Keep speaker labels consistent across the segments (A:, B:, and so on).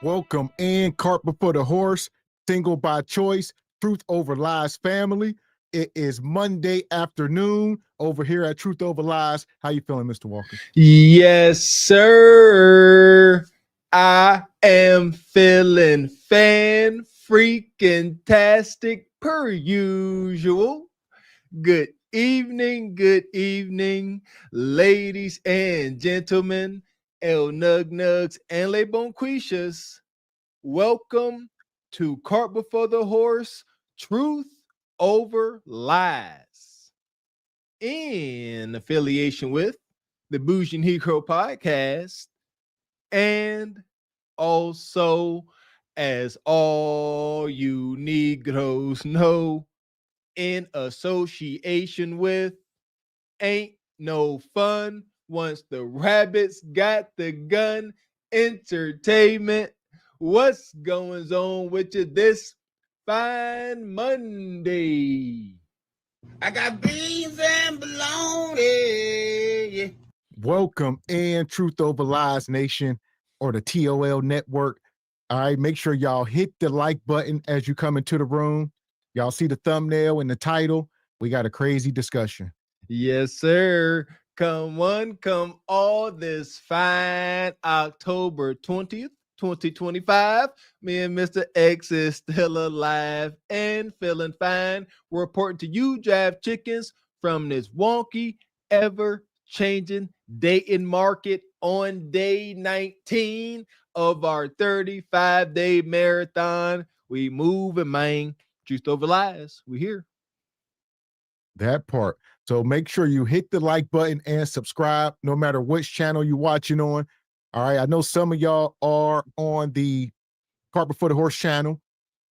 A: Welcome in, Cart Before the Horse, Single by Choice, Truth Over Lies family. It is Monday afternoon over here at Truth Over Lies. How you feeling, Mr. Walker?
B: Yes, sir. I am feeling freaking-tastic per usual. Good evening, ladies and gentlemen, El Nug Nugs and Le Bonquishas. Welcome to Cart Before the Horse, Truth Over Lies. In affiliation with the Bougie Negro Podcast, and also, as all you Negroes know, in association with Ain't No Fun Once the Rabbits Got the Gun Entertainment. What's going on with you this fine Monday?
C: I got beans and bologna.
A: Welcome in, Truth Over Lies Nation, or the TOL Network. All right, make sure y'all hit the like button as you come into the room. Y'all see the thumbnail and the title. We got a crazy discussion.
B: Yes, sir. Come one, come all this fine October 20th, 2025. Me and Mr. X is still alive and feeling fine. We're reporting to you, Jive Chickens, from this wonky, ever-changing dating market on day 19 of our 35-day marathon. We moving, man. Truth Over Lies. We here.
A: That part. So make sure you hit the like button and subscribe no matter which channel you're watching on. All right. I know some of y'all are on the Cart Before the Horse channel,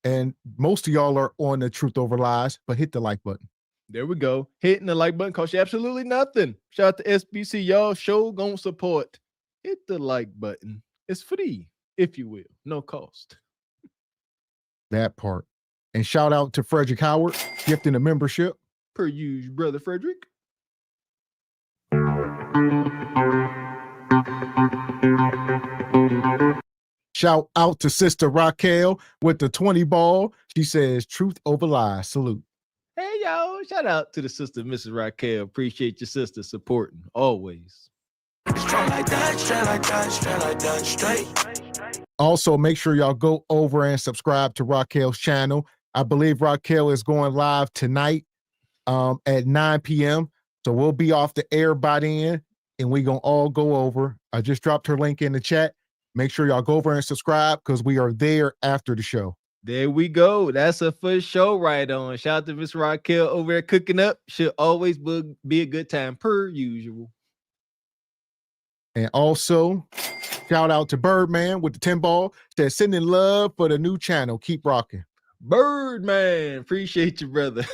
A: and most of y'all are on the Truth Over Lies, but hit the like button.
B: There we go. Hitting the like button costs you absolutely nothing. Shout out to SBC. Y'all show gonna support. Hit the like button. It's free, if you will. No cost.
A: That part. And shout out to Frederick Howard, gifting a membership.
B: Per usual, Brother Frederick.
A: Shout out to Sister Raquel with the 20 ball. She says, Truth Over Lies. Salute.
B: Hey, y'all. Shout out to the sister, Mrs. Raquel. Appreciate your sister supporting always.
C: Straight like that, straight like that, straight like that, straight.
A: Also, make sure y'all go over and subscribe to Raquel's channel. I believe Raquel is going live tonight at 9 p.m. So we'll be off the air by then, and we're going to all go over. I just dropped her link in the chat. Make sure y'all go over and subscribe because we are there after the show.
B: There we go. That's a first show right on. Shout out to Miss Raquel over there cooking up. Should always be a good time per usual.
A: And also, shout out to Birdman with the 10 ball. Says, sending love for the new channel. Keep rocking.
B: Birdman. Appreciate you, brother.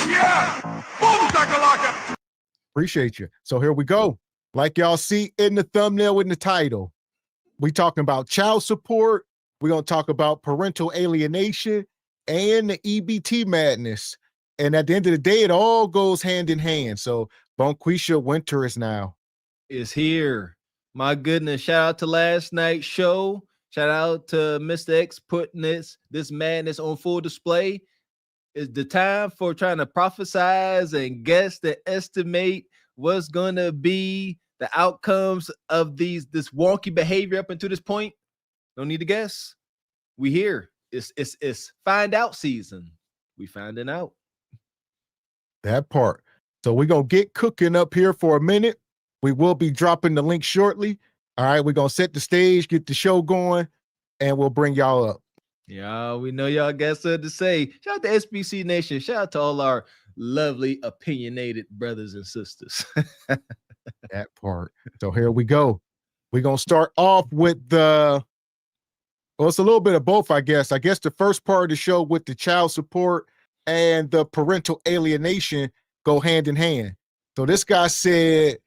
C: Yeah! Boom, shakalaka!
A: Appreciate you. So here we go. Like y'all see in the thumbnail in the title, we talking about child support. We're going to talk about parental alienation and the EBT madness. And at the end of the day, it all goes hand in hand. So Bonquisha winter is now.
B: Is here. My goodness. Shout out to last night's show. Shout out to Mr. X putting this madness on full display. Is the time for trying to prophesize and guess to estimate what's going to be the outcomes of this wonky behavior up until this point? Don't need to guess. We here. It's find out season. We finding out.
A: That part. So we're going to get cooking up here for a minute. We will be dropping the link shortly. All right, we're going to set the stage, get the show going, and we'll bring y'all up.
B: Yeah, we know y'all got something to say. Shout out to SBC Nation. Shout out to all our lovely, opinionated brothers and sisters.
A: That part. So here we go. We're going to start off with well, it's a little bit of both, I guess. I guess the first part of the show with the child support and the parental alienation go hand in hand. So this guy said,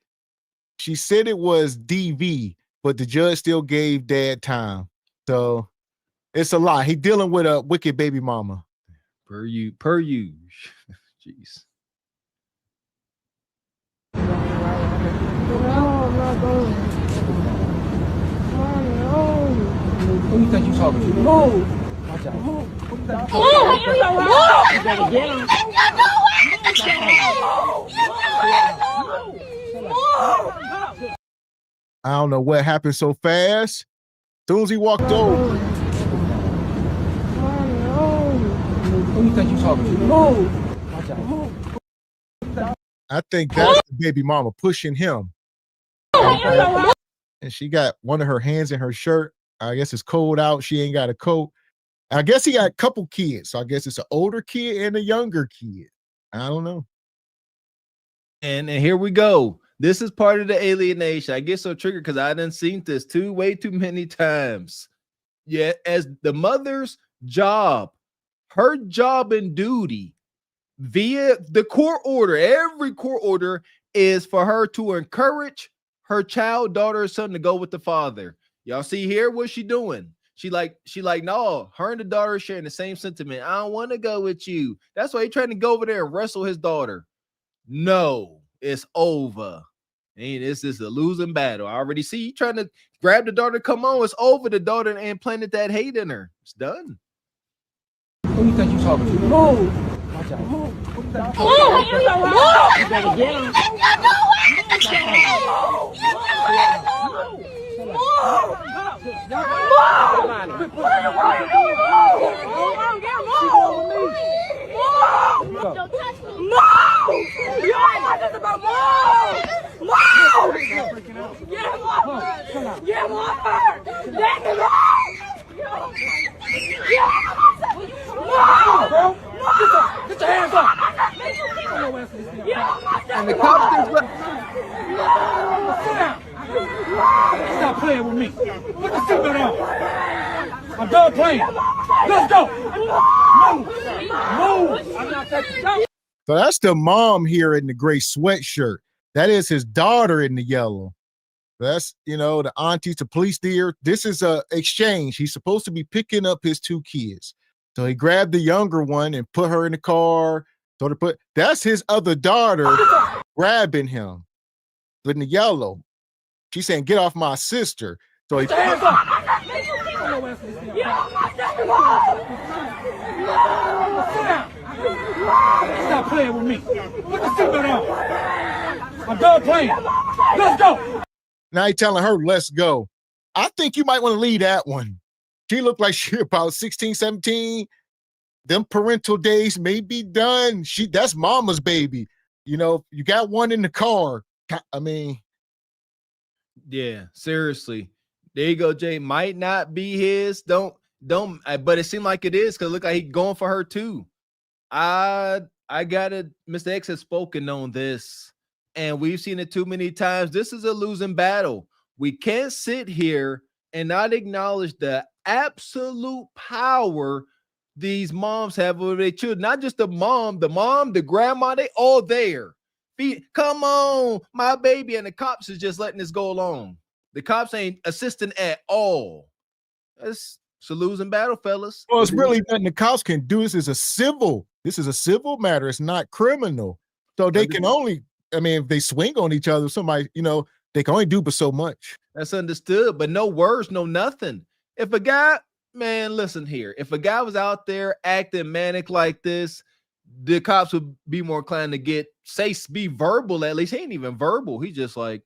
A: she said it was DV, but the judge still gave dad time. So it's a lot. He dealing with a wicked baby mama.
B: Per use. Jeez.
D: No, I'm not going. Mommy, no. talking to?
E: Move.
D: Watch out.
E: Move. You better get him.
A: I don't know what happened so fast. As soon as he walked over.
D: Who you think you talking to?
E: Move.
D: Watch out.
A: I think that's the baby mama pushing him. And she got one of her hands in her shirt. I guess it's cold out. She ain't got a coat. I guess he got a couple kids. So I guess it's an older kid and a younger kid. I don't know.
B: And here we go. This is part of the alienation. I get so triggered because I done seen this way too many times. Yeah, as the mother's job, her job and duty via the court order, every court order is for her to encourage her child, daughter, or son to go with the father. Y'all see here what she doing? She like, no, her and the daughter are sharing the same sentiment. I don't want to go with you. That's why he's trying to go over there and wrestle his daughter. No, it's over. And this is a losing battle. I already see you trying to grab the daughter. Come on, it's over. The daughter and planted that hate in her. It's done.
D: Who you think you talking to?
E: Move.
D: Watch out.
E: You better get him.
D: Get your hands up.
B: And the cops just
D: Sit down. Stop playing with me. Put the seatbelt on. I'm done playing. Let's go. Move. I'm not taking you.
A: So that's the mom here in the gray sweatshirt. That is his daughter in the yellow. That's, the aunties, the police there. This is a exchange. He's supposed to be picking up his two kids. So he grabbed the younger one and put her in the car. That's his other daughter grabbing him in the yellow. She's saying, get off my sister. So he
D: Hands up. Sit down. Stop playing with me. Put the seatbelt on. I'm done playing. Let's go.
A: now he's telling her, let's go. I think you might want to leave that one. She looked like she about 16, 17. Them parental days may be done. That's mama's baby. You got one in the car. I mean.
B: Yeah, seriously. There you go, Jay. Might not be his. Don't, but it seemed like it is because look like he's going for her too. I got it. Mr. X has spoken on this, and we've seen it too many times. This is a losing battle. We can't sit here and not acknowledge the absolute power these moms have over their children. Not just the mom, the grandma, they all there. Come on, my baby. And the cops is just letting this go along. The cops ain't assisting at all. It's a losing battle, fellas.
A: Well, it's really nothing the cops can do. This is a civil matter. It's not criminal. So they can only, if they swing on each other, somebody, they can only do but so much.
B: That's understood, but no words, no nothing. If a guy, man, listen here. If a guy was out there acting manic like this, the cops would be more inclined to be verbal at least. He ain't even verbal. He's just like.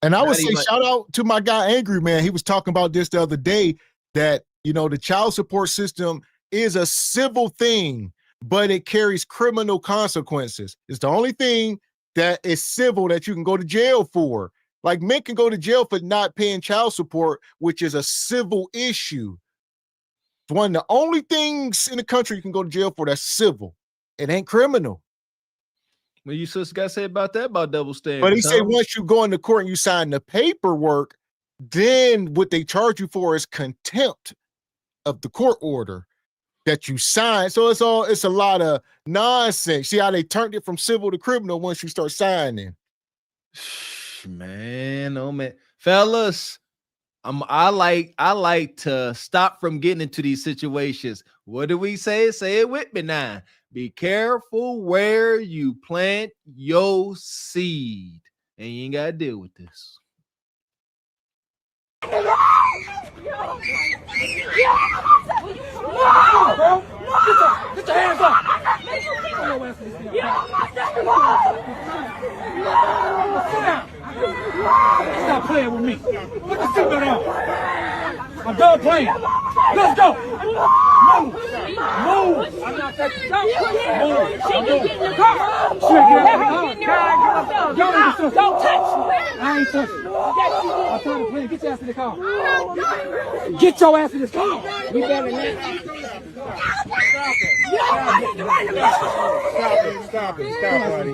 A: And I would say shout out to my guy, Angry Man. He was talking about this the other day that, the child support system is a civil thing, but it carries criminal consequences. It's the only thing that is civil that you can go to jail for. Like men can go to jail for not paying child support, which is a civil issue. It's one of the only things in the country you can go to jail for that's civil. It ain't criminal.
B: What you sis got to say about that, about double standards?
A: But he said once you go into court and you sign the paperwork, then what they charge you for is contempt of the court order that you signed. So it's a lot of nonsense. See how they turned it from civil to criminal once you start signing.
B: Man, oh man, fellas, I like to stop from getting into these situations. What do we say? Say it with me now. Be careful where you plant your seed, and you ain't gotta deal with this.
D: Bro, get your hands up. Sit down. Stop playing with me. Put the seatbelt on. I'm done playing. Let's go. Move. Move. I'm not touching. Move. She can get in the car. Don't touch me. I ain't touching. I'm trying to play. Get your ass in the car. Get your ass in this car. We better
E: Stop it, buddy.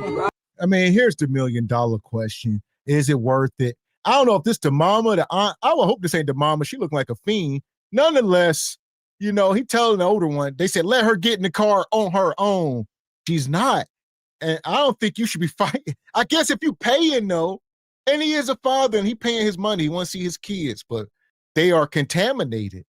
A: I mean, here's the $1 million question. Is it worth it? I don't know if this the mama, the aunt. I would hope this ain't the mama. She looked like a fiend. Nonetheless, you know, he telling the older one, they said, let her get in the car on her own. She's not. And I don't think you should be fighting. I guess if you paying though, and he is a father and he paying his money, he wants to see his kids, but they are contaminated.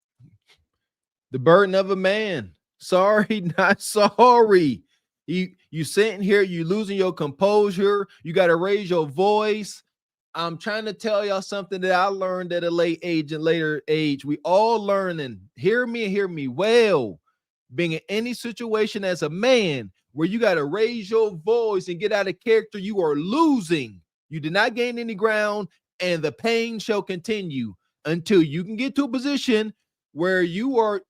B: The burden of a man. Sorry, not sorry. You sitting here, you losing your composure. You got to raise your voice. I'm trying to tell y'all something that I learned at a late age and later age. We all learning. Hear me and hear me well. Being in any situation as a man where you got to raise your voice and get out of character, you are losing. You did not gain any ground, and the pain shall continue until you can get to a position where you are,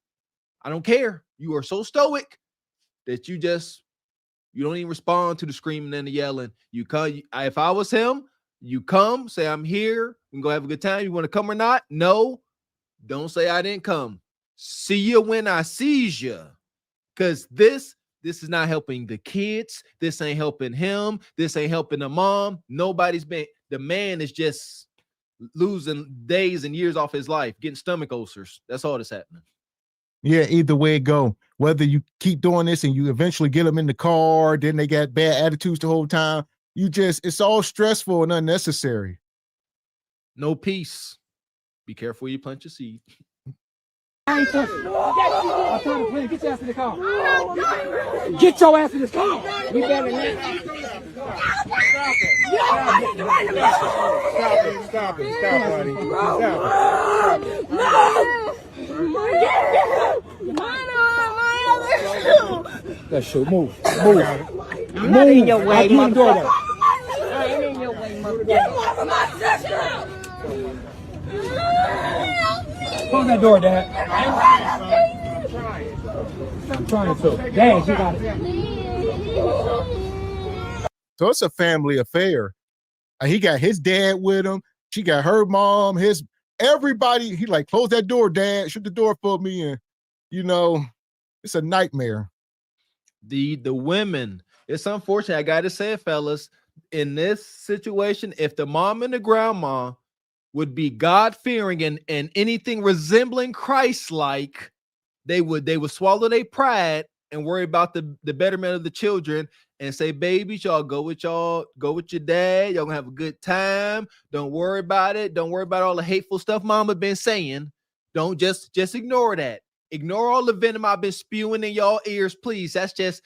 B: I don't care, you are so stoic that you don't even respond to the screaming and the yelling. You come, if I was him, you come, say, I'm here, we can go have a good time. You want to come or not? No, don't say I didn't come. See you when I sees you. Because this is not helping the kids. This ain't helping him. This ain't helping the mom. The man is just losing days and years off his life, getting stomach ulcers. That's all that's happening.
A: Yeah, either way it go. Whether you keep doing this and you eventually get them in the car, then they got bad attitudes the whole time. It's all stressful and unnecessary.
B: No peace. Be careful where you plant your seed.
D: I ain't touching. I'm trying to play. Get your ass in the car. Get your ass in this car. We better
E: Stop it, buddy. Stop it.
D: That shoe. Move.
F: I'm not in your way, motherfucker. I ain't in your way, motherfucker. Get off of my sister!
D: Close that door, Dad. I'm trying to. Dad, you got it.
A: So it's a family affair. He got his dad with him. She got her mom, everybody. He like, close that door, Dad. Shut the door for me. And, it's a nightmare.
B: The women, it's unfortunate. I got to say it, fellas. In this situation, if the mom and the grandma would be God-fearing and anything resembling Christ-like, they would swallow their pride and worry about the betterment of the children and say, babies, y'all go with your dad. Y'all gonna have a good time. Don't worry about it. Don't worry about all the hateful stuff mama been saying. Don't just ignore that. Ignore all the venom I've been spewing in y'all ears, please. That's just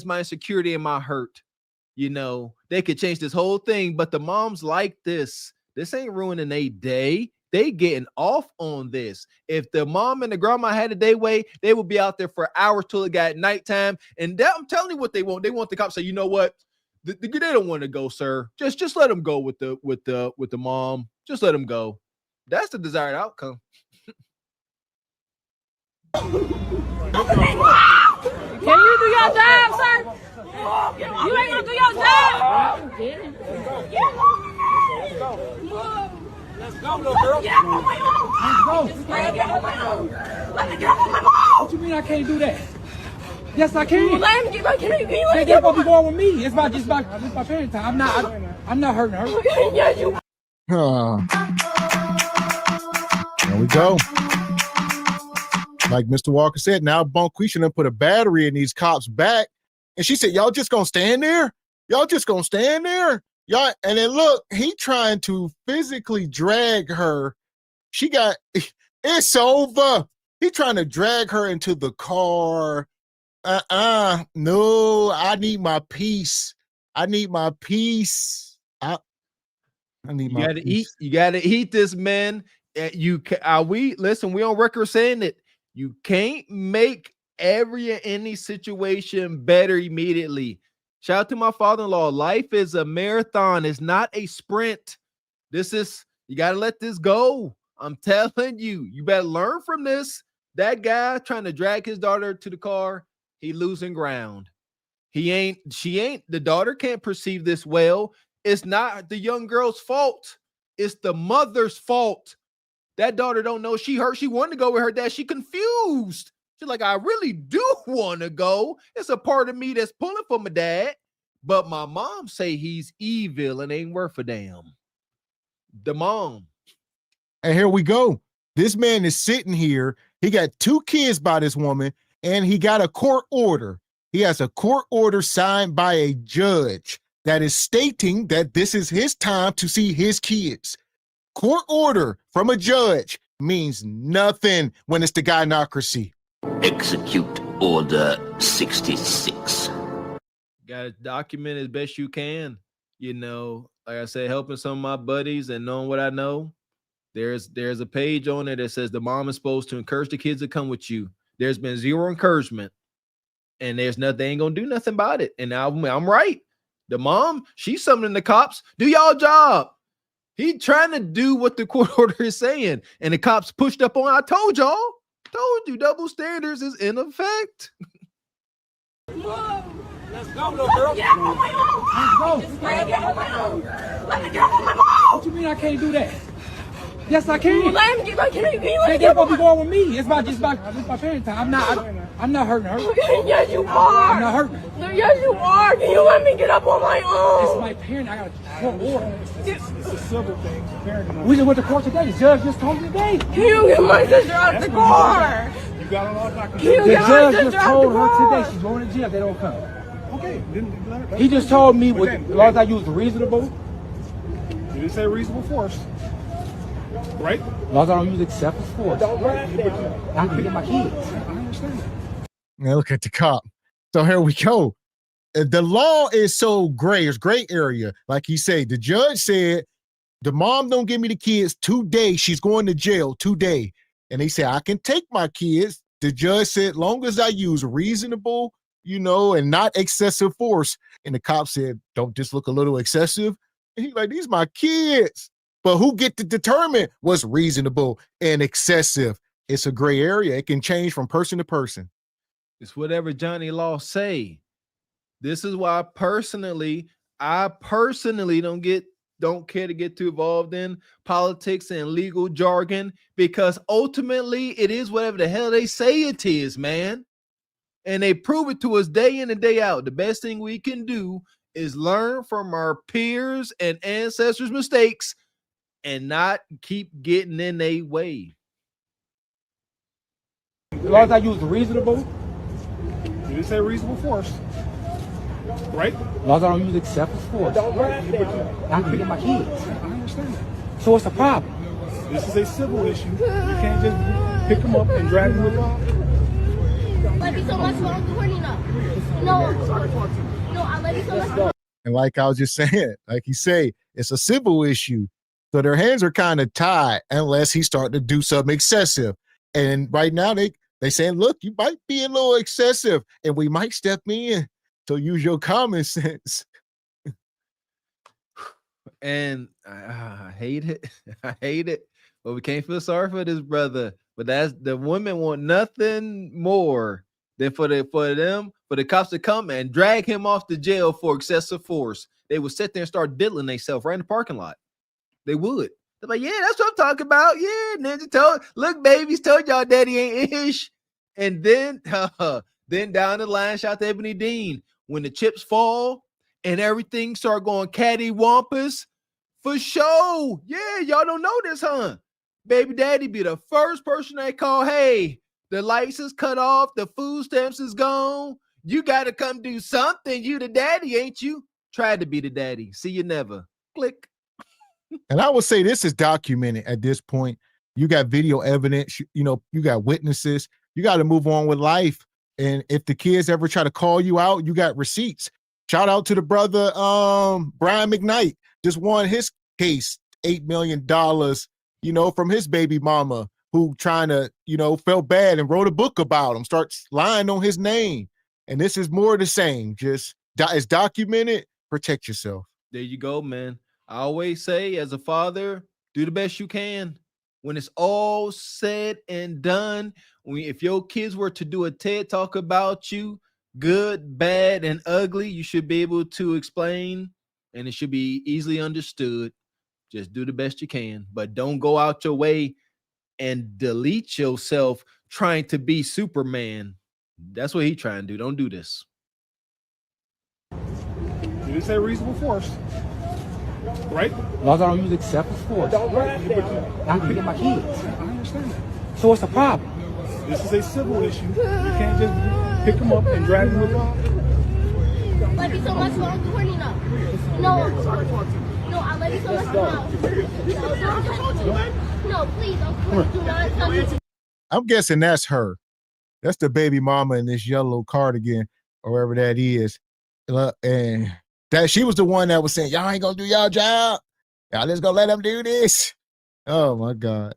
B: my insecurity and my hurt. They could change this whole thing, but the moms like this. This ain't ruining a day. They getting off on this. If the mom and the grandma had it their way, they would be out there for hours till it got nighttime. And I'm telling you what they want. They want the cops to say, you know what? They don't want to go, sir. Just let them go with the mom. Just let them go. That's the desired outcome.
F: Can you do your job, sir? You ain't gonna do your job.
D: Let's go, little girl.
F: Get up on my arm. Let's go. Get on my arm. Let me get up on my arm.
D: What you mean I can't do that? Yes, I can.
F: Well, let me get my. Can you
D: Hey, that's what be going with me. It's my parent time. I'm not hurting her.
F: Yeah, you.
A: There we go. Like Mr. Walker said, now Bonquisha done put a battery in these cops' back. And she said, y'all just gonna stand there? Y'all just gonna stand there? Y'all, and then look, he trying to physically drag her. It's over. He trying to drag her into the car. No, I need my peace. I need my peace. I need my peace.
B: You gotta eat this, man. Listen, we on record saying it. You can't make every and any situation better immediately. Shout out to my father-in-law. Life is a marathon. It's not a sprint. You got to let this go. I'm telling you, you better learn from this. That guy trying to drag his daughter to the car, he losing ground. The daughter can't perceive this well. It's not the young girl's fault. It's the mother's fault. That daughter don't know she hurt. She wanted to go with her dad. She confused. She's like, I really do want to go. It's a part of me that's pulling for my dad. But my mom say he's evil and ain't worth a damn. The mom.
A: And here we go. This man is sitting here. He got 2 kids by this woman, and he got a court order. He has a court order signed by a judge that is stating that this is his time to see his kids. Court order from a judge means nothing when it's the gynocracy.
G: Execute Order 66.
B: Got to document as best you can. Like I said, helping some of my buddies and knowing what I know. There's a page on it that says the mom is supposed to encourage the kids to come with you. There's been zero encouragement, and they ain't gonna do nothing about it. And I'm right. The mom, she's summoning the cops. Do y'all job. He trying to do what the court order is saying, and the cops pushed up on. I told y'all. Told you, double standards is in effect.
D: Let's go, little girl.
F: Get off my mom.
D: Let's go.
F: Get off my mom. Let me get off my mom.
D: What you mean I can't do that? Yes, I can.
F: Let me get my kid.
D: They're supposed to be going with me. It's my parent time. I'm not hurting her.
F: Yes, you are.
D: I'm not hurting her.
F: No, yes, you are. Can you let me get up on my own?
D: It's my parent. I got a court order.
E: It's a civil thing. Parenting.
D: We just went to court today. The judge just told me today.
F: Can you get my sister out the car?
E: You got a lot of documents.
F: Can you
D: The
F: get my
D: judge
F: sister
D: just
F: out
D: told
F: the
D: her
F: car?
D: today she's going to jail if they don't come.
E: Okay.
D: He just told me with as long as I use reasonable.
E: You didn't say reasonable force. Right?
D: As long as I don't use excessive force. I can get my kids.
E: I understand that.
A: Now look at the cop. So here we go. The law is so gray. It's gray area. Like he said, the judge said, the mom don't give me the kids today. She's going to jail today. And he said, I can take my kids. The judge said, long as I use reasonable, and not excessive force. And the cop said, don't this look a little excessive? And he's like, these my kids. But who get to determine what's reasonable and excessive? It's a gray area. It can change from person to person.
B: It's whatever Johnny Law say. This is why I personally don't care to get too involved in politics and legal jargon, because ultimately it is whatever the hell they say it is, man. And they prove it to us day in and day out. The best thing we can do is learn from our peers and ancestors' mistakes and not keep getting in their way.
D: As long as I use reasonable.
E: You didn't say reasonable force. Right?
D: As long as I don't use excessive force. I can get my kids.
E: I understand that.
D: So what's the problem?
E: This is a civil issue. You can't just pick them up and drag them with you.
H: Love you so much, so I'm horny now. No, I love you so much.
A: And like I was just saying, like he say, it's a civil issue. So their hands are kind of tied unless he's starting to do something excessive. And right now they saying, look, you might be a little excessive and we might step in. So use your common sense.
B: And I hate it. I hate it. But we can't feel sorry for this brother. But that's the women want nothing more than for the cops to come and drag him off to jail for excessive force. They would sit there and start diddling themselves right in the parking lot. They would. They're like, yeah, that's what I'm talking about. Yeah, Ninja look, babies told y'all daddy ain't ish. And then down the line, shout to Ebony Dean. When the chips fall and everything start going cattywampus, for sure. Yeah, y'all don't know this, huh? Baby daddy be the first person they call. Hey, the lights is cut off. The food stamps is gone. You got to come do something. You the daddy, ain't you? Tried to be the daddy. See you never. Click.
A: And I would say this is documented at this point. You got video evidence, you got witnesses. You got to move on with life. And if the kids ever try to call you out, you got receipts. Shout out to the brother, Brian McKnight, just won his case, $8 million, from his baby mama who trying to, felt bad and wrote a book about him, starts lying on his name. And this is more of the same. Just it's documented. Protect yourself.
B: There you go, man. I always say, as a father, do the best you can. When it's all said and done, if your kids were to do a TED talk about you, good, bad, and ugly, you should be able to explain, and it should be easily understood. Just do the best you can, but don't go out your way and delete yourself trying to be Superman. That's what he's trying to do. Don't do this.
E: You didn't say reasonable force, right?
I: As long as I don't use excessive force.
E: Right.
I: I can get my kids.
E: I understand that.
I: So what's the problem?
E: This is a civil issue. You can't just pick them up and drag them with you.
H: Love you so much, but I'm horny now. No, I love you so much now. No, don't touch me. No, please, do not touch me.
A: I'm guessing that's her. That's the baby mama in this yellow cardigan or wherever that is. And that she was the one that was saying, y'all ain't gonna do y'all job. Y'all just gonna let them do this. Oh my God.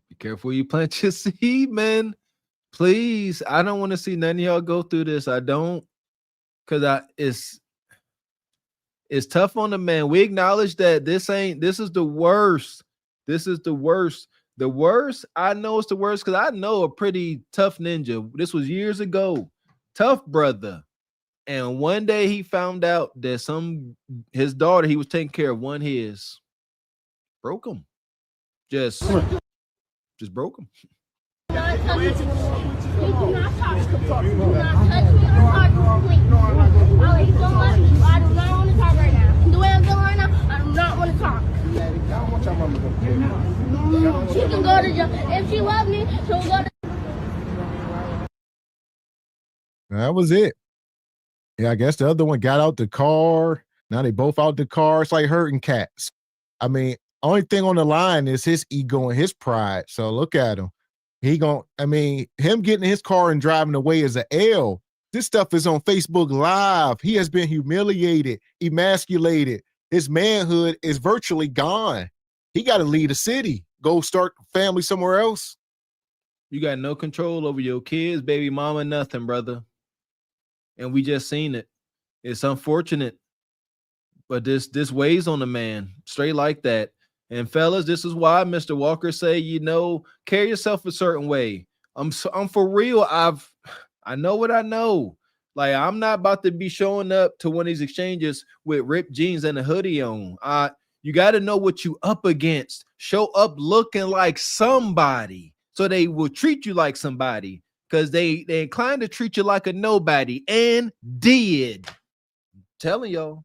B: Be careful you plant your seed, man. Please. I don't want to see none of y'all go through this. I don't. Because it's tough on the man. We acknowledge that this is the worst. This is the worst. The worst, I know it's the worst because I know a pretty tough ninja. This was years ago. Tough brother. And one day he found out that his daughter, he was taking care of one his. Broke him. Just broke him.
H: Do not touch me. Do not touch me. Do not touch me or talk to me, please. I don't love you. I do not want to talk right now. The way I'm feeling right now, I do not want to talk. She can go to jail. If she loves me, she'll go to.
A: That was it. Yeah, I guess the other one got out the car. Now they both out the car. It's like herding cats. I mean, only thing on the line is his ego and his pride. So look at him. Him getting in his car and driving away is an L. This stuff is on Facebook Live. He has been humiliated, emasculated. His manhood is virtually gone. He got to leave the city, go start family somewhere else.
B: You got no control over your kids, baby mama, nothing, brother. And we just seen it. It's unfortunate, but this weighs on the man straight like that. And fellas, this is why Mr. Walker say, carry yourself a certain way. I'm for real. I know what I know. Like, I'm not about to be showing up to one of these exchanges with ripped jeans and a hoodie on. You got to know what you up against. Show up looking like somebody so they will treat you like somebody, because they inclined to treat you like a nobody and did. I'm telling y'all.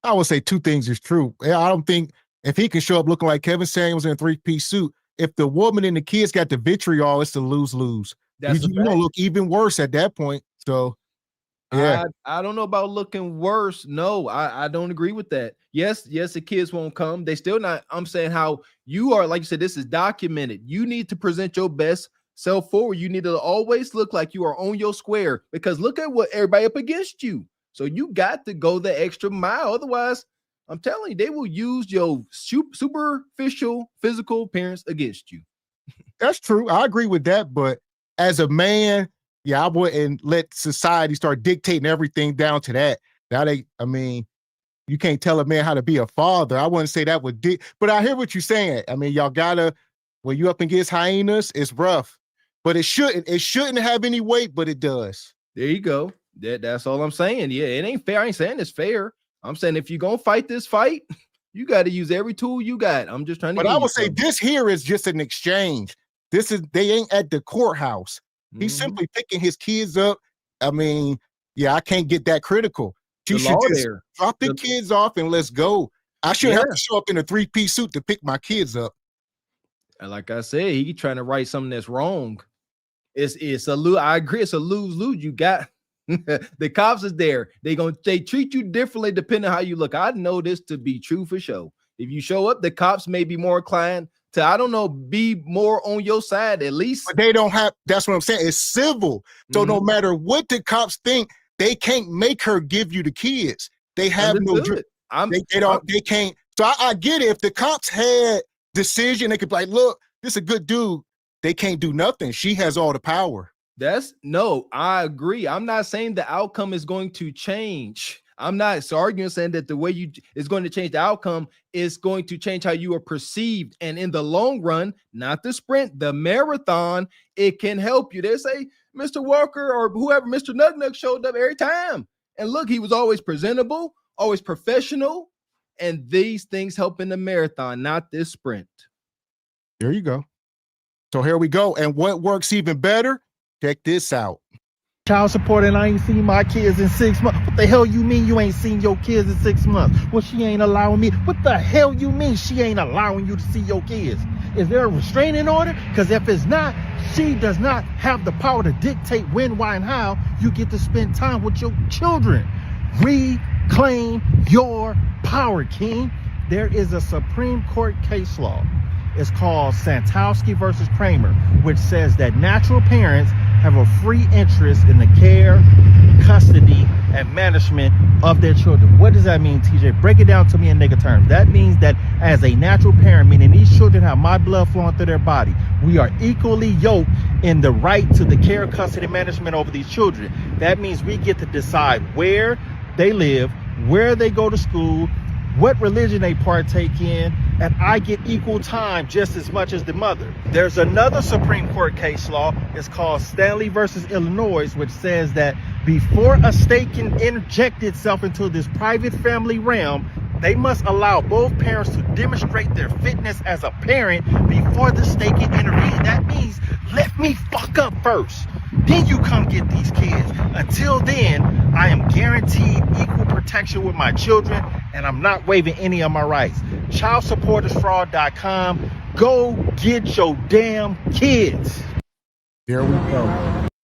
A: I would say two things is true. I don't think if he can show up looking like Kevin Samuels in a three-piece suit, if the woman and the kids got the vitriol, it's a lose-lose. You don't look even worse at that point. So, yeah.
B: I don't know about looking worse. No, I don't agree with that. Yes, the kids won't come. They still not. I'm saying how you are, like you said, this is documented. You need to present your best self forward. You need to always look like you are on your square, because look at what everybody up against you. So you got to go the extra mile. Otherwise, I'm telling you, they will use your superficial physical appearance against you.
A: That's true. I agree with that. But as a man, yeah, I wouldn't let society start dictating everything down to that. You can't tell a man how to be a father. I wouldn't say that would but I hear what you're saying. Y'all gotta, when you up against hyenas, it's rough. But it shouldn't have any weight, but it does.
B: There you go. That's all I'm saying. Yeah, it ain't fair. I ain't saying it's fair. I'm saying if you're gonna fight this fight, you got to use every tool you got. I'm just trying to.
A: But I would say this here is just an exchange. They ain't at the courthouse. He's simply picking his kids up. I can't get that critical. You should just drop the kids off and let's go. I shouldn't have to show up in a three-piece suit to pick my kids up.
B: And like I said, he trying to write something that's wrong. It's a lose. I agree. It's a lose-lose. You got the cops is there. They treat you differently depending on how you look. I know this to be true for sure. If you show up, the cops may be more inclined to, I don't know, be more on your side at least.
A: But they don't have. That's what I'm saying. It's civil. So no matter what the cops think, they can't make her give you the kids. They have no. They can't So I get it. If the cops had decision, they could be like, look, this is a good dude. They can't do nothing. She has all the power.
B: No, I agree. I'm not saying the outcome is going to change. I'm not arguing saying that the way is going to change the outcome is going to change how you are perceived. And in the long run, not the sprint, the marathon, it can help you. They say Mr. Walker or whoever, Mr. Nug showed up every time. And look, he was always presentable, always professional. And these things help in the marathon, not this sprint.
A: There you go. So here we go. And what works even better? Check this out.
J: Child support and I ain't seen my kids in 6 months. What the hell you mean you ain't seen your kids in 6 months? Well, she ain't allowing me. What the hell you mean she ain't allowing you to see your kids? Is there a restraining order? Because if it's not, she does not have the power to dictate when, why, and how you get to spend time with your children. Reclaim your power, King. There is a Supreme Court case law. It's called Santowski versus Kramer, which says that natural parents have a free interest in the care, custody, and management of their children. What does that mean, TJ? Break it down to me in nigga terms. That means that as a natural parent, meaning these children have my blood flowing through their body, we are equally yoked in the right to the care, custody, management over these children. That means we get to decide where they live, where they go to school, what religion they partake in, and I get equal time just as much as the mother. There's another Supreme Court case law. It's called Stanley versus Illinois, which says that before a state can interject itself into this private family realm, they must allow both parents to demonstrate their fitness as a parent before the state can intervene. That means let me fuck up first. Then you come get these kids. Until then, I am guaranteed equal protection with my children, and I'm not waiving any of my rights. ChildSupportersFraud.com. Go get your damn kids.
A: There we go.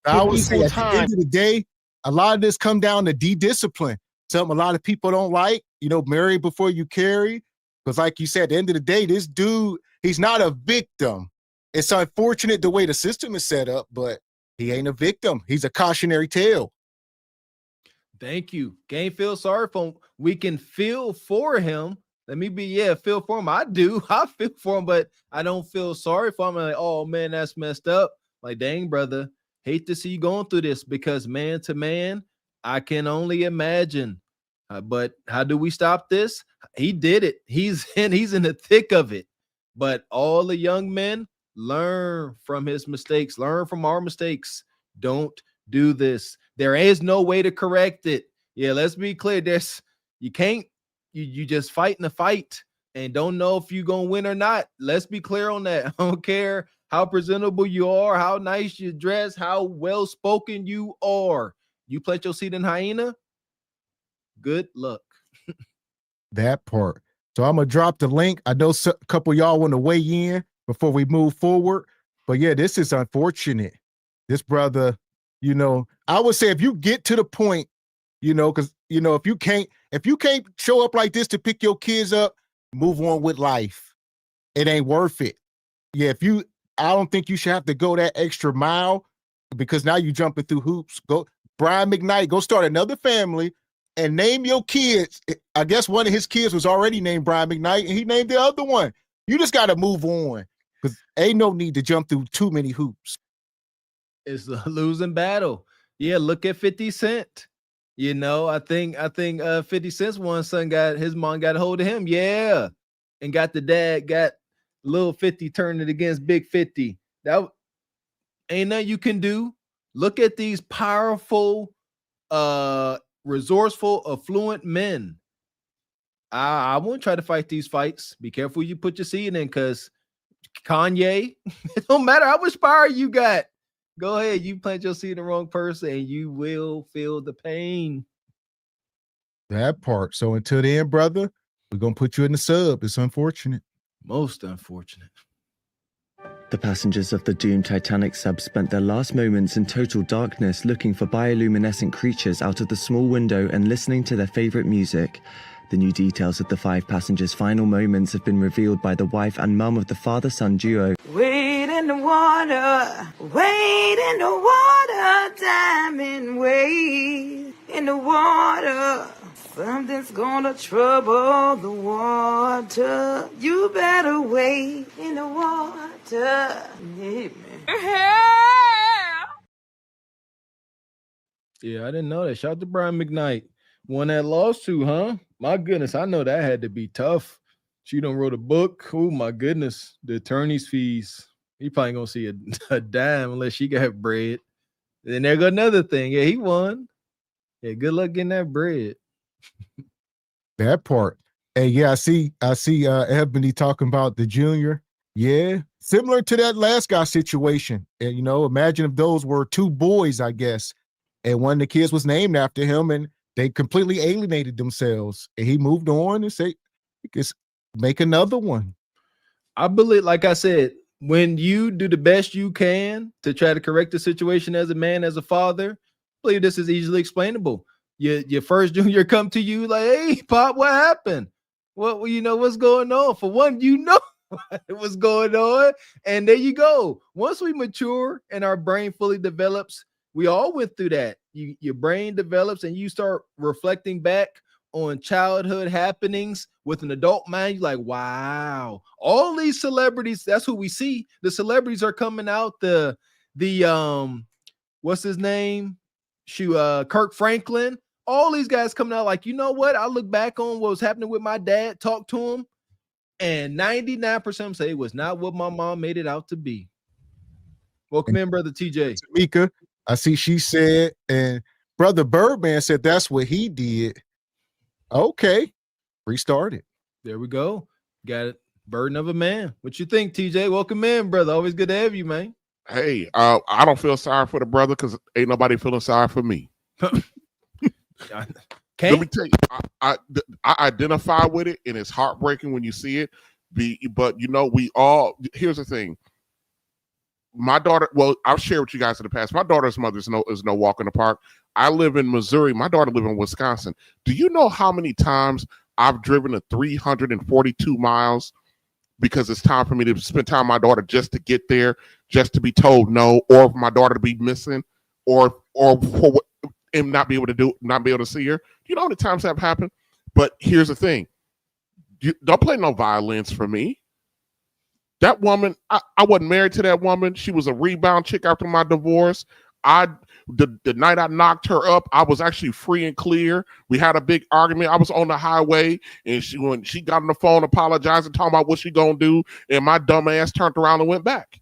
A: I would say at the end of the day, a lot of this come down to de-discipline. Something a lot of people don't like. You know, marry before you carry. Because like you said, at the end of the day, this dude, he's not a victim. It's unfortunate the way the system is set up, but he ain't a victim. He's a cautionary tale.
B: Thank you. Can't feel sorry for him. We can feel for him. Let me be, feel for him. I do. I feel for him, but I don't feel sorry for him. I'm like, oh man, that's messed up. Like, dang, brother, hate to see you going through this, because man to man, I can only imagine. But how do we stop this? He did it. He's in the thick of it. But all the young men, learn from his mistakes. Learn from our mistakes. Don't do this. There is no way to correct it. Yeah, let's be clear. You can't. You just fighting the fight and don't know if you're gonna win or not. Let's be clear on that. I don't care how presentable you are, how nice you dress, how well spoken you are. You plant your seed in hyena. Good luck.
A: That part. So I'm gonna drop the link. I know a couple of y'all want to weigh in before we move forward, but yeah, this is unfortunate. This brother, you know, I would say if you get to the point, you know, because you know, if you can't show up like this to pick your kids up, move on with life. It ain't worth it. Yeah, I don't think you should have to go that extra mile, because now you jumping through hoops. Go, Brian McKnight, go start another family and name your kids. I guess one of his kids was already named Brian McKnight, and he named the other one. You just got to move on, because ain't no need to jump through too many hoops.
B: It's a losing battle. Yeah, look at 50 Cent. You know, I think 50 Cent's one son his mom got a hold of him. Yeah. And got little 50 turning it against big 50. That ain't nothing you can do. Look at these powerful, resourceful, affluent men. I won't try to fight these fights. Be careful you put your seed in, because Kanye, it don't matter how much power you got. Go ahead, you plant your seed in the wrong person and you will feel the pain.
A: That part. So until then, brother, we're going to put you in the sub. It's unfortunate.
B: Most unfortunate.
K: The passengers of the doomed Titanic sub spent their last moments in total darkness looking for bioluminescent creatures out of the small window and listening to their favorite music. The new details of the 5 passengers' final moments have been revealed by the wife and mum of the father-son duo.
F: Wade in the water, wade in the water, diamond wade in the water. Something's gonna trouble the water. You better wait in the water. Yeah, man.
B: Yeah, I didn't know that. Shout out to Brian McKnight. Won that lawsuit, huh? My goodness, I know that had to be tough. She done wrote a book. Oh my goodness, the attorney's fees. He probably gonna see a dime unless she got bread. Then there go another thing. Yeah, he won. Yeah, good luck getting that bread.
A: That part. Hey, yeah, I see Ebony talking about the junior. Yeah, similar to that last guy situation. And imagine if those were two boys, I guess, and one of the kids was named after him, and they completely alienated themselves. And he moved on and said, "Just make another one."
B: I believe, like I said, when you do the best you can to try to correct the situation as a man, as a father, I believe this is easily explainable. Your first junior come to you like, "Hey, Pop, what happened? What's going on?" For one, what's going on, and there you go. Once we mature and our brain fully develops, we all went through that. Your brain develops and you start reflecting back on childhood happenings with an adult mind. You're like, wow, all these celebrities, that's who we see. The celebrities are coming out. The what's his name? Kirk Franklin. All these guys coming out like, you know what? I look back on what was happening with my dad, talk to him, and 99% of them say it was not what my mom made it out to be. Welcome in, brother TJ.
A: Tamika, I see she said, and brother Birdman said that's what he did. Okay, restarted.
B: There we go. Got it. Burden of a man. What you think, TJ? Welcome in, brother. Always good to have you, man.
L: Hey, I don't feel sorry for the brother because ain't nobody feeling sorry for me. Let me tell you, I identify with it, and it's heartbreaking when you see it. But we all. Here's the thing. My daughter. Well, I've shared with you guys in the past. My daughter's mother is no walk in the park. I live in Missouri. My daughter lives in Wisconsin. Do you know how many times I've driven 342 miles because it's time for me to spend time with my daughter just to get there, just to be told no, or for my daughter to be missing, or for and not be able to see her? You know how many times that happened? But here's the thing. Don't play no violins for me. That woman, I wasn't married to that woman. She was a rebound chick after my divorce. The night I knocked her up, I was actually free and clear. We had a big argument. I was on the highway, and when she got on the phone apologizing, talking about what she gonna do, and my dumb ass turned around and went back.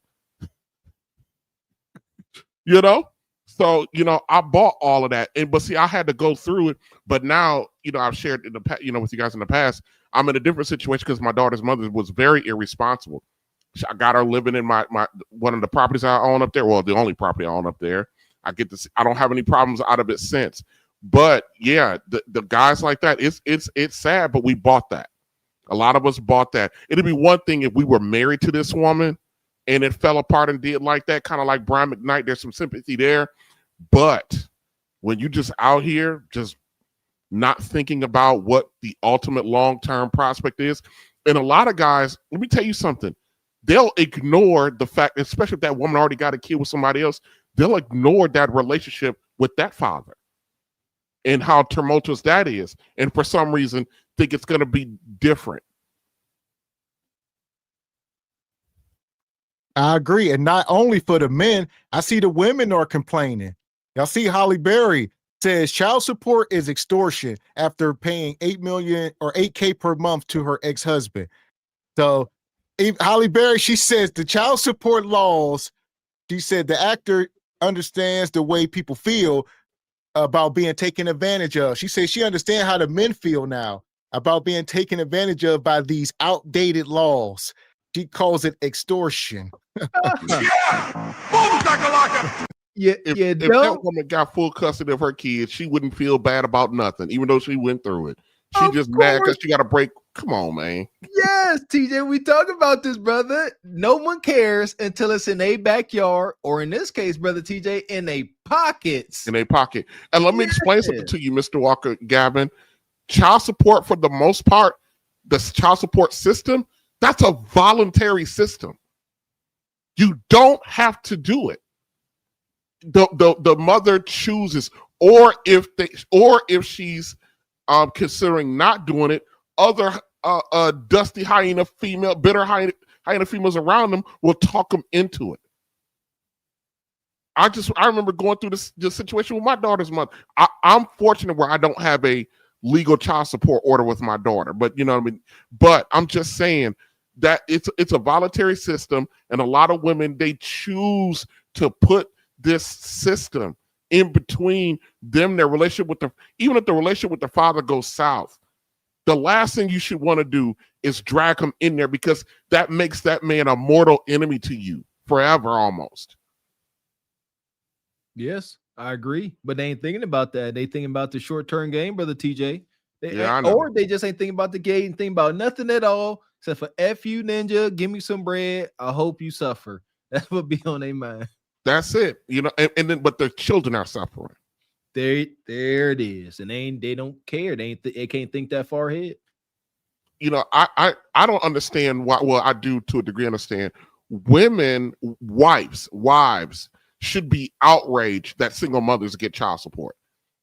L: So I bought all of that, but see, I had to go through it. But now, I've shared in the past, with you guys in the past. I'm in a different situation because my daughter's mother was very irresponsible. I got her living in my one of the properties I own up there. Well, the only property I own up there. I don't have any problems out of it since. But yeah, the guys like that, it's sad, but we bought that. A lot of us bought that. It'd be one thing if we were married to this woman and it fell apart and did like that, kind of like Brian McKnight. There's some sympathy there. But when you just out here, just not thinking about what the ultimate long-term prospect is, and a lot of guys, let me tell you something, they'll ignore the fact, especially if that woman already got a kid with somebody else, they'll ignore that relationship with that father and how tumultuous that is. And for some reason, think it's going to be different.
A: I agree. And not only for the men, I see the women are complaining. Y'all see Holly Berry says child support is extortion after paying $8 million or $8K per month to her ex-husband. So Holly Berry, she says the child support laws, she said the actor understands the way people feel about being taken advantage of. She says she understands how the men feel now about being taken advantage of by these outdated laws. She calls it extortion.
L: If that woman got full custody of her kids, she wouldn't feel bad about nothing, even though she went through it. She just mad because she got a break. Come on, man.
B: Yes, TJ, we talk about this, brother. No one cares until it's in a backyard, or in this case, brother TJ, in a pockets.
L: In a pocket. And let me explain something to you, Mr. Walker, Gavin. Child support, for the most part, the child support system, that's a voluntary system. You don't have to do it. The mother chooses, or if she's considering not doing it, other dusty hyena female, bitter hyena females around them will talk them into it. I remember going through this situation with my daughter's mother. I'm fortunate where I don't have a legal child support order with my daughter, but you know what I mean? But I'm just saying that it's a voluntary system, and a lot of women, they choose to put this system in between them, their relationship with the, even if the relationship with the father goes south, the last thing you should want to do is drag him in there, because that makes that man a mortal enemy to you forever almost.
B: Yes, I agree. But they ain't thinking about that. They thinking about the short-term game, brother TJ.
L: Yeah, I know.
B: Or they just ain't thinking about the game and thinking about nothing at all except for F you, ninja, give me some bread. I hope you suffer. That would be on their mind.
L: That's it. You know, and then but the children are suffering.
B: There it is. And they don't care. They can't think that far ahead.
L: You know, I don't understand why. Well, I do to a degree understand. Women, wives should be outraged that single mothers get child support,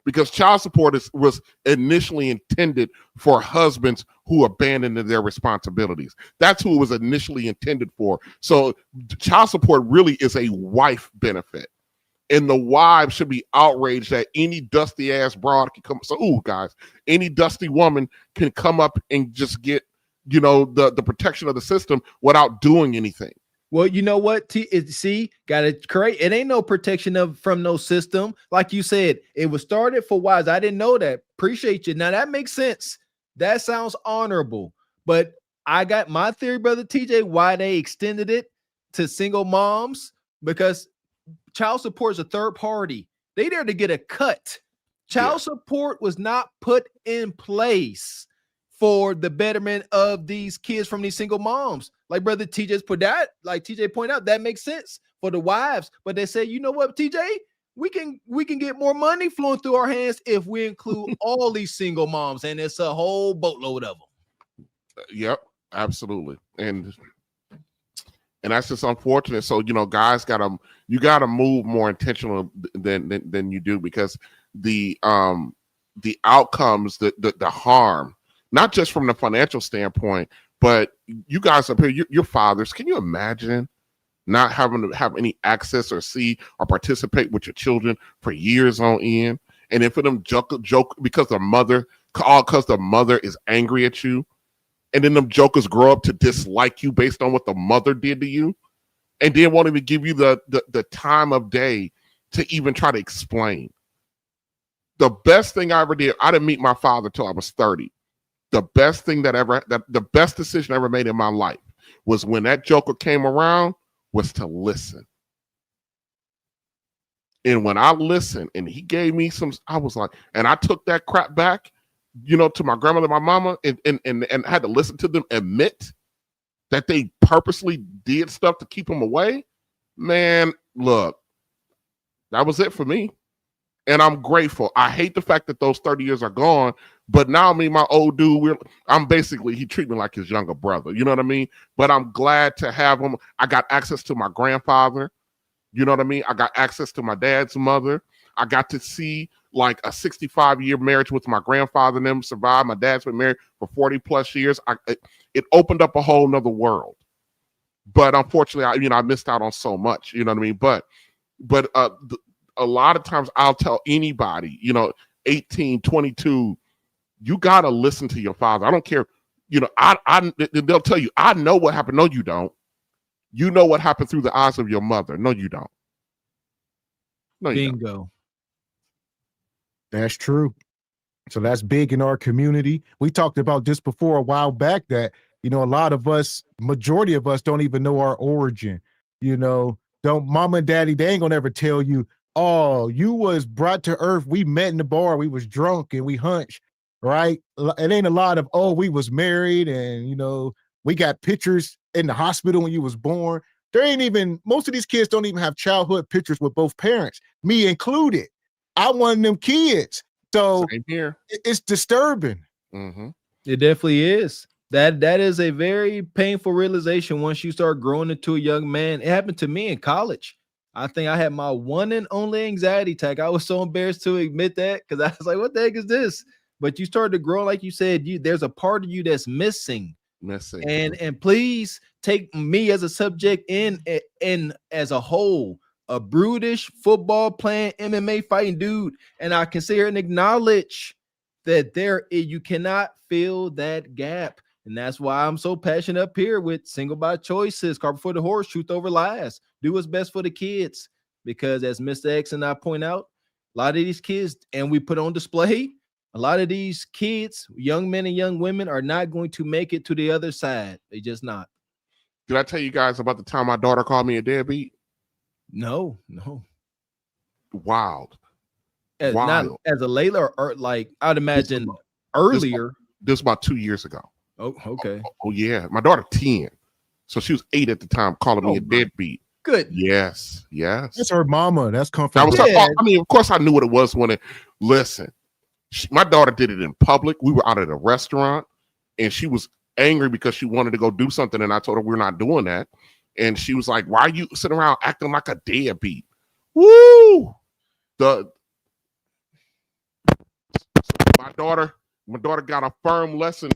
L: because child support was initially intended for husbands who abandoned their responsibilities. That's who it was initially intended for. So child support really is a wife benefit. And the wives should be outraged that any dusty ass broad can come. So, guys, any dusty woman can come up and just get, you know, the protection of the system without doing anything.
B: Well, you know what? See, got to correct. It ain't no protection from no system. Like you said, it was started for wives. I didn't know that. Appreciate you. Now that makes sense. That sounds honorable. But I got my theory, brother TJ, why they extended it to single moms, because child support is a third party. They there to get a cut. Child support was not put in place for the betterment of these kids from these single moms. Like brother TJ's put that, like TJ pointed out, that makes sense for the wives. But they say, you know what, TJ, we can get more money flowing through our hands if we include all these single moms, and it's a whole boatload of them.
L: Yep, absolutely. And that's just unfortunate. So, you know, guys you gotta move more intentional than you do, because the outcomes, the harm, not just from the financial standpoint, but you guys up here, you're fathers. Can you imagine not having to have any access or see or participate with your children for years on end? And then for them joke because the mother is angry at you, and then them jokers grow up to dislike you based on what the mother did to you, and then won't even give you the time of day to even try to explain. The best thing I ever did, I didn't meet my father till I was 30. The best thing the best decision I ever made in my life was when that joker came around, was to listen. And when I listened and he gave me I was like, and I took that crap back, you know, to my grandmother, my mama, and had to listen to them admit that they purposely did stuff to keep him away. Man, look, that was it for me. And I'm grateful. I hate the fact that those 30 years are gone, but now me and my old dude, he treat me like his younger brother. You know what I mean? But I'm glad to have him. I got access to my grandfather. You know what I mean? I got access to my dad's mother. I got to see like a 65-year marriage with my grandfather and them survive. My dad's been married for 40 plus years. It opened up a whole nother world. But unfortunately, I missed out on so much. You know what I mean? But a lot of times I'll tell anybody, 18, 22, you got to listen to your father. I don't care. They'll tell you, I know what happened. No, you don't. You know what happened through the eyes of your mother. No, you don't. No, you
B: Bingo.
L: don't.
A: That's true. So that's big in our community. We talked about this before a while back that, a lot of us, majority of us don't even know our origin. Mama and daddy, they ain't gonna ever tell you, oh, you was brought to earth. We met in the bar. We was drunk and we hunched, right? It ain't a lot of, oh, we was married and, we got pictures in the hospital when you was born. There ain't even, most of these kids don't even have childhood pictures with both parents, me included. I'm one of them kids. So
L: same here.
A: It's disturbing.
L: Mm-hmm.
B: It definitely is. That is a very painful realization once you start growing into a young man. It happened to me in college. I think I had my one and only anxiety attack. I was so embarrassed to admit that because I was like, what the heck is this? but you started to grow, like you said, there's a part of you that's missing. And please take me as a subject in as a whole, a brutish football playing MMA fighting dude, and I can sit here and acknowledge that you cannot fill that gap. And that's why I'm so passionate up here with single by choices, cart before the horse, truth over lies. Do what's best for the kids, because as Mr. X and I point out, a lot of these kids, and we put on display, a lot of these kids, young men and young women, are not going to make it to the other side. They just not.
L: Did I tell you guys about the time my daughter called me a deadbeat?
B: No.
L: Wild.
B: Not as a Layla, or like I'd imagine earlier.
L: This was about 2 years ago.
B: Oh, okay.
L: Oh yeah. My daughter 10. So she was 8 at the time, calling me a deadbeat.
B: Good.
L: Yes.
A: That's her mama. That's comfortable.
L: I mean, of course I knew what it was when listen, my daughter did it in public. We were out at a restaurant and she was angry because she wanted to go do something. And I told her we're not doing that. And she was like, why are you sitting around acting like a deadbeat? Woo! My daughter got a firm lesson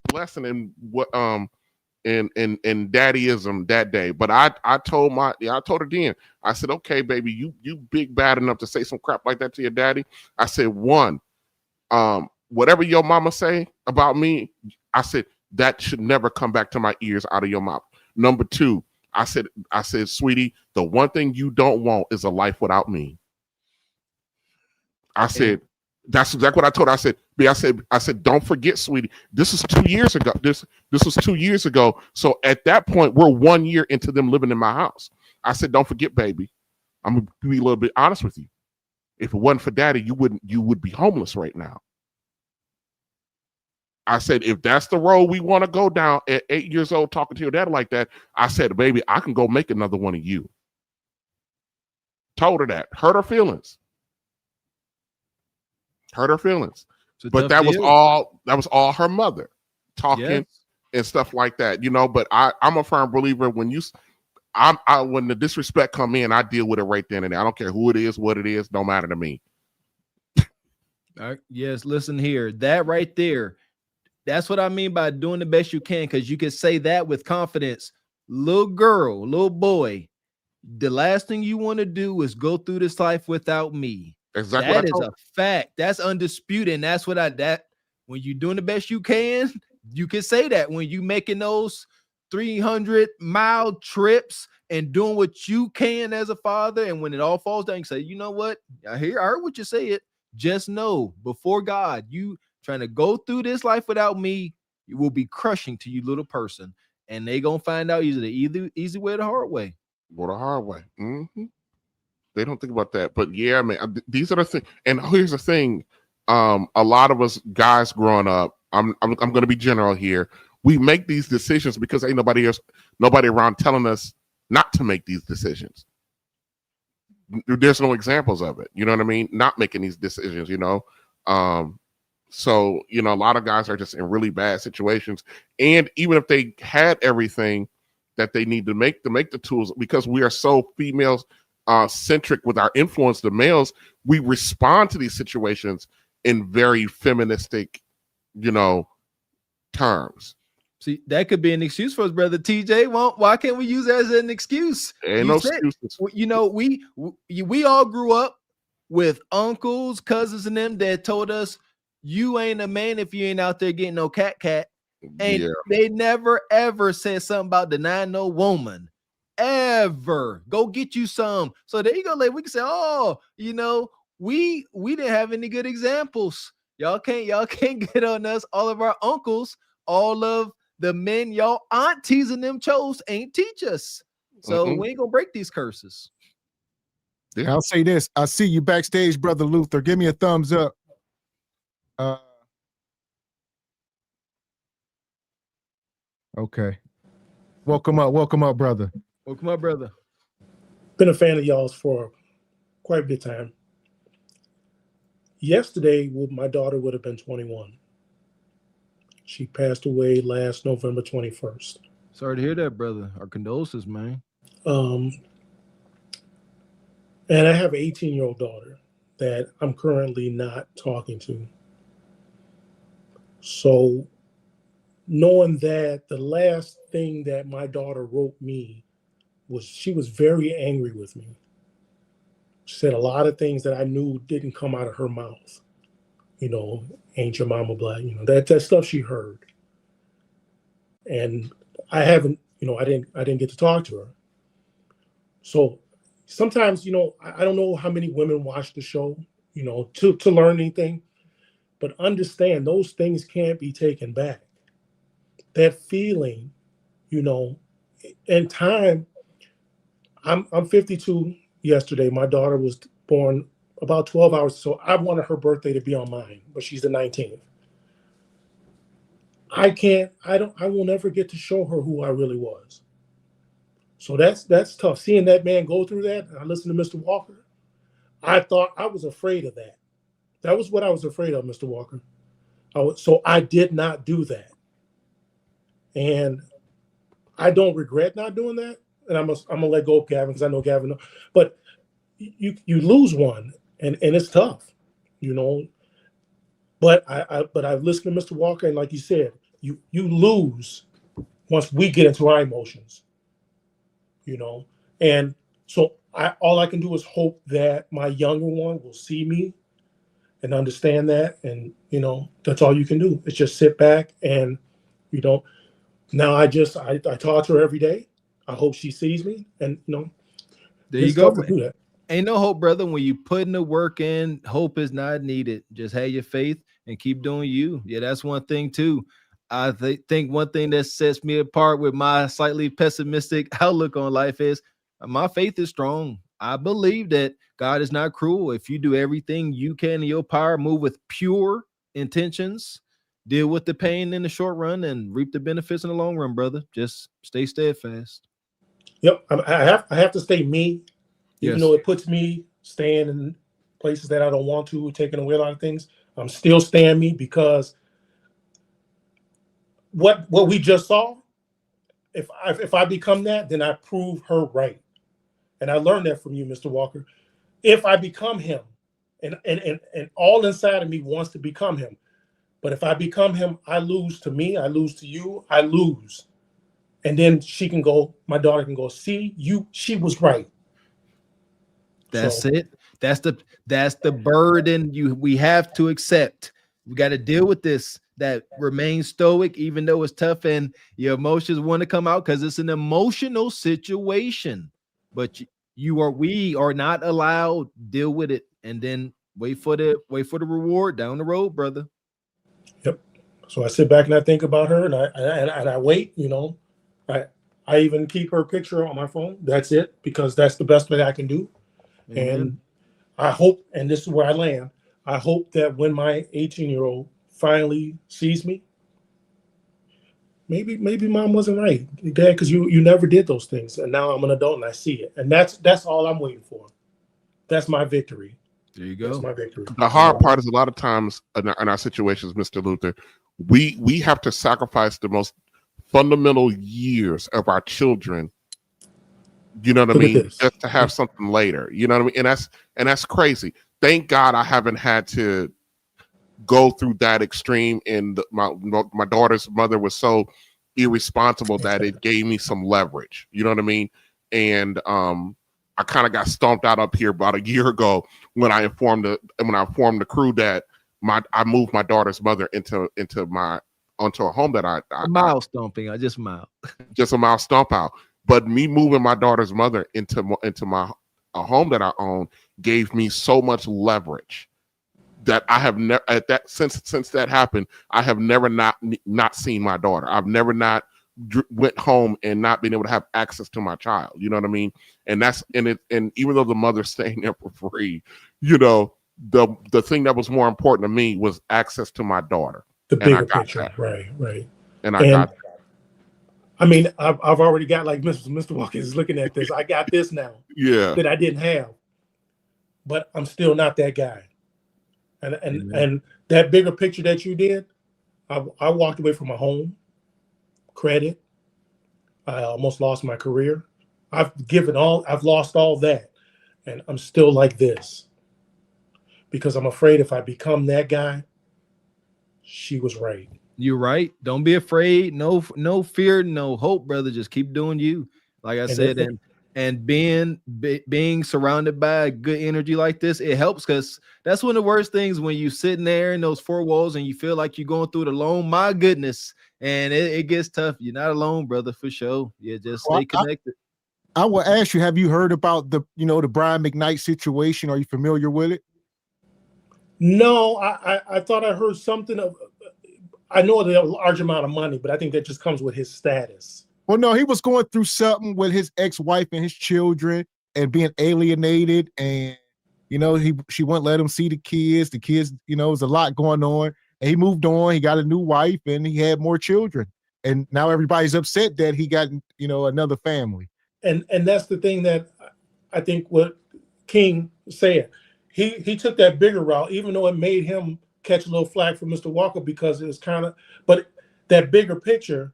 L: in what in daddyism that day. But I told her then, I said, okay, baby, you big bad enough to say some crap like that to your daddy. I said, one, whatever your mama say about me, I said that should never come back to my ears out of your mouth. Number two, I said, sweetie, the one thing you don't want is a life without me. I said, that's exactly what I told her. I said, don't forget, sweetie, this is 2 years ago. This was 2 years ago. So at that point, we're 1 year into them living in my house. I said, don't forget, baby, I'm gonna be a little bit honest with you. If it wasn't for daddy, you would be homeless right now. I said, if that's the road we want to go down at 8 years old, talking to your dad like that, I said, baby, I can go make another one of you. Told her that. Hurt her feelings. But that was all her mother talking and stuff like that, but I'm a firm believer when when the disrespect come in, I deal with it right then and there. I don't care who it is, what it is, don't matter to me.
B: All right. Yes, listen here. That right there, that's what I mean by doing the best you can, because you can say that with confidence. Little girl, little boy, the last thing you want to do is go through this life without me.
L: Exactly.
B: That is a fact. That's undisputed. And that's what when you're doing the best you can say that. When you making those 300-mile trips and doing what you can as a father, and when it all falls down, you say, you know what? I heard what you said. Just know before God, you trying to go through this life without me, it will be crushing to you, little person. And they gonna find out either the easy way or the hard way.
L: Or the hard way. Mm-hmm. They don't think about that. But yeah, man, these are the things. And here's the thing. A lot of us guys growing up, I'm going to be general here. We make these decisions because ain't nobody around telling us not to make these decisions. There's no examples of it. You know what I mean? Not making these decisions, So, a lot of guys are just in really bad situations. And even if they had everything that they need to make the tools, because we are so females centric with our influence, the males, we respond to these situations in very feministic, terms.
B: See, that could be an excuse for us, brother TJ. Well, why can't we use that as an excuse?
L: Ain't no excuses.
B: We all grew up with uncles, cousins, and them that told us you ain't a man if you ain't out there getting no cat. And they never ever said something about denying no woman. Ever go get you some. So there you go. Like we can say, we didn't have any good examples. Y'all can't get on us. All of our uncles, all of the men y'all aunties and them chose ain't teach us. So we ain't gonna break these curses.
A: Yeah. I'll say this. I see you backstage, brother Luther. Give me a thumbs up. Okay. Welcome up, brother.
B: Welcome up, brother.
E: Been a fan of y'all's for quite a bit of time. Yesterday, my daughter would have been 21. She passed away last November 21st.
B: Sorry to hear that, brother. Our condolences, man.
E: And I have an 18-year-old daughter that I'm currently not talking to. So knowing that, the last thing that my daughter wrote me was she was very angry with me. She said a lot of things that I knew didn't come out of her mouth. You know, ain't your mama black? You know, that stuff she heard. And I haven't, you know, I didn't get to talk to her. So sometimes, you know, I don't know how many women watch the show, you know, to learn anything, but understand those things can't be taken back. That feeling, you know, in time, I'm 52 yesterday. My daughter was born about 12 hours. So I wanted her birthday to be on mine, but she's the 19th. I will never get to show her who I really was. So that's tough. Seeing that man go through that, and I listened to Mr. Walker, I thought I was afraid of that. That was what I was afraid of, Mr. Walker. So I did not do that. And I don't regret not doing that. And I'm gonna let go of Gavin because I know Gavin. But you lose one, and it's tough, you know. But I've listened to Mr. Walker, and like you said, you lose once we get into our emotions, you know. And so all I can do is hope that my younger one will see me and understand that, and you know, that's all you can do. It's just sit back and, you know. Now I talk to her every day. I hope she sees me, and you know,
B: there you go. Ain't no hope, brother. When you putting the work in, hope is not needed. Just have your faith and keep doing you. Yeah, that's one thing too. I think one thing that sets me apart with my slightly pessimistic outlook on life is my faith is strong. I believe that God is not cruel. If you do everything you can in your power, move with pure intentions, deal with the pain in the short run, and reap the benefits in the long run, brother. Just stay steadfast.
E: Yep, I have to stay me. Even though it puts me staying in places that I don't want to, taking away a lot of things, I'm still staying me, because what we just saw, if I become that, then I prove her right. And I learned that from you, Mr. Walker. If I become him, and all inside of me wants to become him, but if I become him, I lose to me, I lose to you, I lose. And then my daughter can go, see, she was right.
B: That's it. That's the burden we have to accept. We got to deal with this. That remain stoic, even though it's tough and your emotions want to come out, because it's an emotional situation. But we are not allowed. Deal with it, and then wait for the reward down the road, brother.
E: Yep. So I sit back and I think about her, and I wait. You know, I even keep her picture on my phone. That's it, because that's the best that I can do. Amen. And I hope, and this is where I land, I hope that when my 18-year-old finally sees me, maybe mom wasn't right, Dad, because you never did those things, and now I'm an adult and I see it, and that's all I'm waiting for. That's my victory.
B: There you go.
E: That's my victory.
L: The hard part is a lot of times in our situations, Mr. Luther, we have to sacrifice the most fundamental years of our children. You know what I mean? Just to have something later. You know what I mean? And that's crazy. Thank God I haven't had to go through that extreme. And my daughter's mother was so irresponsible that it gave me some leverage. You know what I mean? And I kind of got stomped out up here about a year ago when I informed the crew that I moved my daughter's mother onto a home that I
B: stomping. I just mild.
L: Just a mild stomp out. But me moving my daughter's mother into a home that I own gave me so much leverage that I have never since that happened. I have never not seen my daughter. I've never not went home and not been able to have access to my child. You know what I mean? And and even though the mother's staying there for free, you know, the thing that was more important to me was access to my daughter.
E: The bigger picture, right.
L: And I got that.
E: I mean, I've already got, like Mr. Walker is looking at this. I got this now.
L: Yeah.
E: That I didn't have, but I'm still not that guy. And that bigger picture that you did, I walked away from my home, credit. I almost lost my career. I've lost all that, and I'm still like this because I'm afraid if I become that guy, she was right.
B: You're right. Don't be afraid. No fear, no hope, brother. Just keep doing you. Like I said, and being surrounded by good energy like this, it helps, because that's one of the worst things, when you sitting there in those four walls and you feel like you're going through it alone. My goodness, and it gets tough. You're not alone, brother, for sure. Yeah, just stay connected.
A: I will ask you, have you heard about the Brian McKnight situation? Are you familiar with it?
E: No, I thought I heard something of. I know a large amount of money, but I think that just comes with his status.
A: Well, no, he was going through something with his ex-wife and his children, and being alienated, and she wouldn't let him see the kids. The kids, was a lot going on, and he moved on. He got a new wife, and he had more children, and now everybody's upset that he got another family.
E: And that's the thing that I think what King said. He took that bigger route, even though it made him catch a little flack from Mr. Walker, because it was but that bigger picture,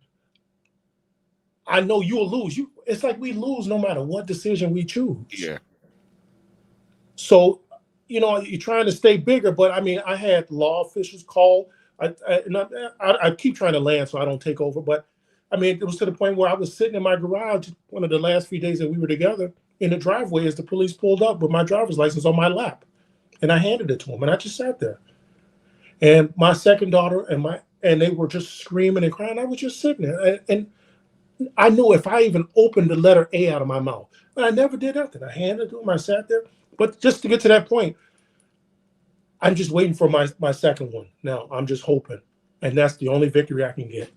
E: I know you'll lose. It's like we lose no matter what decision we choose.
L: Yeah.
E: So, you're trying to stay bigger, but I mean, I had law officials call. I keep trying to land so I don't take over, but I mean, it was to the point where I was sitting in my garage one of the last few days that we were together in the driveway as the police pulled up with my driver's license on my lap, and I handed it to him, and I just sat there. And my second daughter and they were just screaming and crying. I was just sitting there, and I knew if I even opened the letter A out of my mouth, but I never did that. I handed it to him. I sat there. But just to get to that point, I'm just waiting for my second one. Now I'm just hoping, and that's the only victory I can get.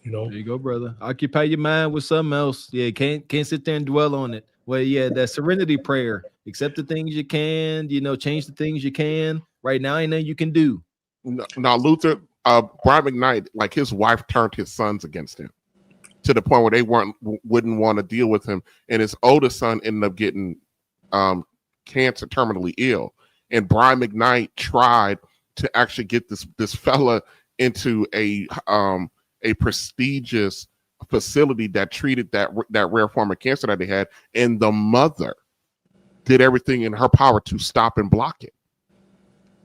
B: There you go, brother. Occupy your mind with something else. Yeah, can't sit there and dwell on it. Well, yeah, that serenity prayer. Accept the things you can. Change the things you can. Right now, ain't nothing you can do.
L: Now, Luther, Brian McKnight, like, his wife turned his sons against him to the point where they wouldn't want to deal with him, and his oldest son ended up getting cancer, terminally ill. And Brian McKnight tried to actually get this fella into a prestigious facility that treated that rare form of cancer that they had, and the mother did everything in her power to stop and block it.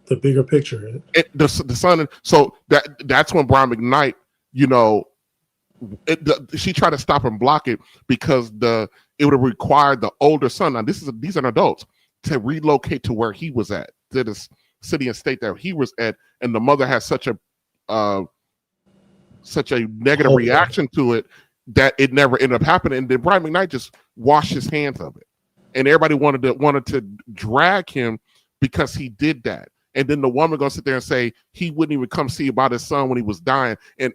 E: The bigger picture.
L: The son. So that's when Brian McKnight, she tried to stop and block it, because it would have required the older son. Now these are adults, to relocate to where he was at, to the city and state that he was at, and the mother had such a negative reaction to it that it never ended up happening. And then Brian McKnight just washed his hands of it, and everybody wanted to drag him because he did that. And then the woman gonna sit there and say he wouldn't even come see about his son when he was dying. And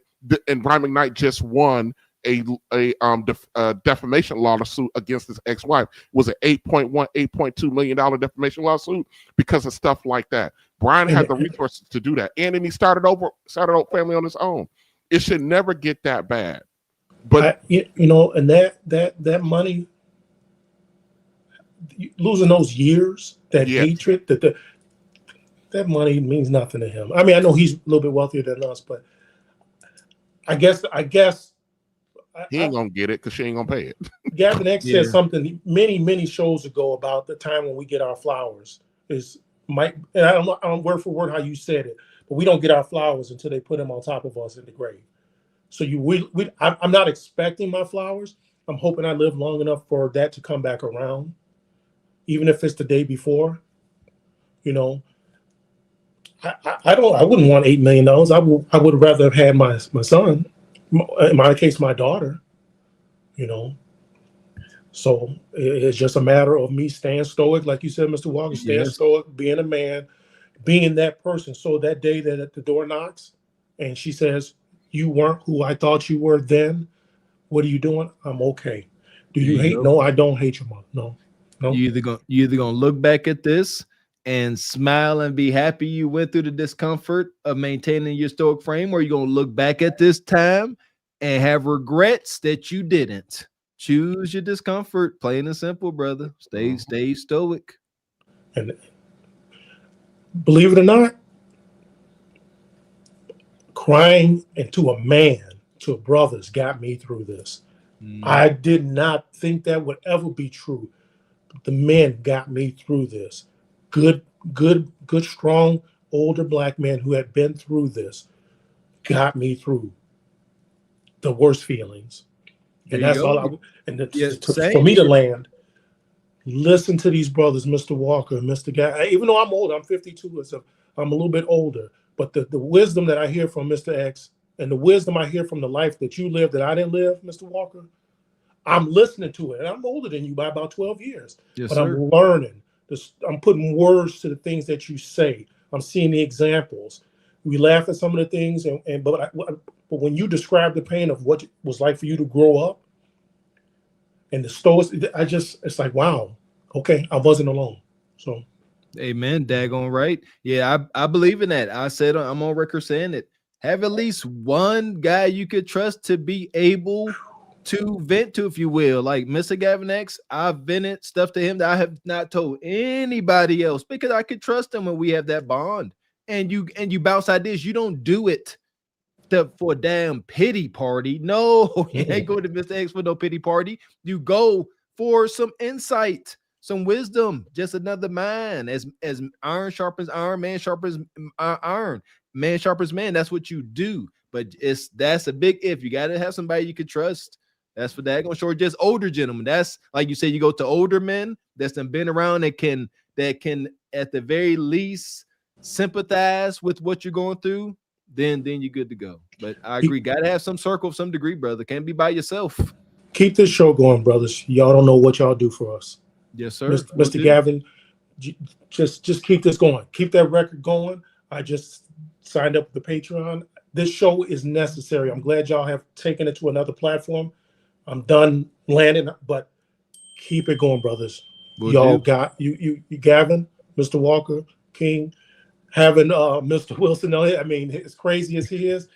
L: Brian McKnight just won a defamation lawsuit against his ex-wife. It was an $8.2 million defamation lawsuit because of stuff like that. Brian had the resources to do that, and then he started a family on his own. It should never get that bad. But
E: and that money, losing those years, that hatred, that money means nothing to him. I mean, I know he's a little bit wealthier than us, but I guess
L: he ain't gonna get it because she ain't gonna pay it.
E: Gavin X said something many shows ago about the time when we get our flowers. And I don't word for word how you said it, but we don't get our flowers until they put them on top of us in the grave. So I'm not expecting my flowers. I'm hoping I live long enough for that to come back around, even if it's the day before. I wouldn't want $8 million. I would rather have had my son, in my case, my daughter. So it's just a matter of me staying stoic, like you said, Mr. Walker, staying stoic, being a man, being that person. So that day that the door knocks and she says, "You weren't who I thought you were then. What are you doing?" I'm okay. Do you hate? No, I don't hate your mom. No.
B: You either gonna look back at this and smile and be happy you went through the discomfort of maintaining your stoic frame, or you're going to look back at this time and have regrets that you didn't. Choose your discomfort, plain and simple, brother. Stay stoic.
E: And believe it or not, crying into a man, to brothers, got me through this. I did not think that would ever be true. The men got me through this. Good, strong older black men who had been through this got me through the worst feelings. And that's all I, and for me to land, listen to these brothers, Mr. Walker, Mr. Guy. Even though I'm old, I'm 52, so I'm a little bit older. But the wisdom that I hear from Mr. X and the wisdom I hear from the life that you live that I didn't live, Mr. Walker, I'm listening to it. And I'm older than you by about 12 years.
B: Yes,
E: but
B: sir.
E: I'm learning. I'm putting words to the things that you say. I'm seeing the examples. We laugh at some of the things, but when you describe the pain of what it was like for you to grow up and the stories, it's like, wow, okay, I wasn't alone. So,
B: amen, daggone right. Yeah, I believe in that. I said I'm on record saying it. Have at least one guy you could trust to be able to vent to, if you will. Like Mr. Gavin X, I've vented stuff to him that I have not told anybody else because I could trust him when we have that bond. And you bounce ideas. You don't do it for a damn pity party. No, you ain't going to Mr. X for no pity party. You go for some insight, some wisdom, just another mind. As iron sharpens iron, man sharpens iron, man sharpens man. That's what you do. But that's a big if. You got to have somebody you can trust. That's for that. Gonna show just older gentlemen. That's like you say, you go to older men that's been around that can at the very least sympathize with what you're going through. Then you're good to go. But I agree, gotta have some circle of some degree, brother. Can't be by yourself.
E: Keep this show going, brothers. Y'all don't know what y'all do for us.
B: Yes, sir.
E: Mr. Gavin, just keep this going. Keep that record going. I just signed up for the Patreon. This show is necessary. I'm glad y'all have taken it to another platform. I'm done landing, but keep it going, brothers. Y'all got you, Gavin, Mr. Walker, King, having Mr. Wilson on it. I mean, as crazy as he is,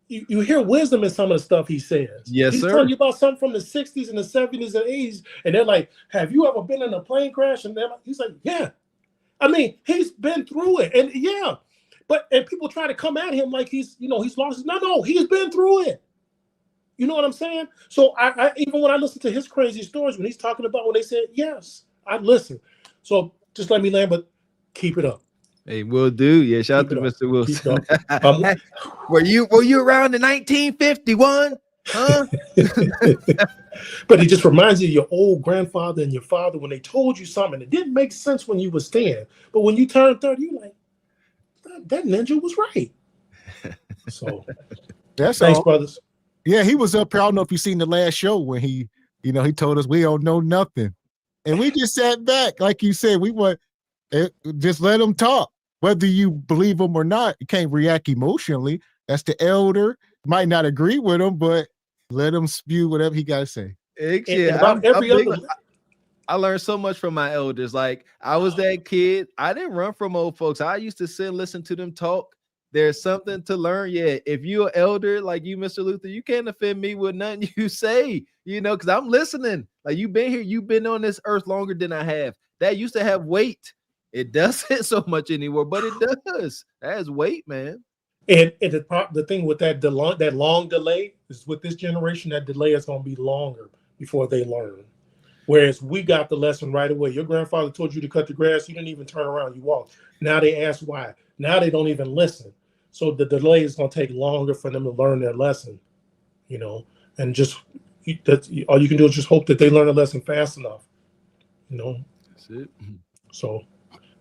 E: you hear wisdom in some of the stuff he says.
B: Yes,
E: he's
B: sir.
E: telling you about something from the 60s and the 70s and 80s, and they're like, have you ever been in a plane crash? And he's like, yeah. I mean, he's been through it. And yeah, and people try to come at him like he's lost. No, he's been through it. You know what I'm saying? So I even when I listen to his crazy stories, when he's talking about when they said yes, I listen. So just let me land, but keep it up.
B: Hey, will do. Yeah, shout out to Mr. Wilson. Were you around in 1951? Huh?
E: But it just reminds you of your old grandfather and your father when they told you something. It didn't make sense when you was 10, but when you turned 30, you're like, that ninja was right. So
A: thanks,
E: brothers.
A: Yeah, he was up here. I don't know if you seen the last show when he told us we don't know nothing. And we just sat back. Like you said, we want just let him talk. Whether you believe him or not, you can't react emotionally. That's the elder. Might not agree with him, but let him spew whatever he got to say.
B: I learned so much from my elders. Like I was that kid. I didn't run from old folks. I used to sit and listen to them talk. There's something to learn. Yeah, if you're an elder like you, Mr. Luther, you can't offend me with nothing you say, because I'm listening. Like you've been here, you've been on this earth longer than I have. That used to have weight. It doesn't so much anymore, but it does. That has weight, man.
E: And the thing with that long delay is with this generation, that delay is going to be longer before they learn. Whereas we got the lesson right away. Your grandfather told you to cut the grass. You didn't even turn around. You walked. Now they ask why. Now they don't even listen. So the delay is going to take longer for them to learn their lesson, and all you can do is just hope that they learn a lesson fast enough,
B: That's it.
E: So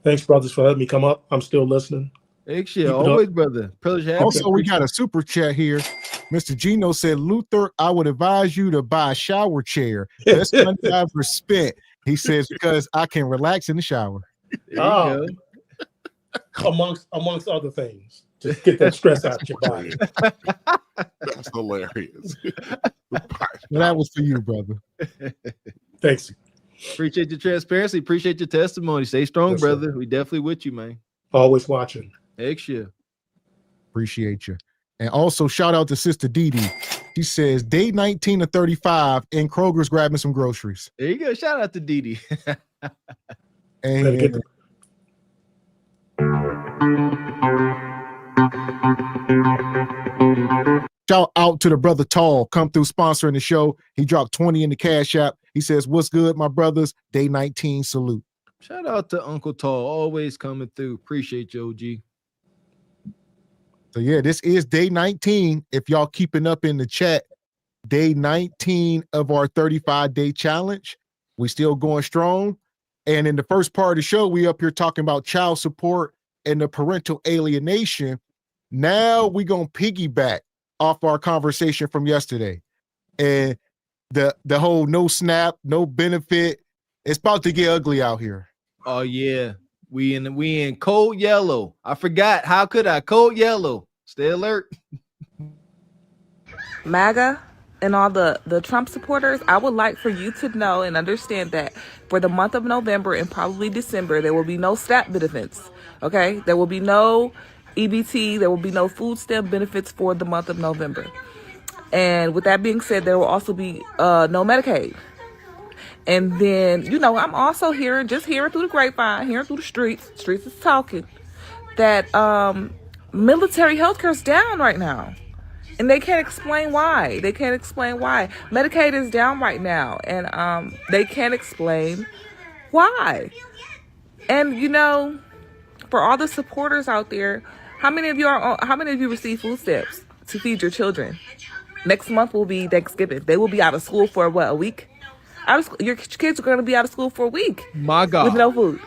E: thanks, brothers, for letting me come up. I'm still listening.
B: Always, brother.
A: Also, we got a super chat here. Mr. Gino said, Luther, I would advise you to buy a shower chair. That's money I've spent. He says, because I can relax in the shower.
B: There you
E: go. Amongst other things. Just get that stress out of your body.
L: That's hilarious.
A: That was for you, brother.
E: Thanks.
B: Appreciate your transparency. Appreciate your testimony. Stay strong, brother. We definitely with you, man.
E: Always watching.
B: Extra.
A: Appreciate you. And also shout out to Sister Dee Dee. She says day 19 to 35 and Kroger's grabbing some groceries.
B: There you go. Shout out to Dee Dee.
A: And shout out to the brother Tall, come through sponsoring the show. He dropped 20 in the Cash App. He says, what's good, my brothers? Day 19 salute.
B: Shout out to Uncle Tall, always coming through. Appreciate you, OG.
A: So yeah, this is day 19. If y'all keeping up in the chat, day 19 of our 35-day challenge. We still going strong. And in the first part of the show, we up here talking about child support and the parental alienation. Now we gonna piggyback off our conversation from yesterday. And the whole no SNAP, no benefit, it's about to get ugly out here.
B: Oh yeah. We in cold yellow. I forgot. How could I? Cold yellow. Stay alert.
M: MAGA and all the Trump supporters, I would like for you to know and understand that for the month of November and probably December, there will be no SNAP benefits. Okay? There will be no EBT. There will be no food stamp benefits for the month of November. And with that being said, there will also be no Medicaid. And then, you know, I'm also hearing through the grapevine, hearing through the streets is talking, that military healthcare is down right now. And they can't explain why. Medicaid is down right now. And they can't explain why. And, you know, for all the supporters out there, how many of you receive food stamps to feed your children? Next month will be Thanksgiving. They will be out of school for what, a week? Your kids are going to be out of school for a week.
B: My God.
M: With no food.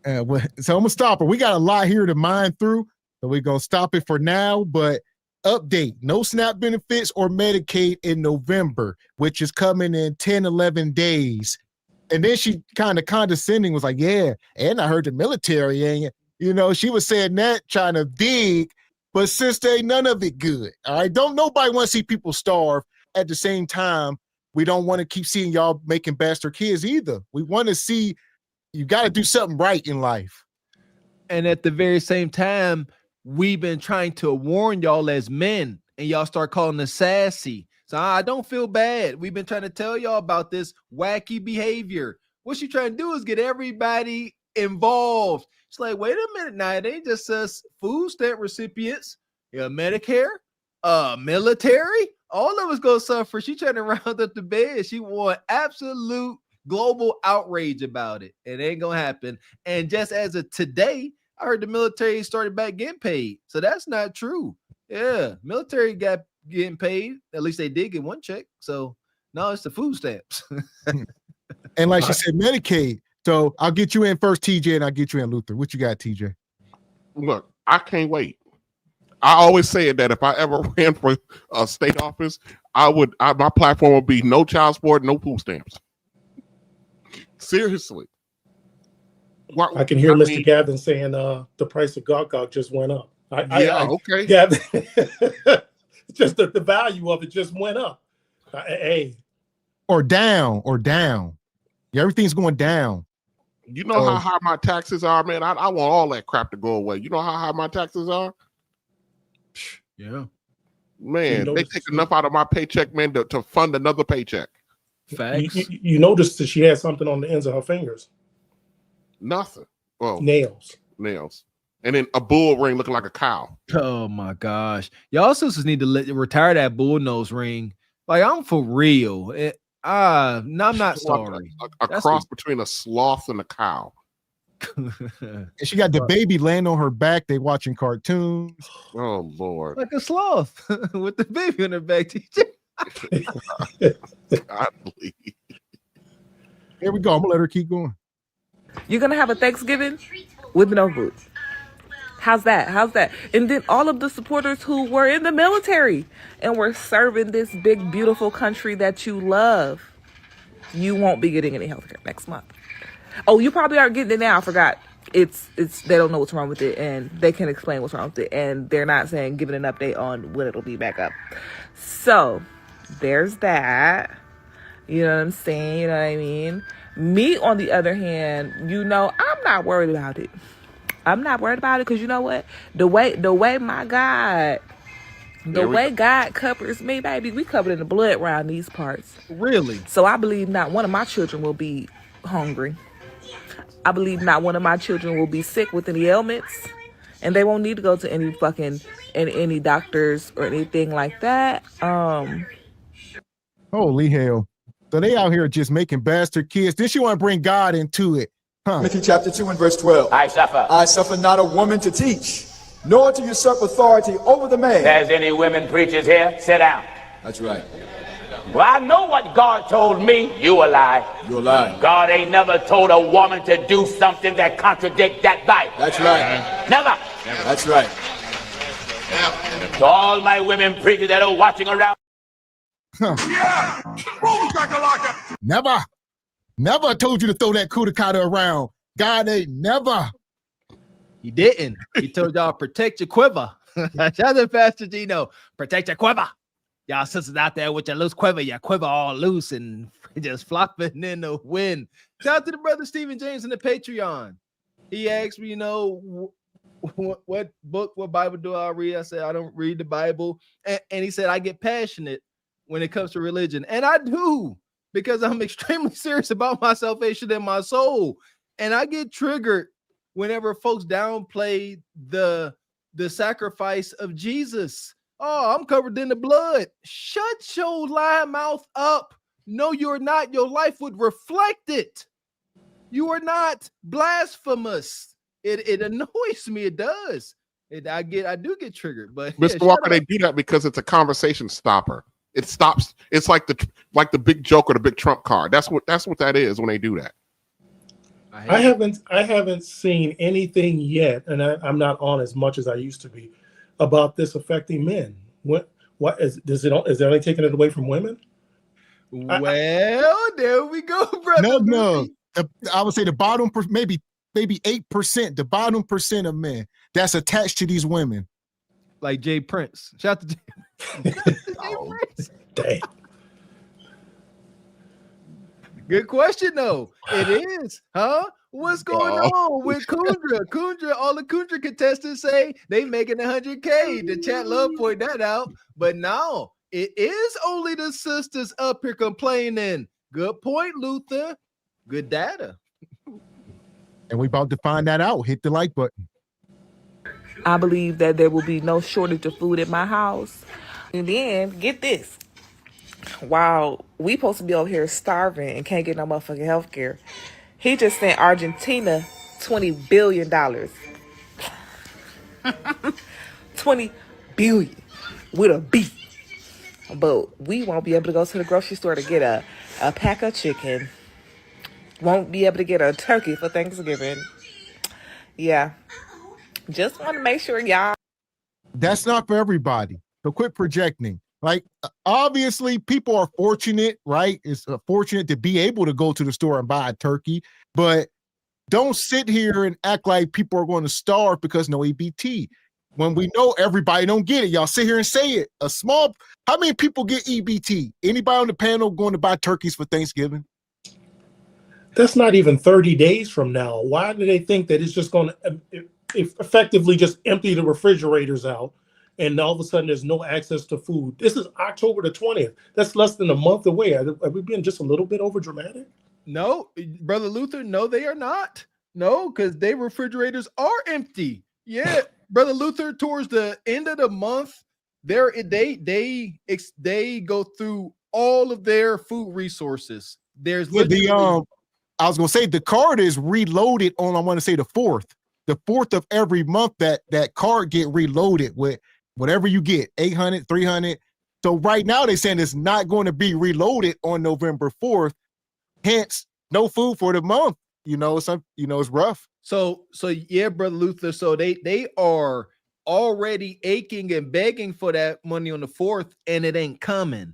A: So I'm going to stop it. We got a lot here to mine through. So we're going to stop it for now. But update, no SNAP benefits or Medicaid in November, which is coming in 10, 11 days. And then she kind of condescending was like, yeah, and I heard the military, and you know, she was saying that, trying to dig, but since ain't none of it good. All right. Don't nobody want to see people starve. At the same time, we don't want to keep seeing y'all making bastard kids either. We want to see you got to do something right in life.
B: And at the very same time, we've been trying to warn y'all as men, and y'all start calling us sassy. So I don't feel bad. We've been trying to tell y'all about this wacky behavior. What she trying to do is get everybody involved. It's like, wait a minute now. It ain't just us food stamp recipients. Medicare, military, all of us go suffer. She trying to round up the bed. She want absolute global outrage about it. It ain't gonna happen. And just as of today, I heard the military started back getting paid. So that's not true. Yeah, military got getting paid. At least they did get one check. So no, it's the food stamps.
A: And like she said, Medicaid. So I'll get you in first, TJ, and I'll get you in, Luther. What you got, TJ?
L: Look, I can't wait. I always said that if I ever ran for a state office, my platform would be no child support, no food stamps. Seriously.
E: I can hear Mr. Gavin saying the price of Gog just went up.
L: Okay.
E: Gavin, just the value of it just went up. Hey.
A: Or down. Yeah, everything's going down.
L: You know how high my taxes are, man? I want all that crap to go away. You know how high my taxes are?
B: Yeah.
L: Man, they take enough out of my paycheck, man, to fund another paycheck.
B: Facts.
E: You noticed that she had something on the ends of her fingers.
L: Nothing. Well,
E: nails.
L: And then a bull ring looking like a cow.
B: Oh my gosh. Y'all sisters need to retire that bull nose ring. Like, I'm for real. No, I'm not sorry.
L: A cross between a sloth and a cow.
A: And she got the baby laying on her back. They watching cartoons.
L: Oh Lord.
B: Like a sloth with the baby on her back, TJ.
A: Here we go. I'm gonna let her keep going.
M: You're gonna have a Thanksgiving with no food. How's that? And then all of the supporters who were in the military and were serving this big, beautiful country that you love, you won't be getting any health care next month. Oh, you probably are getting it now. I forgot. It's they don't know what's wrong with it, and they can't explain what's wrong with it, and they're not giving an update on when it'll be back up. So there's that. You know what I'm saying? You know what I mean? Me, on the other hand, I'm not worried about it. I'm not worried about it because you know what? The way my God, way God covers me, baby, we covered in the blood around these parts.
B: Really?
M: So I believe not one of my children will be hungry. I believe not one of my children will be sick with any ailments, and they won't need to go to any doctors or anything like that.
A: Holy hell. So they out here just making bastard kids. Then she want to bring God into it. Huh?
N: Matthew chapter 2 and verse 12. I suffer not a woman to teach, nor to usurp authority over the man.
O: There's any women preachers here? Sit down.
N: That's right.
O: Well, I know what God told me. You a lie.
N: You a lie.
O: God ain't never told a woman to do something that contradicts that Bible.
N: That's right.
O: Never.
N: That's right.
O: To all my women preachers that are watching around.
A: Never told you to throw that kudakata around. God ain't never.
B: He didn't. He told y'all protect your quiver. Shout out to Pastor Gino. Protect your quiver. Y'all sisters out there with your loose quiver, your quiver all loose and just flopping in the wind. Shout out to the brother Stephen James in the Patreon. He asked me, what book, what Bible do I read? I said, I don't read the Bible. And he said, I get passionate when it comes to religion. And I do, because I'm extremely serious about my salvation and my soul. And I get triggered whenever folks downplay the sacrifice of Jesus. Oh, I'm covered in the blood. Shut your lying mouth up. No, you're not. Your life would reflect it. You are not blasphemous. It annoys me. It does. I do get triggered. But
L: Mr. Walker, they do that because it's a conversation stopper. It stops. It's like the big joke or the big Trump card. That's what that is when they do that.
E: I haven't seen anything yet, and I'm not on as much as I used to be about this affecting men. Is it only taking it away from women?
B: Well, there we go, brother.
A: No. I would say the bottom, maybe 8%, the bottom percent of men that's attached to these women.
B: Like Jay Prince. Shout out to Jay Prince.
E: Dang.
B: Good question, though. It is, huh? What's going on with Kundra? Kundra, all the Kundra contestants say they making 100K. The chat love point that out. But now it is only the sisters up here complaining. Good point, Luther. Good data.
A: And we about to find that out. Hit the like button.
M: I believe that there will be no shortage of food in my house. And then, get this. While we supposed to be over here starving and can't get no motherfucking health care, he just sent Argentina $20 billion. 20 billion with a B. But we won't be able to go to the grocery store to get a pack of chicken. Won't be able to get a turkey for Thanksgiving. Yeah. Just want to make sure y'all.
A: That's not for everybody. So quit projecting. Like, obviously, people are fortunate, right? It's fortunate to be able to go to the store and buy a turkey, but don't sit here and act like people are going to starve because no EBT. When we know everybody don't get it, y'all sit here and say it. How many people get EBT? Anybody on the panel going to buy turkeys for Thanksgiving?
E: That's not even 30 days from now. Why do they think that it's just going to effectively just empty the refrigerators out? And all of a sudden, there's no access to food. This is October the 20th. That's less than a month away. Are we being just a little bit over dramatic?
B: No, Brother Luther, no, they are not. No, because their refrigerators are empty. Yeah, Brother Luther, towards the end of the month, they go through all of their food resources. There's
A: I was gonna say the card is reloaded on, I want to say the 4th. The 4th of every month that card get reloaded with whatever you get, 800, 300. So right now they're saying it's not going to be reloaded on November 4th. Hence, no food for the month. It's rough.
B: So yeah, Brother Luther. So they are already aching and begging for that money on the 4th, and it ain't coming.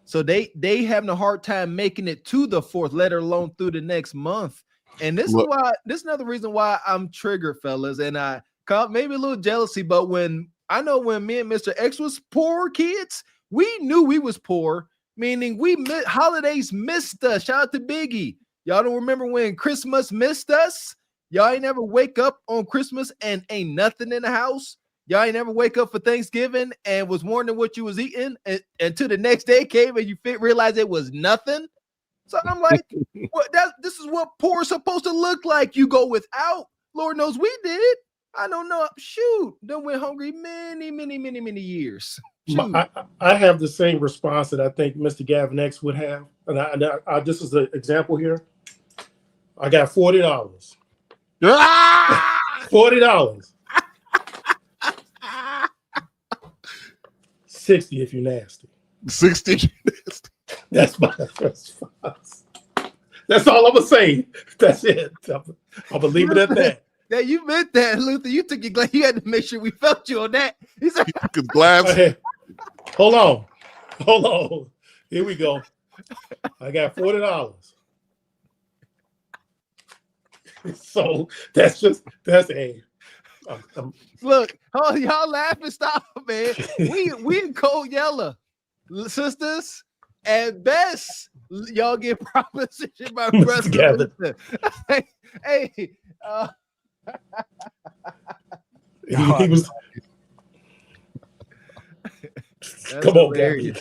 B: So they having a hard time making it to the 4th, let alone through the next month. And this is another reason why I'm triggered, fellas. And I caught maybe a little jealousy, but when me and Mr. X was poor kids, we knew we was poor, meaning holidays missed us. Shout out to Biggie. Y'all don't remember when Christmas missed us? Y'all ain't never wake up on Christmas and ain't nothing in the house. Y'all ain't never wake up for Thanksgiving and was wondering what you was eating until the next day came and you realized it was nothing. So I'm like, this is what poor is supposed to look like. You go without. Lord knows we did. I don't know. Shoot, done went hungry many, many, many, many years.
E: I have the same response that I think Mr. Gavin X would have. And I this is the example here. I got $40. $40. 60 if you nasty.
L: 60.
E: That's my response. That's all I'm gonna say. That's it. I'm gonna leave it at that.
B: Yeah, you meant that, Luther. You took your glass. You had to make sure we felt you on that. He said,
L: glass.
E: Hold on. Here we go. I got $40. So that's a.
B: Look, y'all laughing, stop, man. We in cold yellow, sisters. At best, y'all get proposition by brother Luther. Hey,
E: he was. Come on, Gavin.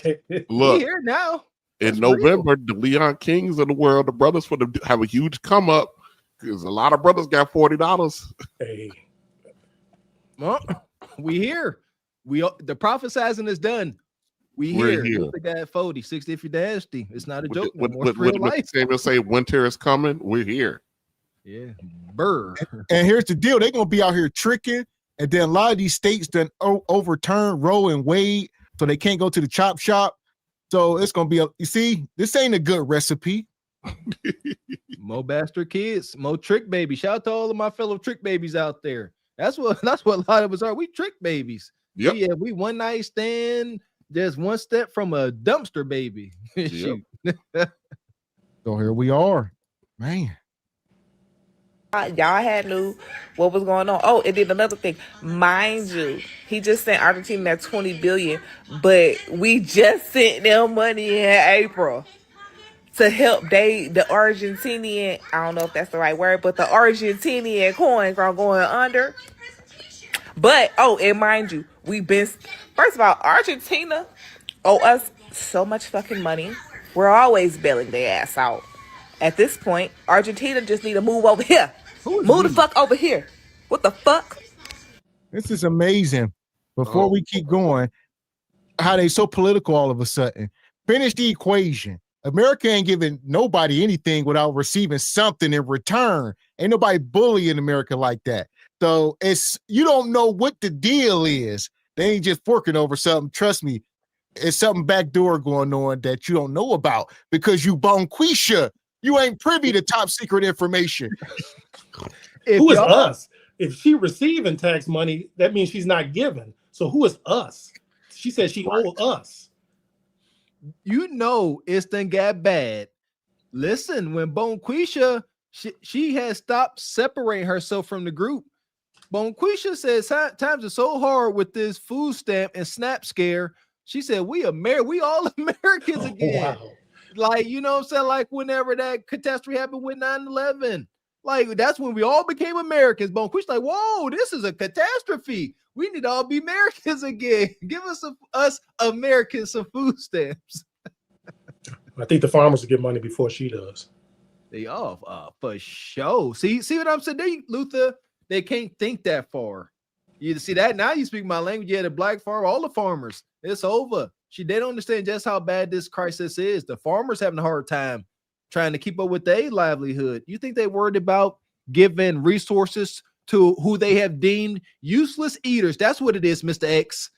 L: Look,
B: here now.
L: In November, the Leon Kings of the world, the brothers for them have a huge come up because a lot of brothers got $40.
E: Hey,
B: well, we here. The prophesizing is done. We're here. Look at that 40, 60 if you're nasty. It's not a joke.
L: With Samuel say winter is coming, we're here.
B: Yeah. Burr.
A: And here's the deal. They're gonna be out here tricking, and then a lot of these states done overturn Roe and Wade, so they can't go to the chop shop. So it's gonna be you see, this ain't a good recipe.
B: Mo bastard kids, Mo trick baby. Shout out to all of my fellow trick babies out there. That's what a lot of us are. We trick babies.
L: Yep.
B: Yeah, we one night stand. There's one step from a dumpster baby. Shoot.
A: So here we are, man.
M: Y'all had knew what was going on. Oh, and then another thing, mind you, he just sent Argentina that $20 billion, but we just sent them money in April to help the Argentinian, I don't know if that's the right word, but the Argentinian coins from going under. But and mind you, first of all, Argentina owe us so much fucking money. We're always bailing their ass out. At this point, Argentina just need to move over here. Move the fuck over here. What the fuck?
A: This is amazing. Before we keep going, how they so political all of a sudden. Finish the equation. America ain't giving nobody anything without receiving something in return. Ain't nobody bullying America like that. So you don't know what the deal is. They ain't just forking over something. Trust me, it's something backdoor going on that you don't know about because you bonquisha. You ain't privy to top secret information.
E: Who is us? If she receiving tax money, that means she's not giving. So who is us? She said she owed us.
B: You know it's done got bad. Listen, when Bonquisha, she has stopped separating herself from the group. Bonquisha says times are so hard with this food stamp and SNAP scare. She said, we all Americans again.
E: Wow.
B: Like, you know what I'm saying? Like whenever that catastrophe happened with 9/11. Like, that's when we all became Americans. Bonquisha like, whoa, this is a catastrophe. We need to all be Americans again. Give us Americans some food stamps.
E: I think the farmers will get money before she does.
B: They are for sure. See what I'm saying? Luther, they can't think that far. You see that now? You speak my language. Yeah, the black farmer, all the farmers. It's over. They don't understand just how bad this crisis is. The farmers having a hard time trying to keep up with their livelihood. You think they worried about giving resources to who they have deemed useless eaters? That's what it is, Mr. X.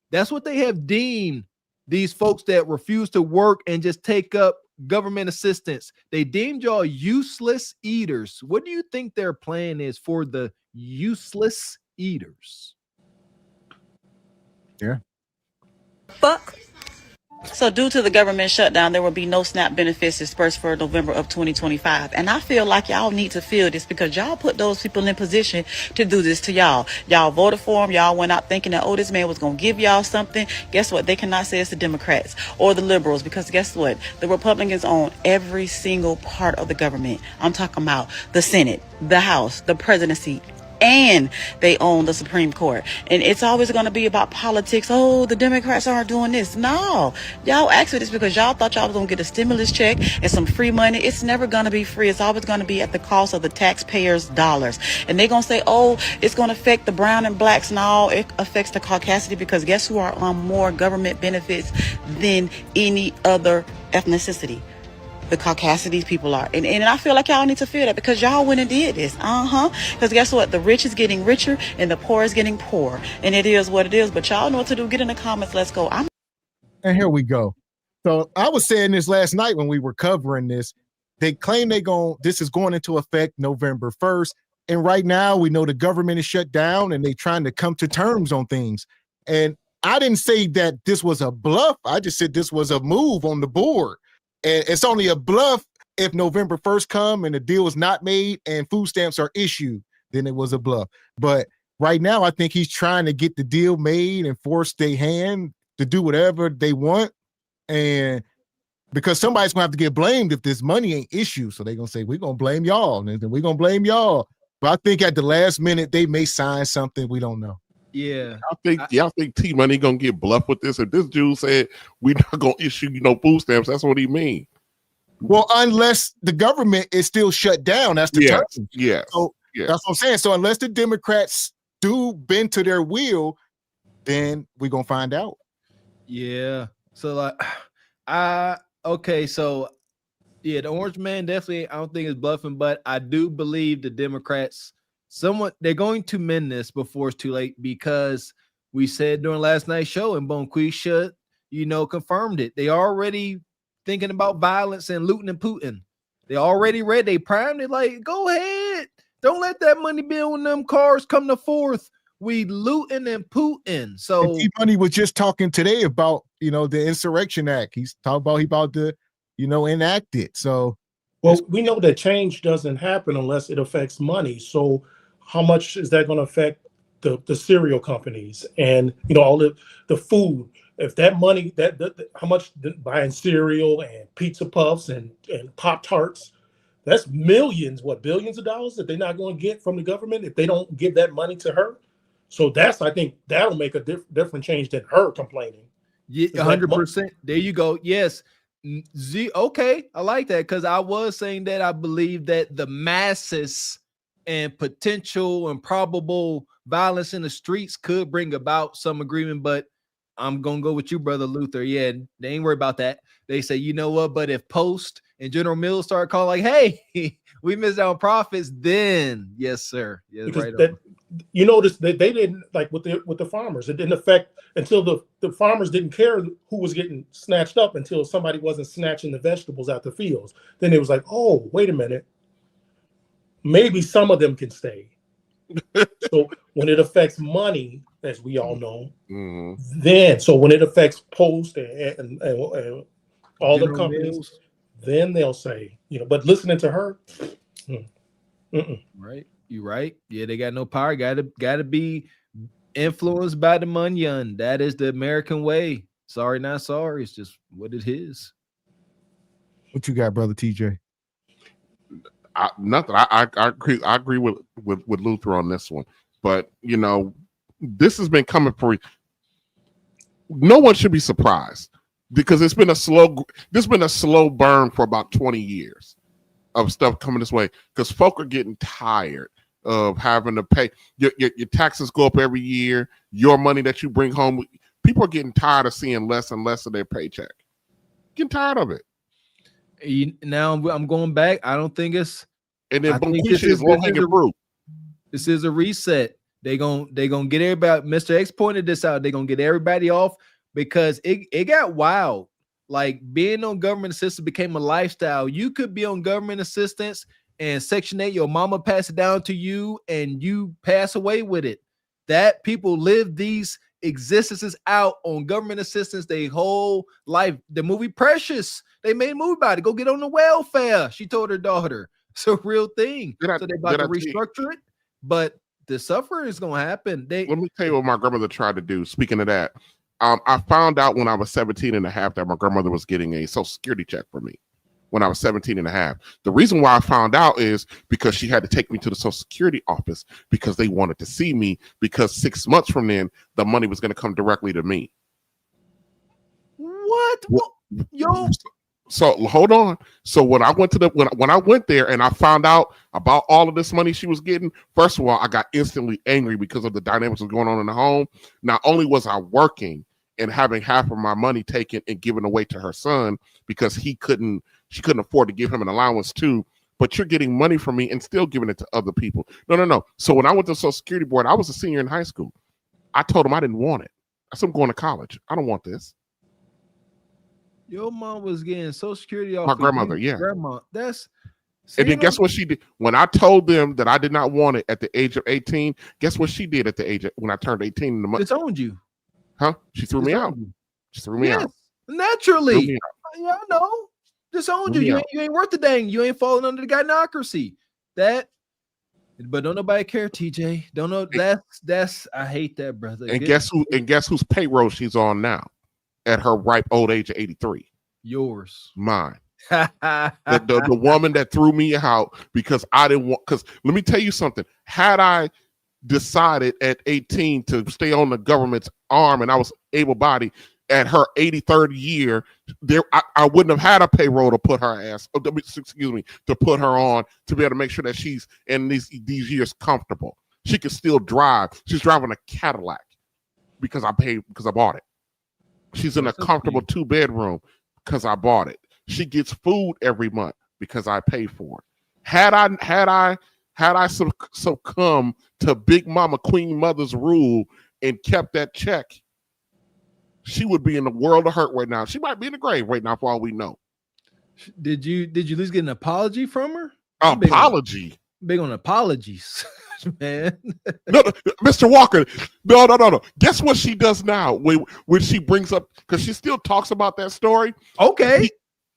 B: That's what they have deemed these folks that refuse to work and just take up government assistance. They deemed y'all useless eaters. What do you think their plan is for the useless eaters?
A: Yeah.
P: Fuck. So due to the government shutdown, there will be no SNAP benefits dispersed for November of 2025. And I feel like y'all need to feel this because y'all put those people in position to do this to y'all. Y'all voted for him. Y'all went out thinking that, this man was going to give y'all something. Guess what? They cannot say it's the Democrats or the liberals because guess what? The Republicans own every single part of the government. I'm talking about the Senate, the House, the presidency, and they own the Supreme Court. And it's always going to be about politics. The Democrats aren't doing this. No, y'all asked for this because y'all thought y'all was going to get a stimulus check and some free money. It's never going to be free. It's always going to be at the cost of the taxpayers' dollars. And they're going to say, it's going to affect the brown and blacks. No, it affects the Caucasity because guess who are on more government benefits than any other ethnicity? The Caucasity people are. And I feel like y'all need to feel that because y'all went and did this. Because guess what? The rich is getting richer and the poor is getting poorer. And it is what it is. But y'all know what to do. Get in the comments. Let's go.
A: And here we go. So I was saying this last night when we were covering this. They claim this is going into effect November 1st. And right now we know the government is shut down and they're trying to come to terms on things. And I didn't say that this was a bluff. I just said this was a move on the board. And it's only a bluff if November 1st come and the deal is not made and food stamps are issued, then it was a bluff. But right now, I think he's trying to get the deal made and force their hand to do whatever they want. And because somebody's gonna have to get blamed if this money ain't issued. So they're gonna say, we're gonna blame y'all, and then we're gonna blame y'all. But I think at the last minute they may sign something. We don't know.
B: Yeah.
L: I think T Money gonna get bluffed with this. If this dude said we're not gonna issue food stamps, that's what he mean.
A: Well, unless the government is still shut down, that's the term.
L: Yeah.
A: So that's what I'm saying. So unless the Democrats do bend to their will, then we're gonna find out.
B: Yeah. So like okay, so yeah, the orange man definitely I don't think is bluffing, but I do believe the Democrats they're going to mend this before it's too late, because we said during last night's show and Bonquisha, confirmed it. They already thinking about violence and looting and Putin. They already read, they primed it like, go ahead. Don't let that money bill when them cars come to fourth. We looting and Putin. So
A: T-Money was just talking today about, the Insurrection Act. He's talking about he about to, enact it. So
E: we know that change doesn't happen unless it affects money. So how much is that going to affect the cereal companies and all the food? If that money how much buying cereal and pizza puffs and Pop-Tarts, that's millions, billions of dollars that they're not going to get from the government if they don't give that money to her. So I think that'll make a different change than her complaining.
B: Yeah, 100%. There you go. Yes. Okay, I like that, because I was saying that I believe that the masses and potential and probable violence in the streets could bring about some agreement, but I'm gonna go with you, brother Luther. Yeah, they ain't worried about that. They say, you know what? But if Post and General Mills start calling like, "Hey, we missed out on profits," then yes, sir. Yeah,
E: because
B: right.
E: You notice that they didn't, like with the farmers. It didn't affect until the farmers didn't care who was getting snatched up until somebody wasn't snatching the vegetables out the fields. Then it was like, oh, wait a minute, maybe some of them can stay. So when it affects money, as we all know, then when it affects Post and all the companies, then they'll say, but listening to her,
B: right. You right. Yeah, they got no power. Gotta be influenced by the money. That is the American way. Sorry, not sorry. It's just what it is.
A: What you got, brother TJ?
L: Nothing. I agree with Luther on this one. But this has been coming for. No one should be surprised, because it's been a slow burn for about 20 years of stuff coming this way, because folk are getting tired of having to pay your taxes go up every year. Your money that you bring home, people are getting tired of seeing less and less of their paycheck. Getting tired of it.
B: Now I'm going back. I don't think it's.
L: And then Bonquisha is low-hanging fruit.
B: This is a reset. They gonna get everybody. Mr. X pointed this out. They're gonna get everybody off, because it got wild. Like, being on government assistance became a lifestyle. You could be on government assistance and Section 8, your mama pass it down to you and you pass away with it. That people live these existences out on government assistance their whole life. The movie Precious, they made a movie about it. Go get on the welfare, she told her daughter. It's a real thing. So they're about to restructure it, but the suffering is going to happen. Let
L: me tell you what my grandmother tried to do. Speaking of that, I found out when I was 17 and a half that my grandmother was getting a Social Security check for me when I was 17 and a half. The reason why I found out is because she had to take me to the Social Security office because they wanted to see me, because 6 months from then, the money was going to come directly to me.
B: What? Yo.
L: So hold on. So when I went to when I went there and I found out about all of this money she was getting, first of all, I got instantly angry because of the dynamics that was going on in the home. Not only was I working and having half of my money taken and given away to her son because she couldn't afford to give him an allowance too, but you're getting money from me and still giving it to other people. No. So when I went to the Social Security Board, I was a senior in high school. I told them I didn't want it. I said, I'm going to college. I don't want this.
B: Your mom was getting Social Security off
L: My
B: of
L: grandmother,
B: you.
L: yeah.
B: Grandma. That's
L: and then guess what she did? When I told them that I did not want it at the age of 18, guess what she did at the age of when I turned 18 in the month?
B: Disowned you.
L: Huh? She threw me out. She threw me out.
B: Naturally.
L: Threw me
B: Yeah, I know. Disowned
L: Threw
B: you.
L: me
B: You ain't worth the dang. You ain't falling under the gynocracy. But don't nobody care, TJ. Don't know. That's I hate that, brother.
L: And guess who? And guess whose payroll she's on now, at her ripe old age of 83?
B: Yours.
L: Mine. the woman that threw me out because I didn't want. Because let me tell you something. Had I decided at 18 to stay on the government's arm and I was able-bodied, at her 83rd year, I wouldn't have had a payroll to put her ass. Excuse me, to put her on to be able to make sure that she's in these years comfortable. She can still drive. She's driving a Cadillac because I bought it. She's in a comfortable 2-bedroom because I bought it. She gets food every month because I pay for it. Had I succumbed to Big Mama Queen Mother's rule and kept that check, she would be in the world of hurt right now. She might be in the grave right now, for all we know.
B: Did you at least get an apology from her?
L: Apology?
B: Big on apologies, man.
L: No, Mr. Walker. No. Guess what she does now when she brings up, because she still talks about that story.
B: Okay.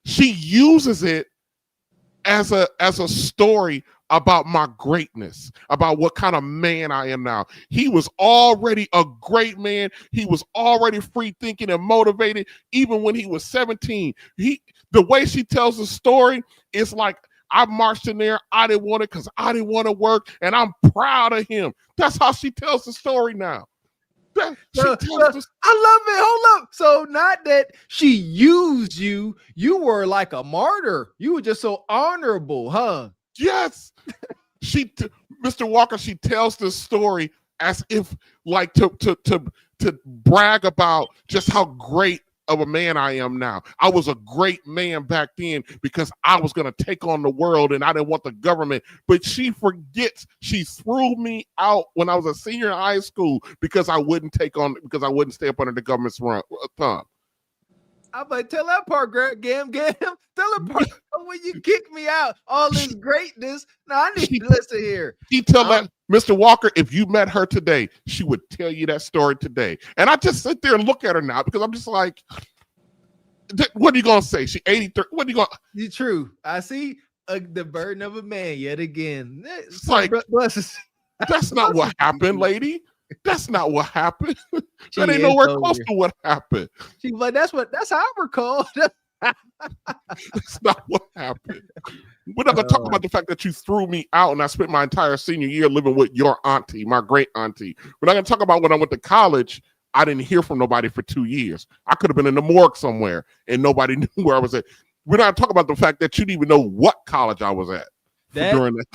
L: She uses it as a story about my greatness, about what kind of man I am now. He was already a great man. He was already free thinking and motivated, even when he was 17. The way she tells the story is like, I marched in there. I didn't want it because I didn't want to work, and I'm proud of him. That's how she tells the story now.
B: I love it. Hold up. So not that she used you. You were like a martyr. You were just so honorable, huh?
L: Yes. Mr. Walker, she tells this story as if like to brag about just how great of a man I am now. I was a great man back then because I was going to take on the world and I didn't want the government. But she forgets she threw me out when I was a senior in high school because I wouldn't stay up under the government's thumb.
B: I'm like, tell that part, Gam. Tell that part when you kicked me out. All this greatness. Now I need to listen here.
L: She tell that Mr. Walker, if you met her today, she would tell you that story today. And I just sit there and look at her now because I'm just like, what are you gonna say? She 83. What are you gonna?
B: It's true. I see the burden of a man yet again.
L: It's like, that's not what happened, lady. That's not what happened. That ain't nowhere close to what happened.
B: She's like, that's how I recall.
L: That's not what happened. We're not gonna talk about the fact that you threw me out and I spent my entire senior year living with your auntie, my great auntie. We're not gonna talk about when I went to college. I didn't hear from nobody for 2 years. I could have been in the morgue somewhere and nobody knew where I was at. We're not talking about the fact that you didn't even know what college I was at during that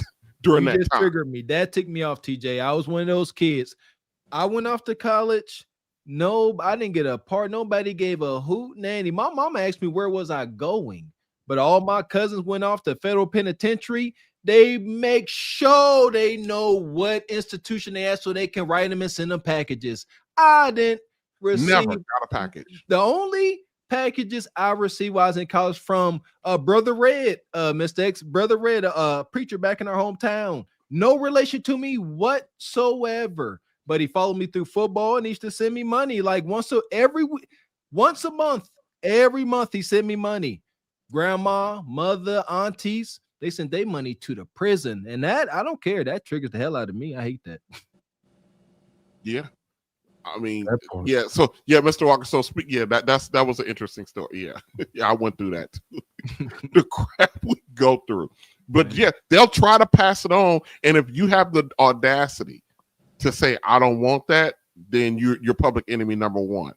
L: time.
B: Triggered me. That took me off, TJ. I was one of those kids. I went off to college. No, I didn't get a part. Nobody gave a hoot nanny. My mama asked me where was I going, but all my cousins went off to federal penitentiary. They make sure they know what institution they at so they can write them and send them packages. I didn't receive.
L: Never got a package.
B: The only packages I received while I was in college from Brother Red, Mr. X, Brother Red, preacher back in our hometown. No relation to me whatsoever. But he followed me through football and he used to send me money like once a month. Every month he sent me money. Grandma, mother, aunties, they sent their money to the prison. And that, I don't care. That triggers the hell out of me. I hate that.
L: Yeah. I mean, yeah. So yeah, Mr. Walker. So speak. Yeah, that was an interesting story. Yeah, yeah, I went through that too. The crap we go through. But yeah, they'll try to pass it on. And if you have the audacity to say I don't want that, then you're public enemy number one.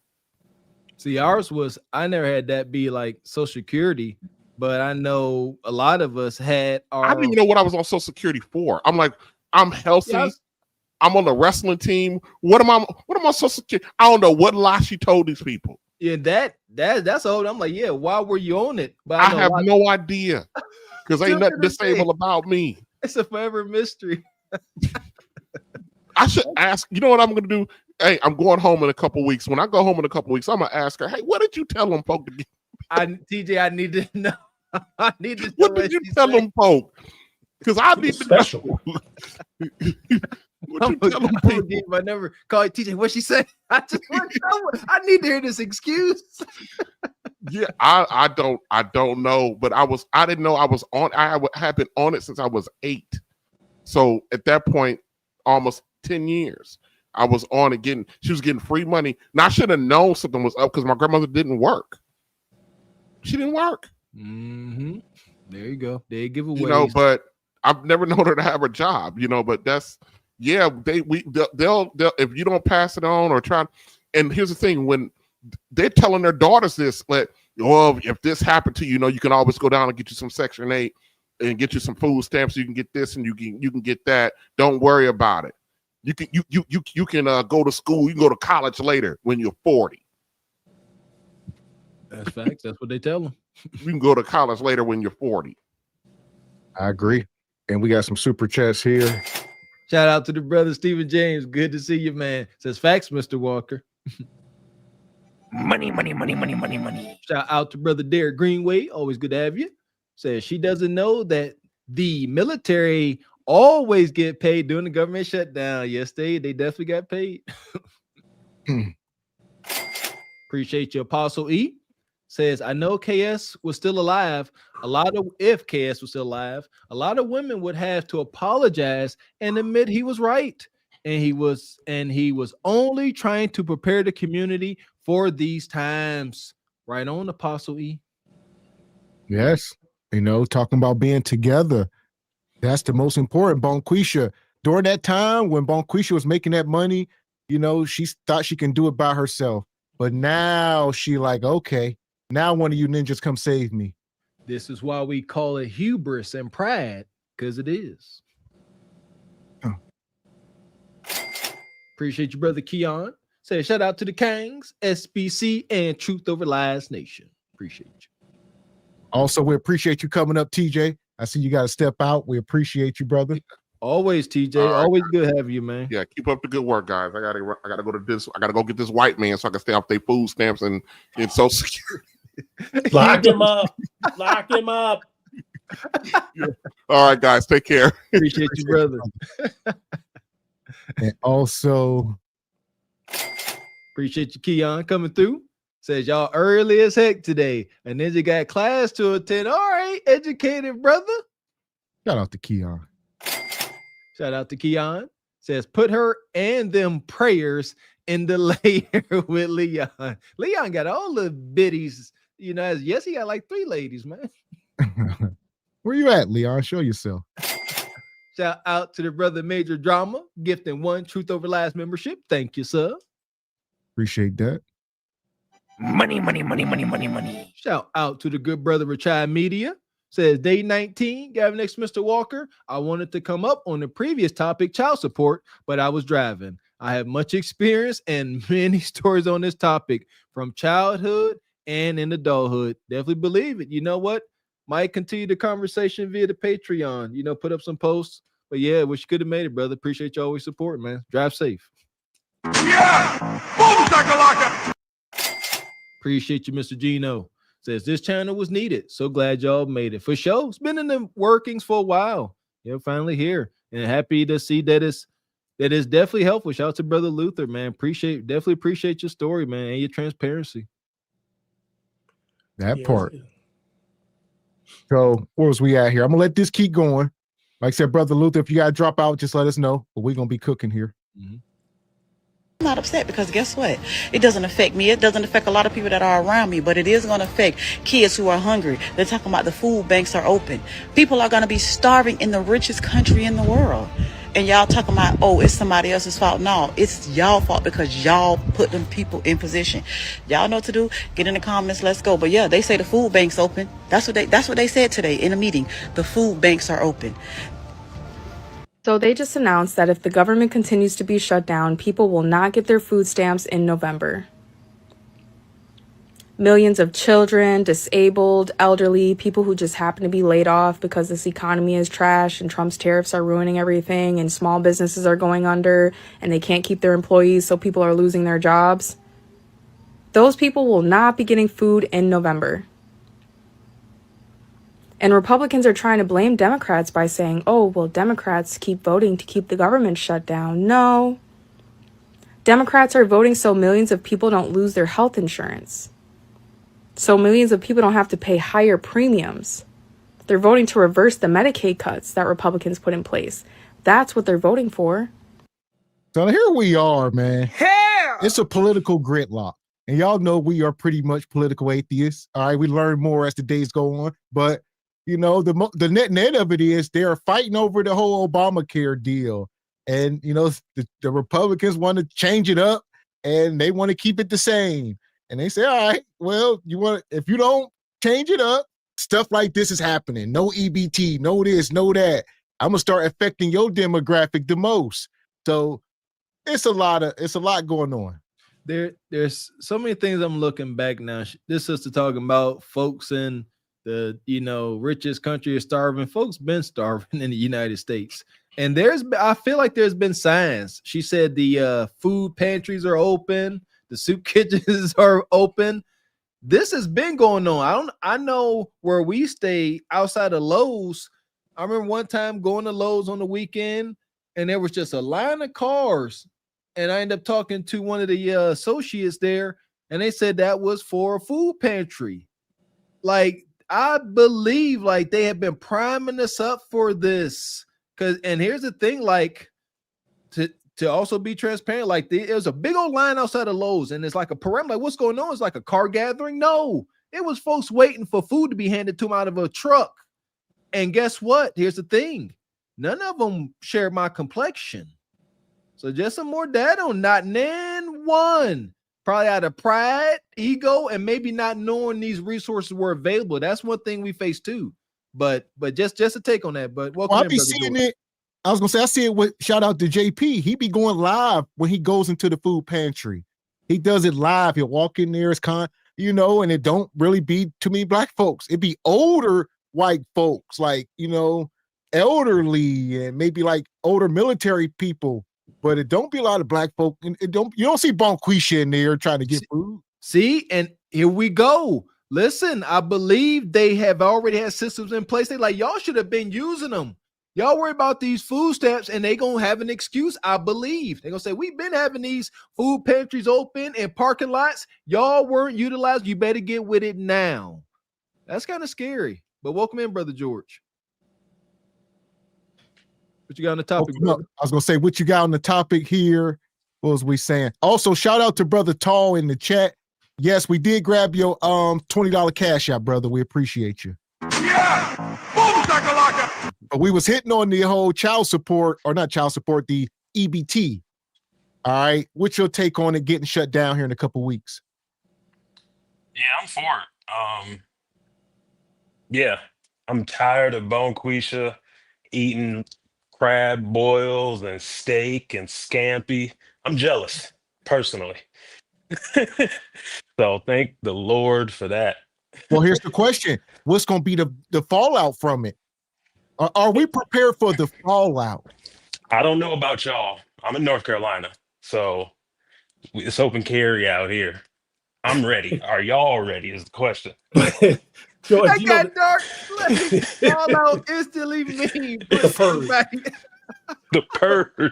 B: See, ours was, I never had that be like Social Security, but I know a lot of us had our.
L: I didn't even know what I was on Social Security for. I'm like, I'm healthy. Yeah, I'm on the wrestling team. What am I on Social Security? I don't know what lie she told these people.
B: Yeah, that's old. I'm like, yeah, why were you on it?
L: But I have no idea because ain't nothing disabled about me.
B: It's a forever mystery.
L: I should ask. You know what I'm going to do? Hey, I'm going home in a couple weeks. When I go home in a couple weeks, I'm going to ask her, hey, what did you tell them folk to get
B: TJ, I need to know. I need to know
L: What did you tell them, folk? Because I need to
E: special.
L: What you tell them, people?
B: I never call TJ. What she say? I just want to know. I need to hear this excuse.
L: Yeah, I don't know, but I didn't know I was on. I had been on it since I was 8. So at that point, almost 10 years, I was on it she was getting free money. Now I should have known something was up because my grandmother didn't work. She didn't work.
B: Mm-hmm. There you go. They give away.
L: You know, but I've never known her to have a job, you know, but that's, yeah, they'll if you don't pass it on or try. And here's the thing, when they're telling their daughters this, like, well, if this happened to you, you know, you can always go down and get you some Section 8 and get you some food stamps. So you can get this and you can get that. Don't worry about it. You can go to school. You can go to college later when you're 40.
B: That's facts. That's what they tell them.
L: You can go to college later when you're 40.
A: I agree. And we got some super chats here.
B: Shout out to the brother Stephen James. Good to see you, man. Says facts, Mr. Walker.
O: Money, money, money, money, money, money.
B: Shout out to brother Derek Greenway. Always good to have you. Says she doesn't know that the military always get paid during the government shutdown. Yes, they definitely got paid. Appreciate you, Apostle E. Says, I know KS was still alive. If KS was still alive, a lot of women would have to apologize and admit he was right. And he was only trying to prepare the community for these times. Right on, Apostle E.
A: Yes. You know, talking about being together. That's the most important. Bonquisha, during that time when Bonquisha was making that money, you know, she thought she can do it by herself. But now she like, okay, now one of you ninjas come save me.
B: This is why we call it hubris and pride, because it is.
A: Huh.
B: Appreciate you, brother Keon. Say shout out to the Kangs, SBC, and Truth Over Lies Nation. Appreciate you.
A: Also, we appreciate you coming up, TJ. I see you got to step out. We appreciate you, brother.
B: Always, TJ. Always good having you, man.
L: Yeah, keep up the good work, guys. I gotta go to this. I gotta go get this white man so I can stay off their food stamps and Social Security.
E: Lock him up. Lock him up.
L: Yeah. All right, guys. Take care.
B: Appreciate you, brother.
A: And also,
B: appreciate you, Keon, coming through. Says y'all early as heck today. And then you got class to attend. All right, educated brother.
A: Shout out to Keon.
B: Shout out to Keon. Says put her and them prayers in the layer with Leon. Leon got all the biddies. You know, yes, he got like 3 ladies, man.
A: Where you at, Leon? Show yourself.
B: Shout out to the brother Major Drama, gifting 1 Truth Over Lies membership. Thank you, sir.
A: Appreciate that.
O: Money, money, money, money, money, money.
B: Shout out to the good brother Rachai Media. Says day 19, Gavin X Mr. Walker. I wanted to come up on the previous topic, child support, but I was driving. I have much experience and many stories on this topic from childhood and in adulthood. Definitely believe it. You know what? Might continue the conversation via the Patreon. You know, put up some posts. But yeah, wish you could have made it, brother. Appreciate you always supporting, man. Drive safe.
D: Yeah! Boom, shakalaka!
B: Appreciate you, Mr. Gino. Says this channel was needed. So glad y'all made it. For sure. It's been in the workings for a while. You're finally here. And happy to see that it's definitely helpful. Shout out to Brother Luther, man. Definitely appreciate your story, man, and your transparency.
A: That part. So where was we at here? I'm gonna let this keep going. Like I said, Brother Luther, if you gotta drop out, just let us know. But we're gonna be cooking here.
B: Mm-hmm.
P: I'm not upset because guess what? It doesn't affect me. It doesn't affect a lot of people that are around me, but it is going to affect kids who are hungry. They're talking about the food banks are open. People are going to be starving in the richest country in the world. And y'all talking about, oh, it's somebody else's fault. No, it's y'all fault because y'all put them people in position. Y'all know what to do. Get in the comments. Let's go. But yeah, they say the food bank's open. That's what they said today in a meeting. The food banks are open.
Q: So they just announced that if the government continues to be shut down, people will not get their food stamps in November. Millions of children, disabled, elderly, people who just happen to be laid off because this economy is trash and Trump's tariffs are ruining everything and small businesses are going under and they can't keep their employees, so people are losing their jobs. Those people will not be getting food in November. And Republicans are trying to blame Democrats by saying, oh, well, Democrats keep voting to keep the government shut down. No. Democrats are voting so millions of people don't lose their health insurance. So millions of people don't have to pay higher premiums. They're voting to reverse the Medicaid cuts that Republicans put in place. That's what they're voting for.
A: So here we are, man. It's a political gridlock. And y'all know we are pretty much political atheists. All right, we learn more as the days go on. But, you know, the net of it is they're fighting over the whole Obamacare deal. And, you know, the Republicans want to change it up and they want to keep it the same. And they say, all right, well, if you don't change it up, stuff like this is happening. No EBT, no this, no that. I'm going to start affecting your demographic the most. So it's a lot going on.
B: There's so many things I'm looking back now. This sister talking about folks in the, you know, richest country is starving. Folks been starving in the United States. And I feel like there's been signs. She said the food pantries are open, the soup kitchens are open. This has been going on. I know where we stay outside of Lowe's. I remember one time going to Lowe's on the weekend and there was just a line of cars. And I ended up talking to one of the associates there, and they said that was for a food pantry. Like, I believe like they have been priming us up for this. And here's the thing, like, to also be transparent, like there's a big old line outside of Lowe's, and it's like a perimeter. Like, what's going on? It's like a car gathering. No, it was folks waiting for food to be handed to them out of a truck. And guess what? Here's the thing. None of them share my complexion. So just some more data on not one. Probably out of pride, ego, and maybe not knowing these resources were available. That's one thing we face too. But just a take on that. But welcome.
A: I'll be seeing it. I was gonna say I see it with shout out to JP. He be going live when he goes into the food pantry. He does it live. He'll walk in there, and it don't really be too many black folks. It be older white folks, like, you know, elderly and maybe like older military people. But it don't be a lot of black folk. You don't see Bonquisha in there trying to get food.
B: See, and here we go. Listen, I believe they have already had systems in place. They like, y'all should have been using them. Y'all worry about these food stamps and they gonna have an excuse. I believe they're gonna say we've been having these food pantries open and parking lots. Y'all weren't utilized. You better get with it now. That's kind of scary. But welcome in, Brother George. What you got on the topic?
A: I was gonna say what you got on the topic here. What was we saying? Also, shout out to Brother Tall in the chat. Yes, we did grab your $20 cash out, brother. We appreciate you. Yeah, but we was hitting on the whole child support, or not child support, the EBT. All right, what's your take on it getting shut down here in a couple weeks?
R: Yeah, I'm for it. Yeah, I'm tired of Bonquisha eating crab boils and steak and scampi. I'm jealous, personally. So thank the Lord for that.
A: Well, here's the question. What's going to be the fallout from it? Are we prepared for the fallout?
R: I don't know about y'all. I'm in North Carolina, so it's open carry out here. I'm ready. Are y'all ready is the question.
E: George,
B: that got dark. Fallout instantly mean
E: the purge.
R: The purge.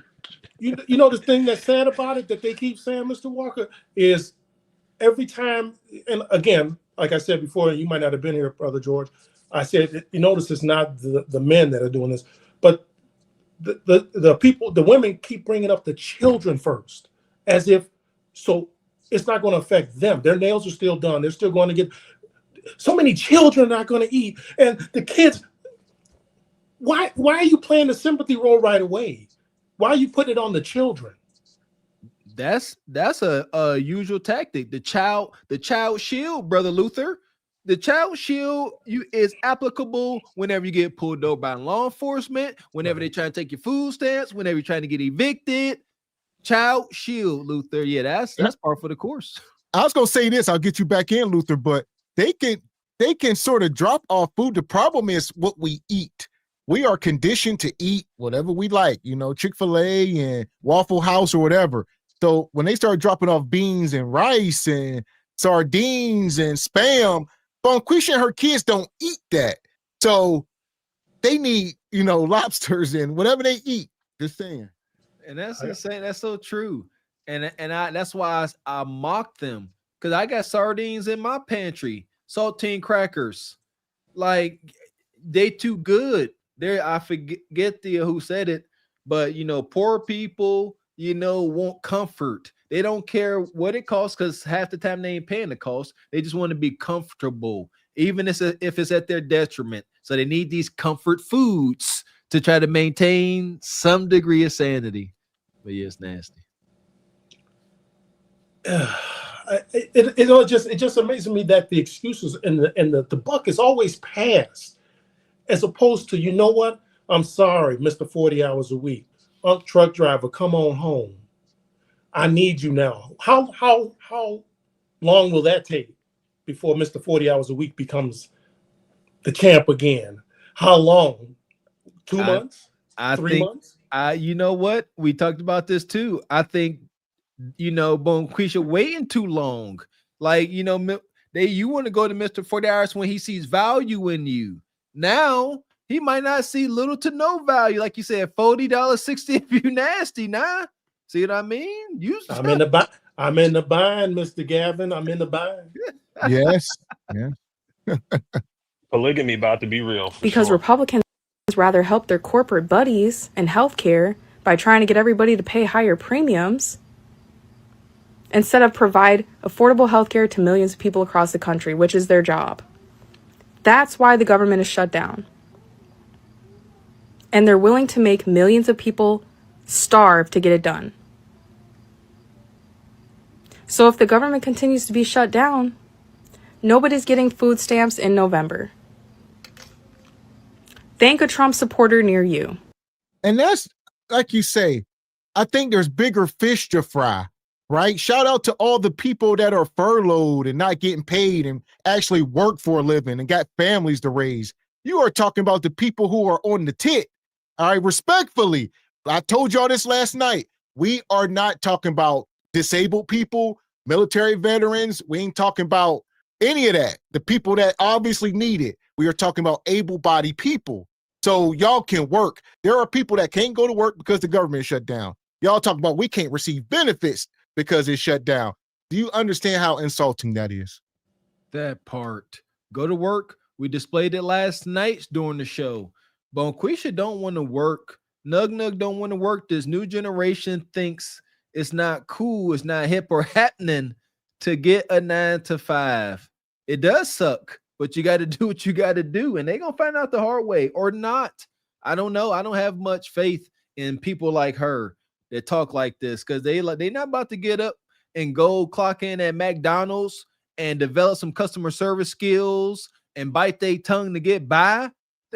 E: You know the thing that's sad about it that they keep saying, Mr. Walker, is every time, and again, like I said before, you might not have been here, Brother George. I said, you notice it's not the men that are doing this, but the people, the women keep bringing up the children first, as if so it's not going to affect them. Their nails are still done. They're still going to get. So many children are not going to eat, and the kids. Why are you playing the sympathy role right away? Why are you putting it on the children?
B: That's a usual tactic. The child shield, Brother Luther. The child shield is applicable whenever you get pulled over by law enforcement, whenever they try to take your food stamps, whenever you're trying to get evicted. Child shield, Luther. Yeah, that's par for the course.
A: I was gonna say this. I'll get you back in, Luther, but they can sort of drop off food. The problem is what we eat. We are conditioned to eat whatever we like, you know, Chick-fil-A and Waffle House or whatever. So when they start dropping off beans and rice and sardines and Spam, Bonquisha and her kids don't eat that. So they need, lobsters and whatever they eat. Just saying.
B: And that's insane. That's so true. And that's why I mock them, because I got sardines in my pantry, saltine crackers. Like, they too good. I forget who said it, but poor people, want comfort. They don't care what it costs, because half the time they ain't paying the cost. They just want to be comfortable, even if it's at their detriment. So they need these comfort foods to try to maintain some degree of sanity. But yeah, it's nasty.
E: It just amazes me that the excuses and the buck is always passed, as opposed to, you know what? I'm sorry, Mr. 40 hours a week. Truck driver, come on home. I need you now. How long will that take before Mr. 40 hours a week becomes the champ again? How long? 2 months? 3 months?
B: You know what? We talked about this too. I think, Bonquisha waiting too long. Like, you want to go to Mr. 40 hours when he sees value in you. Now he might not see little to no value. Like you said, $40.60 if you nasty. Nah, see what I mean?
E: I'm in the bind, Mr. Gavin. I'm in the bind.
A: Yes. Yeah.
R: Polygamy about to be real.
Q: Because
R: sure.
Q: Republicans rather help their corporate buddies in healthcare by trying to get everybody to pay higher premiums instead of provide affordable healthcare to millions of people across the country, which is their job. That's why the government is shut down. And they're willing to make millions of people starve to get it done. So if the government continues to be shut down, nobody's getting food stamps in November. Thank a Trump supporter near you.
A: And that's, like you say, I think there's bigger fish to fry, right? Shout out to all the people that are furloughed and not getting paid and actually work for a living and got families to raise. You are talking about the people who are on the tit. All right, respectfully, I told y'all this last night. We are not talking about disabled people, military veterans. We ain't talking about any of that. The people that obviously need it. We are talking about able-bodied people. So y'all can work. There are people that can't go to work because the government shut down. Y'all talk about we can't receive benefits because it's shut down. Do you understand how insulting that is?
B: That part. Go to work. We displayed it last night during the show. Bonquisha don't want to work. Nug don't want to work. This new generation thinks it's not cool, it's not hip or happening to get a 9 to 5. It does suck, but you got to do what you got to do, and they're going to find out the hard way or not. I don't know. I don't have much faith in people like her that talk like this, because they're not about to get up and go clock in at McDonald's and develop some customer service skills and bite their tongue to get by.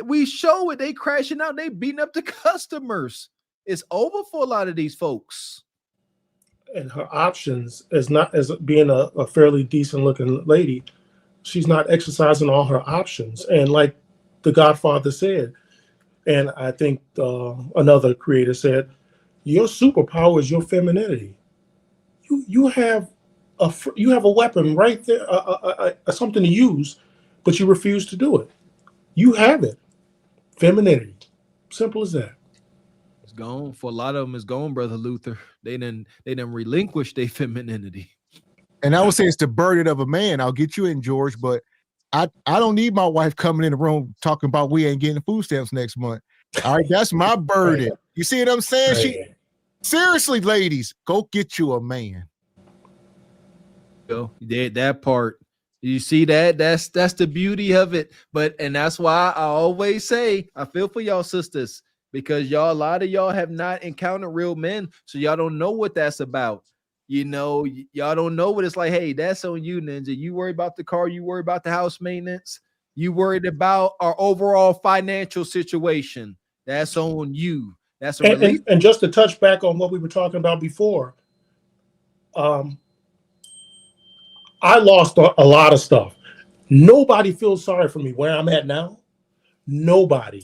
B: We show it. They crashing out. They beating up the customers. It's over for a lot of these folks.
E: And her options as being a fairly decent looking lady, she's not exercising all her options. And like the Godfather said, and I think another creator said, your superpower is your femininity. You have a weapon right there, something to use, but you refuse to do it. You have it. Femininity. Simple as that.
B: It's gone. For a lot of them, it's gone, Brother Luther. They done relinquished their femininity.
A: And I would say it's the burden of a man. I'll get you in, George, but I don't need my wife coming in the room talking about we ain't getting food stamps next month. All right, that's my burden. Right. You see what I'm saying? Right. Seriously, ladies, go get you a man.
B: Go. That part. You see that? That's the beauty of it. And that's why I always say I feel for y'all sisters, because a lot of y'all have not encountered real men, so y'all don't know what that's about. Y'all don't know what it's like. Hey, that's on you, Ninja. You worry about the car, you worry about the house maintenance, you worried about our overall financial situation. That's on you. That's
E: and just to touch back on what we were talking about before. I lost a lot of stuff. Nobody feels sorry for me where I'm at now. Nobody.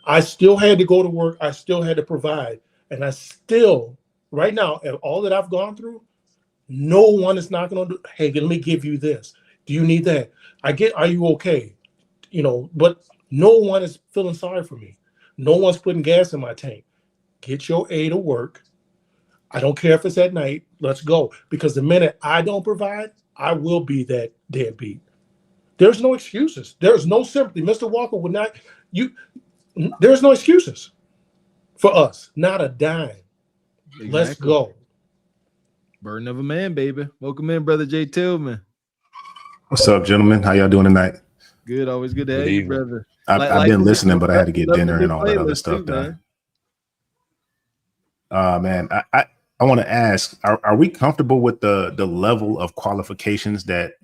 E: I still had to go to work. I still had to provide. And I still, right now, all that I've gone through, no one is knocking on the, hey, let me give you this. Do you need that? Are you okay? But No one is feeling sorry for me. No one's putting gas in my tank. Get your A to work. I don't care if it's at night. Let's go. Because the minute I don't provide, I will be that deadbeat. There's no excuses. There's no sympathy. Mr. Walker would not. There's no excuses for us. Not a dime.
B: Exactly.
E: Let's go.
B: Burden of a man, baby. Welcome in, Brother Jay Tillman.
S: What's up, gentlemen? How y'all doing tonight?
B: Good. Always good to have you, brother.
S: I've been listening, but I had to get dinner and all that other stuff done. Man, I want to ask: Are we comfortable with the level of qualifications that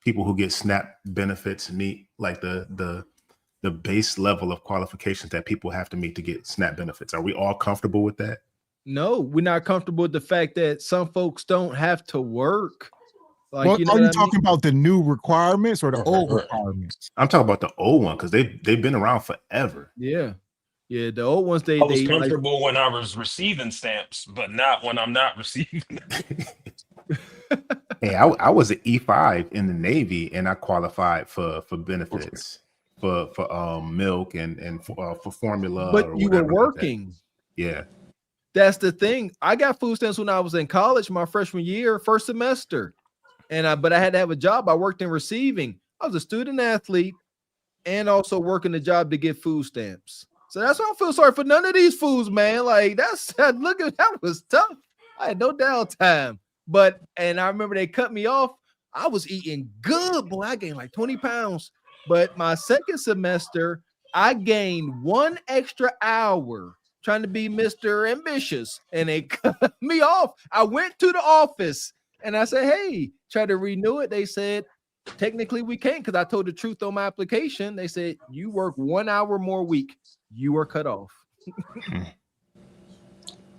S: people who get SNAP benefits meet? Like the base level of qualifications that people have to meet to get SNAP benefits. Are we all comfortable with that?
B: No, we're not comfortable with the fact that some folks don't have to work. Like,
A: well,
B: you know
A: are you
B: what I mean?
A: talking about the new requirements or the old requirements?
S: I'm talking about the old one because they've been around forever.
B: Yeah. Yeah, the old ones,
R: I was comfortable when I was receiving stamps, but not when I'm not receiving them.
S: Hey, I was an E5 in the Navy, and I qualified for benefits for milk and for formula.
B: But you were working.
S: Yeah.
B: That's the thing. I got food stamps when I was in college, my freshman year, first semester. But I had to have a job. I worked in receiving. I was a student athlete and also working a job to get food stamps. So that's why I don't feel sorry for none of these fools, man. Like that was tough. I had no downtime. And I remember they cut me off. I was eating good, boy. I gained like 20 pounds. But my second semester, I gained 1 extra hour trying to be Mr. Ambitious, and they cut me off. I went to the office and I said, hey, try to renew it. They said, technically we can't because I told the truth on my application. They said, you work 1 hour more a week. You are cut off.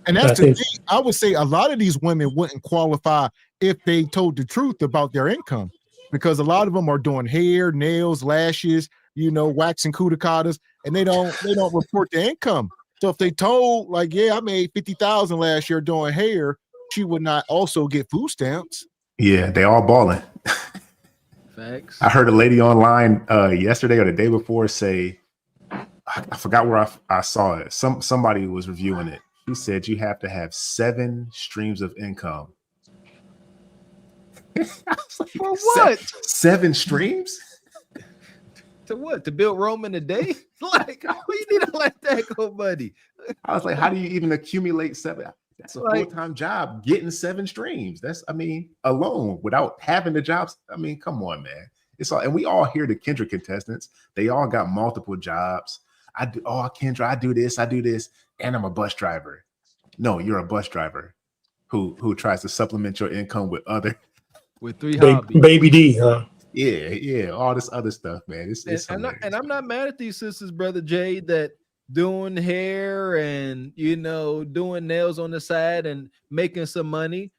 A: And that's the thing. I would say a lot of these women wouldn't qualify if they told the truth about their income, because a lot of them are doing hair, nails, lashes, waxing cuticatas, and they don't report the income. So if they told, like, yeah, I made 50,000 last year doing hair, she would not also get food stamps.
S: Yeah, they all balling.
B: Facts.
S: I heard a lady online yesterday or the day before say, I forgot where I saw it. Somebody was reviewing it. He said you have to have 7 streams of income.
B: For what?
S: 7 streams?
B: To what? To build Rome in a day? Like, you need to let that go, buddy.
S: I was like, how do you even accumulate 7? That's a full-time job, getting 7 streams. That's, alone without having the jobs. Come on, man. It's all, and we all hear the Kendra contestants. They all got multiple jobs. Kendra, I do this, and I'm a bus driver. No, you're a bus driver who tries to supplement your income with
B: 3 hobbies.
E: Baby D, huh?
S: Yeah, all this other stuff, man.
B: And I'm not mad at these sisters, Brother Jay, that doing hair and doing nails on the side and making some money,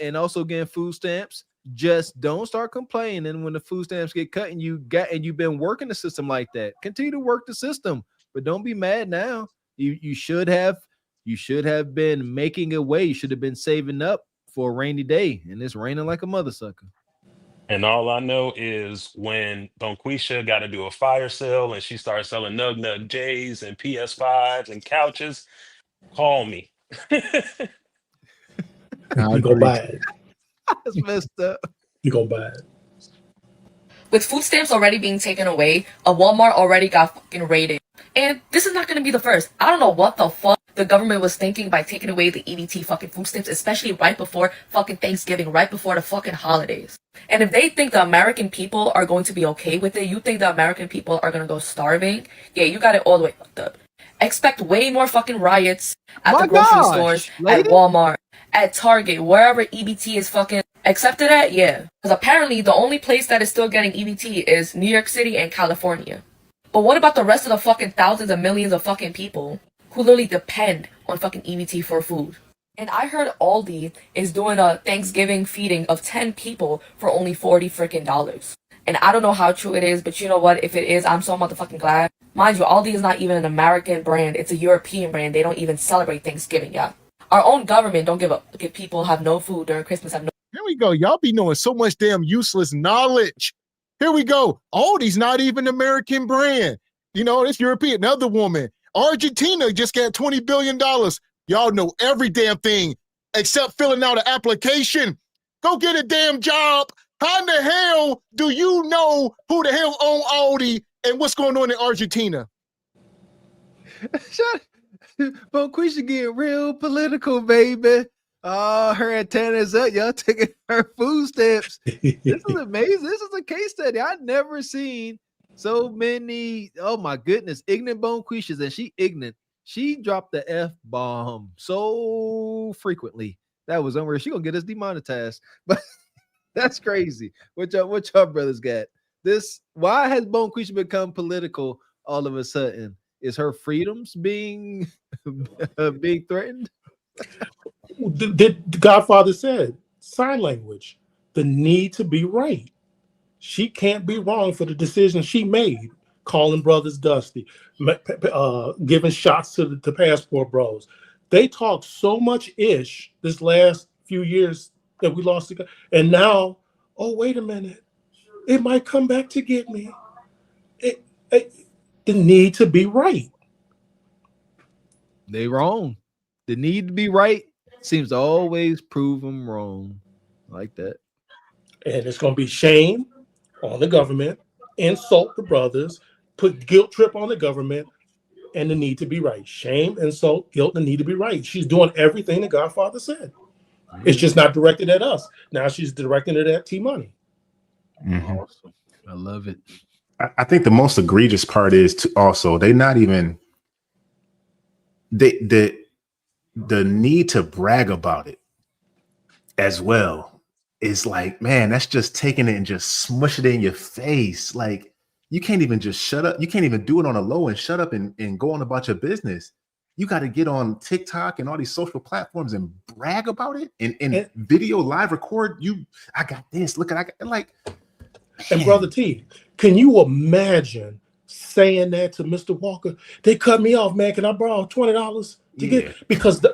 B: and also getting food stamps. Just don't start complaining when the food stamps get cut and you've been working the system like that. Continue to work the system, but don't be mad now. You should have been making a way. You should have been saving up for a rainy day, and it's raining like a mother sucker.
R: And all I know is when Bonquisha got to do a fire sale and she started selling Nug J's and PS5s and couches, call me.
E: You go buy it.
B: That's messed up.
E: You go buy it.
T: With food stamps already being taken away, a Walmart already got fucking raided. And this is not going to be the first. I don't know what the fuck the government was thinking by taking away the EBT fucking food stamps, especially right before fucking Thanksgiving, right before the fucking holidays. And if they think the American people are going to be okay with it, you think the American people are going to go starving? Yeah, you got it all the way fucked up. Expect way more fucking riots at the grocery stores, at Walmart, at Target, wherever EBT is fucking accepted at, yeah. Because apparently the only place that is still getting EBT is New York City and California. But what about the rest of the fucking thousands of millions of fucking people who literally depend on fucking EBT for food? And I heard Aldi is doing a Thanksgiving feeding of 10 people for only $40 freaking. And I don't know how true it is, but you know what? If it is, I'm so motherfucking glad. Mind you, Aldi is not even an American brand. It's a European brand. They don't even celebrate Thanksgiving, yeah. Our own government don't give people have no food during Christmas.
A: Here we go. Y'all be knowing so much damn useless knowledge. Here we go. Aldi's not even American brand. You know, it's European. Another woman. Argentina just got $20 billion. Y'all know every damn thing except filling out an application. Go get a damn job. How in the hell do you know who the hell own Aldi and what's going on in Argentina?
B: Bonquisha getting real political, baby. Oh, her antennas up. Y'all taking her food stamps. This is amazing. This is a case study. I've never seen so many. Oh my goodness, ignorant Bonquishas, and she ignorant. She dropped the F-bomb so frequently. That was unreal. She gonna get us demonetized, but that's crazy. What y'all brothers got? This, why has Bonquisha become political all of a sudden? Is her freedoms being being threatened?
E: The Godfather said sign language, the need to be right. She can't be wrong for the decision she made, calling brothers dusty, giving shots to the passport bros. They talked so much ish this last few years that we lost the, and now, oh, wait a minute, it might come back to get me. The need to be right.
B: They wrong. The need to be right seems to always prove them wrong. Like that.
E: And it's going to be shame on the government, insult the brothers, put guilt trip on the government, and the need to be right. Shame, insult, guilt, and the need to be right. She's doing everything the Godfather said. It's just not directed at us. Now she's directing it at T-Money.
B: Awesome. I love it.
S: I think the most egregious part is to also they not even the need to brag about it as well is like, man, that's just taking it and just smush it in your face. Like, you can't even just shut up. You can't even do it on a low and shut up and go on about your business. You got to get on TikTok and all these social platforms and brag about it and video live record. I got this. Look at I got, like.
E: And Brother T, can you imagine saying that to Mr. Walker? They cut me off, man. Can I borrow $20 to get, because the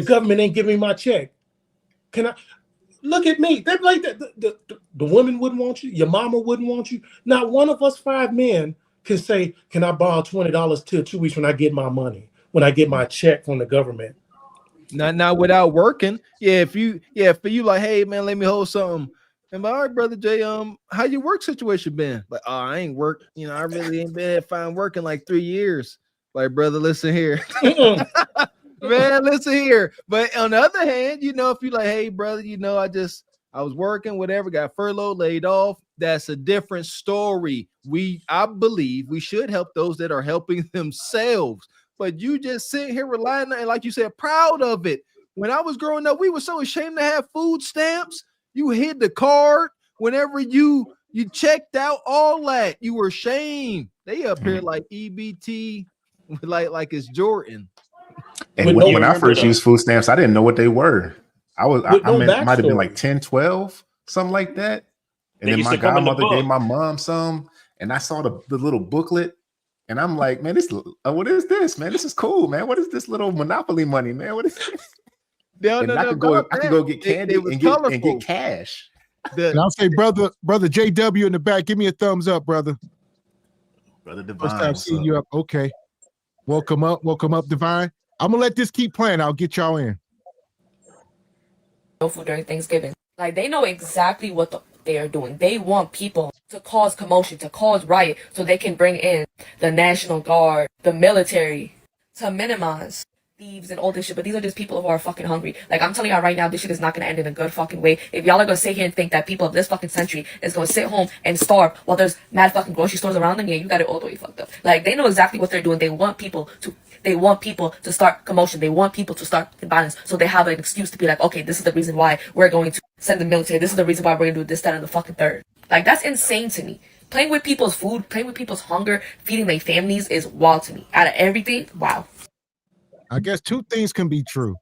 E: government ain't giving me my check? Can I look at me? They're like that. The women wouldn't want you. Your mama wouldn't want you. Not one of us 5 men can say, can I borrow $20 till 2 weeks when I get my money, when I get my check from the government?
B: Not without working. Yeah, for you like, hey man, let me hold something. And all right, Brother Jay, how your work situation been? Like, oh, I ain't worked. You know, I really ain't been at fine work in like 3 years. Like, brother, listen here. Man, listen here. But on the other hand, you know, if you like, hey, brother, you know, I was working, whatever, got furloughed, laid off. That's a different story. I believe we should help those that are helping themselves. But you just sitting here relying on, and like you said, proud of it. When I was growing up, we were so ashamed to have food stamps. You hid the card whenever you checked out, all that. You were ashamed. They up here like EBT, like it's Jordan.
S: And when I first used food stamps, I didn't know what they were. I mean, it might have been like 10, 12, something like that. And then my godmother gave my mom some, and I saw the little booklet, and I'm like, man, what is this, man? This is cool, man. What is this little Monopoly money, man? What is this? I could go get candy and get cash.
A: And I'll say, brother JW in the back, give me a thumbs up, brother.
S: Brother Divine.
A: First time seeing you up. Okay. Welcome up, Divine. I'm gonna let this keep playing. I'll get y'all in.
T: No food during Thanksgiving. Like, they know exactly what they are doing. They want people to cause commotion, to cause riot, so they can bring in the National Guard, the military, to minimize thieves and all this shit. But these are just people who are fucking hungry. Like, I'm telling y'all right now, this shit is not gonna end in a good fucking way. If y'all are gonna sit here and think that people of this fucking century is gonna sit home and starve while there's mad fucking grocery stores around them, yeah, you got it all the way fucked up. Like, they know exactly what they're doing. They want people to start commotion. They want people to start violence, so they have an excuse to be like, okay, this is the reason why we're going to send the military. This is the reason why we're gonna do this, that, and the fucking third. Like, that's insane to me. Playing with people's food, playing with people's hunger, feeding their families is wild to me. Out of everything, wow.
A: I guess 2 things can be true.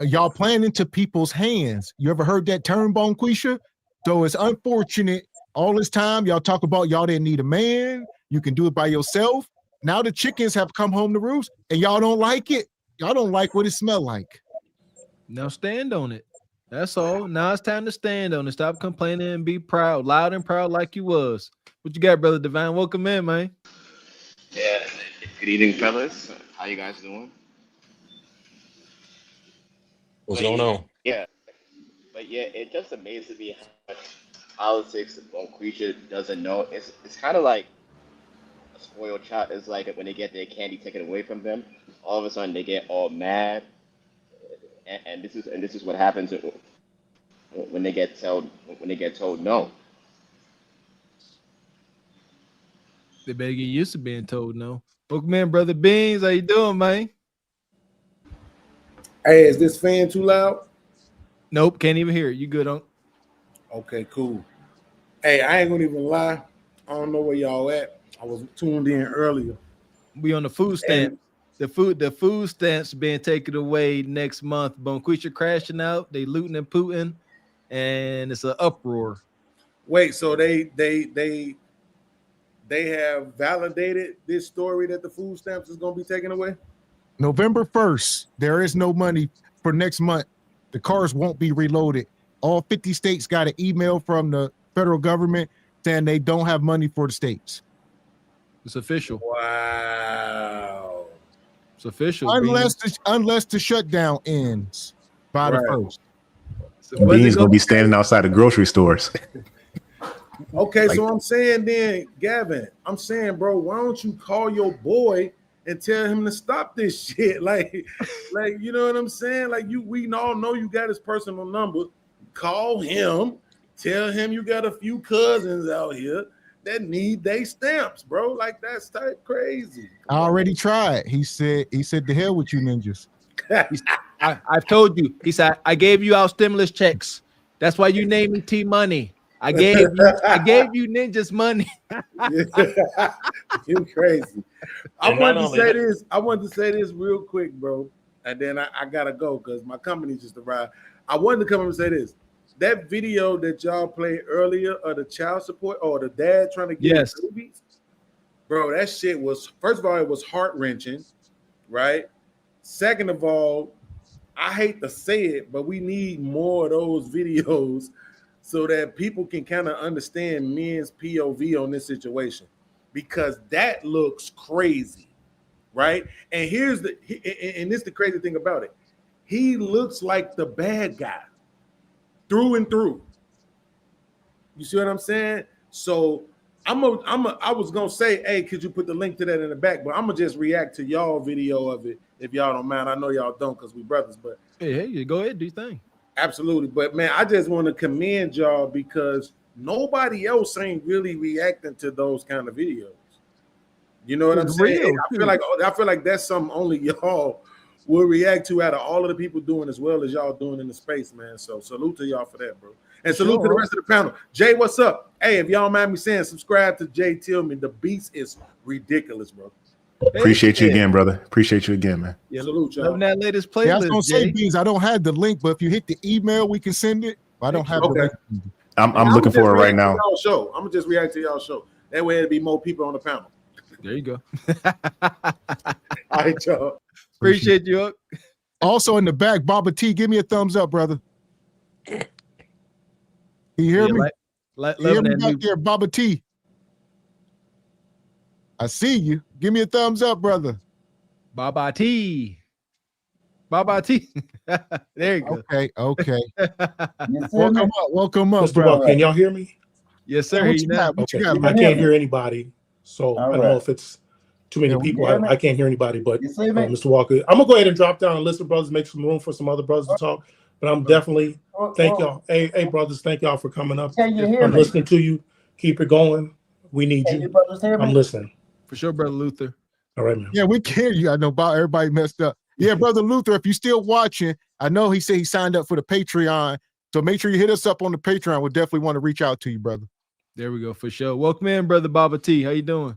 A: Y'all playing into people's hands. You ever heard that term, Bonquisha? So it's unfortunate. All this time, y'all talk about y'all didn't need a man. You can do it by yourself. Now the chickens have come home to roost, and y'all don't like it. Y'all don't like what it smell like.
B: Now stand on it. That's all. Now it's time to stand on it. Stop complaining and be proud, loud and proud like you was. What you got, brother Divine? Welcome in, man.
U: Yeah. Good evening, fellas. How you guys doing?
R: What's going on?
U: Yeah. But yeah, it just amazes me how much politics Bonquisha doesn't know. It's kind of like a spoiled child. It's like when they get their candy taken away from them, all of a sudden they get all mad, and this is what happens when they get told no.
B: They better get used to being told no. Welcome in, brother Beans. How you doing, man?
V: Hey, is this fan too loud?
B: Nope, can't even hear it. You good, Unc?
V: Okay, cool. Hey, I ain't gonna even lie. I don't know where y'all at. I was tuned in earlier.
B: We on the food stamp. The food stamps being taken away next month. Bonquisha crashing out. They looting and pooting, and it's an uproar.
V: Wait, so they have validated this story that the food stamps is gonna be taken away?
A: November 1st, there is no money for next month. The cars won't be reloaded. All 50 states got an email from the federal government saying they don't have money for the states.
B: It's official.
V: Wow.
B: It's official.
A: Unless the shutdown ends by the first.
S: Beans gonna be standing outside of grocery stores.
V: Okay, so I'm saying then, Gavin, I'm saying, bro, why don't you call your boy and tell him to stop this shit? Like, you know what I'm saying? Like, we all know you got his personal number. Call him, tell him you got a few cousins out here that need they stamps, bro. Like, that's type crazy.
A: I already tried. He said the hell with you ninjas.
B: I've told you. He said, I gave you out stimulus checks. That's why you named me T Money. I gave you ninjas money.
V: You crazy. I wanted to say this real quick, bro. And then I gotta go because my company just arrived. I wanted to come up and say this. That video that y'all played earlier of the child support or the dad trying to get babies, bro, that shit was, first of all, it was heart-wrenching, right? Second of all, I hate to say it, but we need more of those videos so that people can kind of understand men's POV on this situation, because that looks crazy, right? And this is the crazy thing about it. He looks like the bad guy through and through. You see what I'm saying? So I was gonna say, hey, could you put the link to that in the back? But I'm gonna just react to y'all video of it if y'all don't mind. I know y'all don't because we brothers, but
B: hey, you go ahead, do your thing.
V: Absolutely. But man, I just want to commend y'all because nobody else ain't really reacting to those kind of videos. You know what I'm saying? I feel like that's something only y'all will react to out of all of the people doing as well as y'all doing in the space, man. So salute to y'all for that, bro. And salute to the rest of the panel. Jay, what's up? Hey, if y'all mind me saying, subscribe to Jay Tillman. The beast is ridiculous, bro.
S: Appreciate you again, brother. Appreciate you again, man.
V: Yeah, salute y'all.
B: That latest playlist.
A: Yeah, I was gonna say, Beans, I don't have the link, but if you hit the email, we can send it. I don't have the link.
S: I'm looking for it right now.
V: I'm gonna just react to y'all show. That way it'll be more people on the panel.
B: There you go.
V: All right, y'all.
B: Appreciate you.
A: Also in the back, Baba T, give me a thumbs up, brother. Can you hear me? You hear me back there, Baba T? I see you. Give me a thumbs up, brother.
B: Baba T. Baba T. There you go.
A: Okay. Welcome up,
E: Mr.
A: bro.
E: Walker, can y'all hear me?
B: Yes, sir.
A: What you got?
E: I can't hear anybody, so I don't know if it's too many people. I can't hear anybody, but Mr. Walker, I'm gonna go ahead and drop down a list of brothers, make some room for some other brothers to talk. But I'm definitely thank y'all. Hey, brothers, thank y'all for coming up.
F: Can you hear
E: I'm
F: me?
E: listening to you. Keep it going. We need you.
F: brothers hear me?
E: I'm listening.
B: For sure, brother Luther.
E: All right, man.
A: Yeah, we can hear you. I know about everybody messed up. Yeah, brother Luther, if you're still watching, I know he said he signed up for the Patreon. So make sure you hit us up on the Patreon. We'll definitely want to reach out to you, brother.
B: There we go, for sure. Welcome in, brother Baba T. How you doing?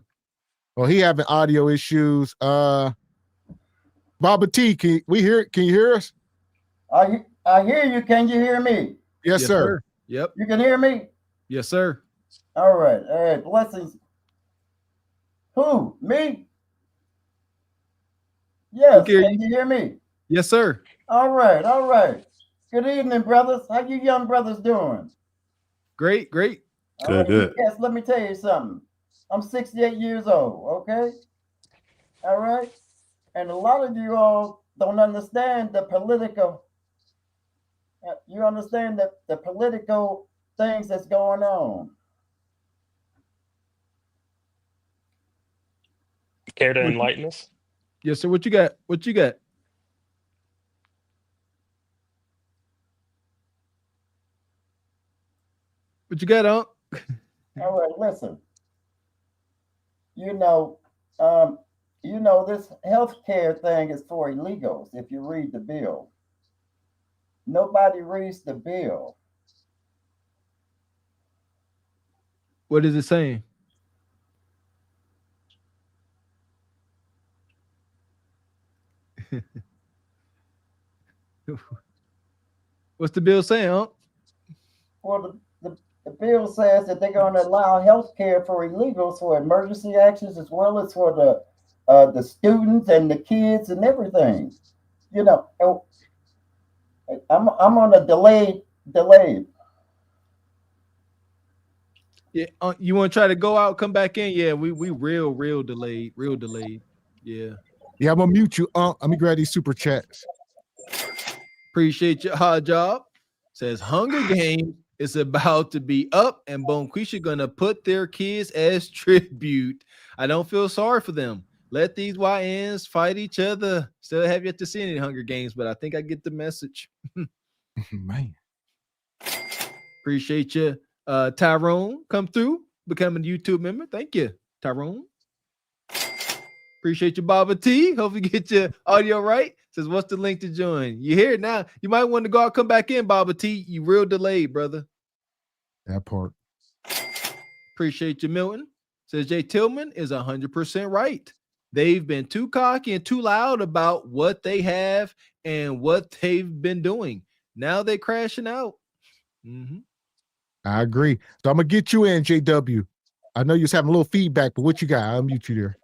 A: Well, he having audio issues. Baba T, can you hear us?
F: I hear you. Can you hear me?
A: Yes, sir.
B: Yep.
F: You can hear me?
B: Yes, sir.
F: All right. All right. Blessings. Who? Me? Yes. Can you hear me?
B: Yes, sir.
F: All right. All right. Good evening, brothers. How you young brothers doing?
B: Great.
S: Good.
C: Yes, let me tell you something. I'm 68 years old, okay? All right? And a lot of you all don't understand the political, you understand the political things that's going on.
R: Care to enlighten us?
B: Yes, sir. What you got? What you got? What you got, Unc?
C: All right, listen. You know, this health care thing is for illegals if you read the bill. Nobody reads the bill.
B: What is it saying? What's the bill saying, Unc?
C: Well, the bill says that they're going to allow health care for illegals for emergency actions as well as for the students and the kids and everything. You know, I'm on a delayed.
B: Yeah, you want to try to go out, come back in? Yeah, we real delayed, Yeah.
A: Yeah, I'm gonna mute you. Let me grab these super chats.
B: Appreciate your hard job. Says Hunger Games is about to be up, and Bonquisha gonna put their kids as tribute. I don't feel sorry for them. Let these YNs fight each other. Still have yet to see any Hunger Games, but I think I get the message.
A: Man.
B: Appreciate you. Tyrone, come through, becoming a YouTube member. Thank you, Tyrone. Appreciate you, Baba T. Hope you get your audio right. Says, what's the link to join? You hear it now. You might want to go out, come back in, Baba T. You real delayed, brother.
A: That part.
B: Appreciate you, Milton. Says Jay Tillman is 100% right. They've been too cocky and too loud about what they have and what they've been doing. Now they're crashing out. Mm-hmm.
A: I agree. So I'm gonna get you in, JW. I know you're having a little feedback, but what you got? I'll mute you there.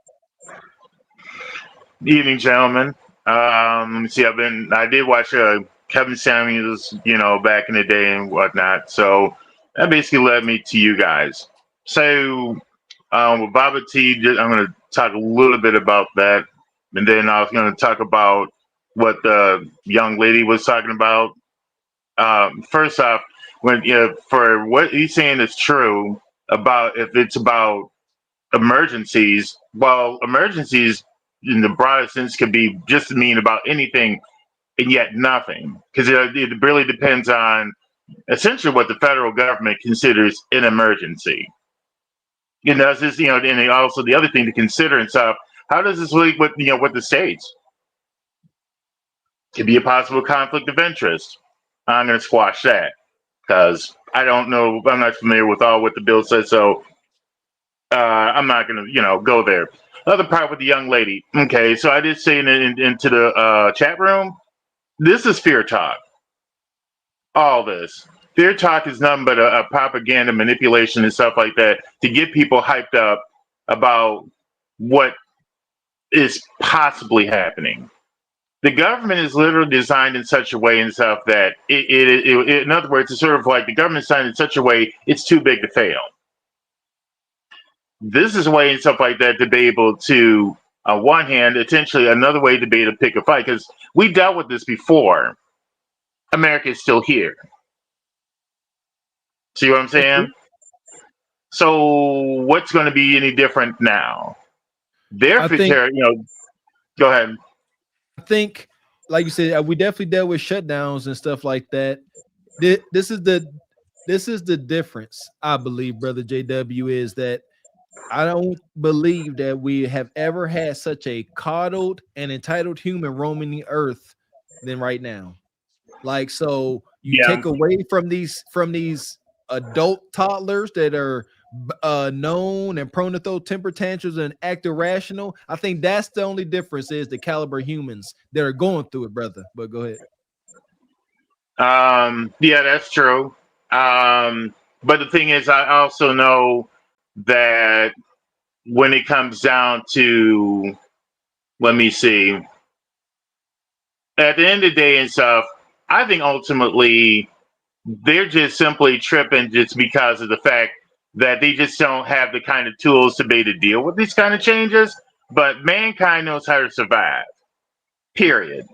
G: Evening, gentlemen. Let me see. I did watch Kevin Samuels, back in the day and whatnot. So that basically led me to you guys. So with Baba T, I'm going to talk a little bit about that, and then I was going to talk about what the young lady was talking about. First off, for what he's saying is true about if it's about emergencies. Well, emergencies in the broadest sense could be just mean about anything and yet nothing, because it really depends on essentially what the federal government considers an emergency. It's just, and also the other thing to consider and stuff. How does this link with with the states? Could be a possible conflict of interest. I'm going to squash that because I don't know. I'm not familiar with all what the bill says, so I'm not going to go there. Other part with the young lady. Okay, so I did say into the chat room, this is fear talk. All this fear talk is nothing but a propaganda manipulation and stuff like that to get people hyped up about what is possibly happening. The government is literally designed in such a way and stuff that in other words, it's sort of like the government is designed in such a way it's too big to fail. This is a way and stuff like that to be able to, on one hand, potentially another way to be able to pick a fight, because we dealt with this before. America is still here. See what I'm saying? So what's going to be any different now? Go ahead.
B: I think, like you said, we definitely dealt with shutdowns and stuff like that. This is the difference, I believe, brother JW, is that I don't believe that we have ever had such a coddled and entitled human roaming the earth than right now. Like, so you take away from these adult toddlers that are known and prone to throw temper tantrums and act irrational. I think that's the only difference, is the caliber humans that are going through it, brother. But go ahead.
G: Yeah, that's true. But the thing is, I also know that when it comes down to, let me see, at the end of the day and stuff, I think ultimately they're just simply tripping just because of the fact that they just don't have the kind of tools to be able to deal with these kind of changes. But mankind knows how to survive. Period.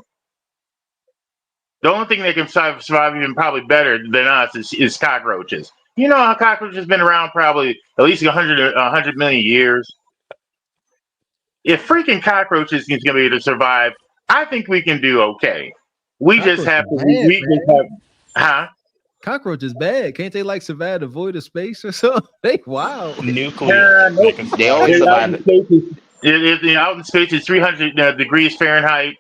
G: The only thing that can survive even probably better than us is cockroaches. You know how cockroaches have been around probably at least 100 million years. If freaking cockroaches is going to be able to survive, I think we can do okay. We
B: Cockroach
G: just have
B: is
G: to.
B: bad,
G: We just have, huh?
B: Cockroach is bad. Can't they like survive the void of space or something? They wow.
R: Nuclear.
G: Nope.
U: They always
G: Out
U: survive
G: in
U: it.
G: space, out in space is 300 degrees Fahrenheit.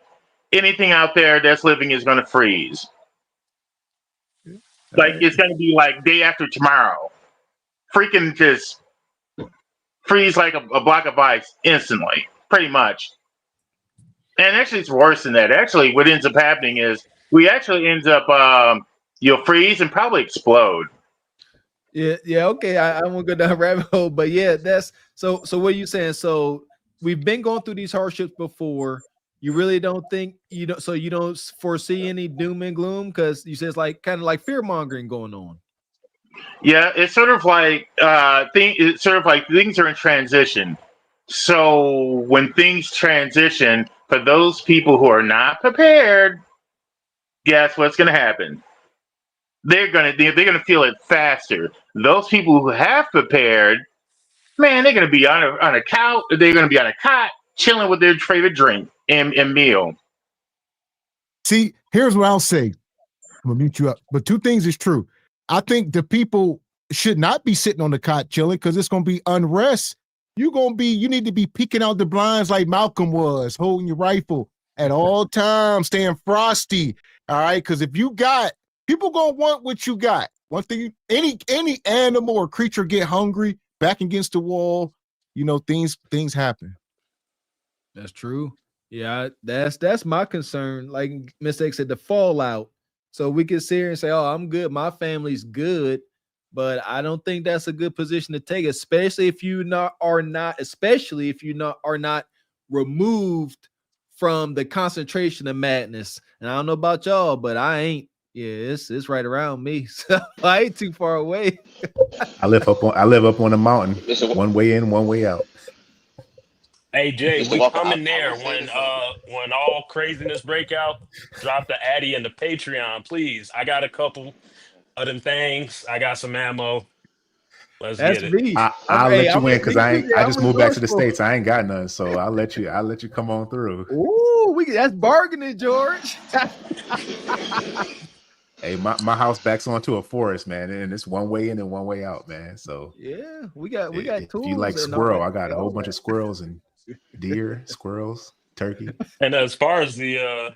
G: Anything out there that's living is going to freeze. Like it's going to be like day after tomorrow. Freaking just freeze like a block of ice instantly, pretty much. And actually, it's worse than that. Actually, what ends up happening is we actually ends up you'll freeze and probably explode.
B: Yeah, okay. I won't go down a rabbit hole, but yeah, that's so what are you saying? So we've been going through these hardships before. You really don't think you don't foresee any doom and gloom because you said it's like kind of like fear mongering going on.
G: Yeah, it's sort of like things are in transition. So when things transition, for those people who are not prepared, guess what's going to happen? They're gonna feel it faster. Those people who have prepared, man, they're gonna be on a couch. They're gonna be on a cot, chilling with their favorite drink and meal.
A: See, here's what I'll say. I'm gonna mute you up. But two things is true. I think the people should not be sitting on the cot chilling because it's gonna be unrest. You need to be peeking out the blinds like Malcolm was, holding your rifle at all times, staying frosty. All right, because if you got people gonna want what you got. One thing, any animal or creature get hungry, back against the wall, things happen.
B: That's true. Yeah, that's my concern. Like Mr. X said, the fallout. So we can sit here and say, "Oh, I'm good. My family's good," but I don't think that's a good position to take, especially if you are not removed from the concentration of madness. And I don't know about y'all, but I ain't. Yeah, it's right around me, so I ain't too far away.
S: I live up on a mountain, one way in, one way out.
R: Hey Jay,
U: Mr.
R: we
U: Walker,
R: coming
U: I
R: there
U: would say
R: when all craziness break out. Drop the Addy and the Patreon, please. I got a couple of them things. I got some ammo. Let's
B: That's
R: get it.
B: me.
S: I'll let you in because I
B: I'm
S: just moved back to the
B: resourceful.
S: States. I ain't got none, so I'll let you come on through.
B: Ooh, that's bargaining, George.
S: Hey, my house backs onto a forest, man, and it's one way in and one way out, man. So
B: yeah, we got
S: if
B: tools.
S: you like
B: and
S: squirrel,
B: all
S: I got a
B: that.
S: whole bunch of squirrels and deer, squirrels, turkey.
R: And as far as the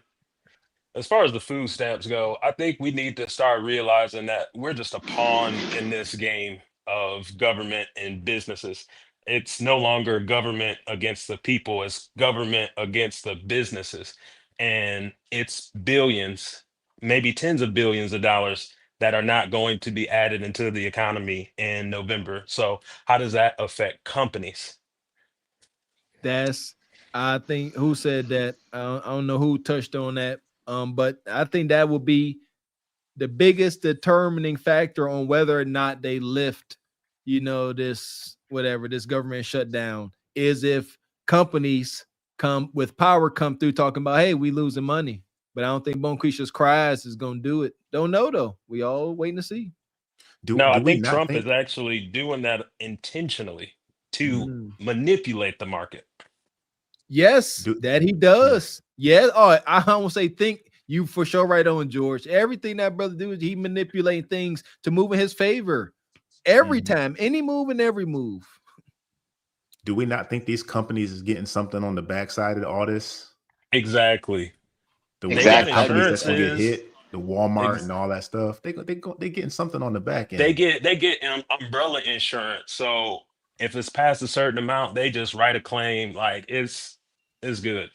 R: food stamps go, I think we need to start realizing that we're just a pawn in this game of government and businesses. It's no longer government against the people, it's government against the businesses. And it's billions, maybe tens of billions of dollars that are not going to be added into the economy in November. So, how does that affect companies?
B: I think who said that? I don't know who touched on that. But I think that will be the biggest determining factor on whether or not they lift, this government shutdown is if companies come through talking about, hey, we losing money. But I don't think Bonquisha's cries is gonna do it. Don't know though. We all waiting to see.
R: No, I think Trump is actually doing that intentionally to manipulate the market.
B: Yes, that he does. Yeah. Oh, I won't say think you for sure right on, George. Everything that brother do is he manipulating things to move in his favor. Every time, any move and every move.
S: Do we not think these companies is getting something on the backside of all this?
R: Exactly.
S: The companies that's gonna get hit, the Walmart and all that stuff, they getting something on the back end.
R: They get umbrella insurance. So if it's past a certain amount, they just write a claim. Like it's good.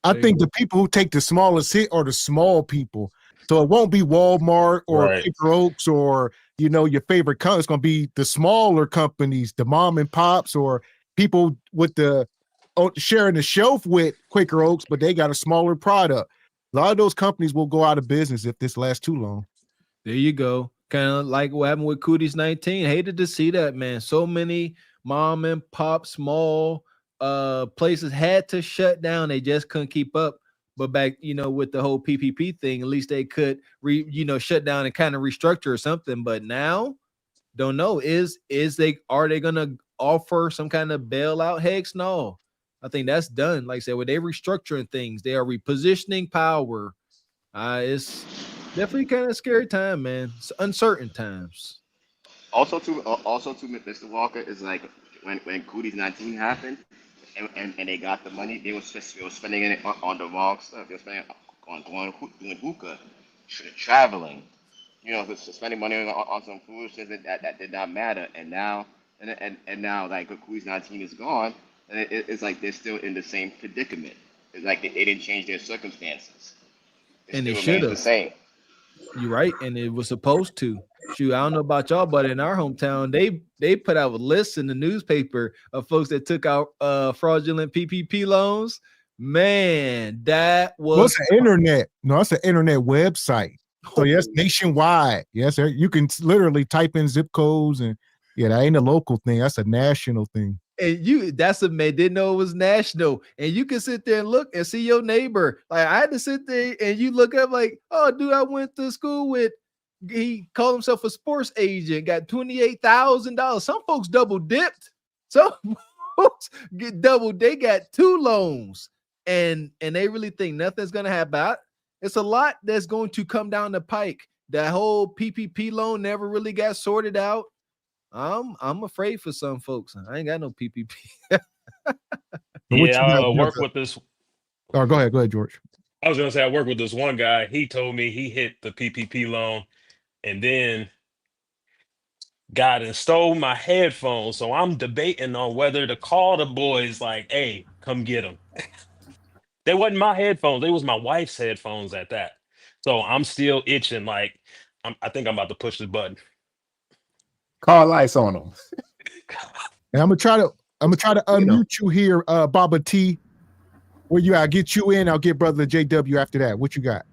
A: I think the people who take the smallest hit are the small people. So it won't be Walmart or Quaker Oaks or your favorite company. It's going to be the smaller companies, the mom and pops, or people with the sharing the shelf with Quaker Oaks, but they got a smaller product. A lot of those companies will go out of business if this lasts too long.
B: There you go. Kind of like what happened with Cooties 19. Hated to see that, man. So many mom and pop small places had to shut down. They just couldn't keep up. But back, with the whole PPP thing, at least they could shut down and kind of restructure or something. But now, don't know. Are they gonna offer some kind of bailout? Hex no. I think that's done. Like I said, when they restructuring things, they are repositioning power. It's definitely kind of a scary time, man. It's uncertain times.
U: Also, Mr. Walker is like when Cooties 19 happened, and they got the money, they were spending it on the wrong stuff. They were spending it on doing hookah, traveling, spending money on some foolishness that did not matter. And now, now, like Cooties 19 is gone, and it's like they're still in the same predicament. It's like they didn't change their circumstances.
B: And they
U: still
B: should
U: remains the
B: have.
U: same.
B: You're right, and it was supposed to. Shoot, I don't know about y'all, but in our hometown, they put out a list in the newspaper of folks that took out fraudulent PPP loans. Man, that was
A: What's the internet? No, it's an internet website. So yes, nationwide. Yes, you can literally type in zip codes, and that ain't a local thing. That's a national thing.
B: And that's a man didn't know it was national. And you can sit there and look and see your neighbor. Like I had to sit there and you look up like, oh, dude, I went to school with. He called himself a sports agent, got $28,000. Some folks double dipped. Some folks get double. They got 2 loans, and they really think nothing's gonna happen. It's a lot that's going to come down the pike. That whole PPP loan never really got sorted out. I'm afraid for some folks. I ain't got no PPP.
R: Yeah, I work with this.
A: Oh, go ahead, George.
R: I was gonna say I work with this one guy. He told me he hit the PPP loan, and then got and stole my headphones. So I'm debating on whether to call the boys. Like, hey, come get them. They wasn't my headphones. They was my wife's headphones at that. So I'm still itching. Like, I think I'm about to push this button.
S: Call lights on them.
A: And I'm gonna try to unmute you here, Baba T. Where you at? I'll get you in. I'll get Brother JW after that. What you got?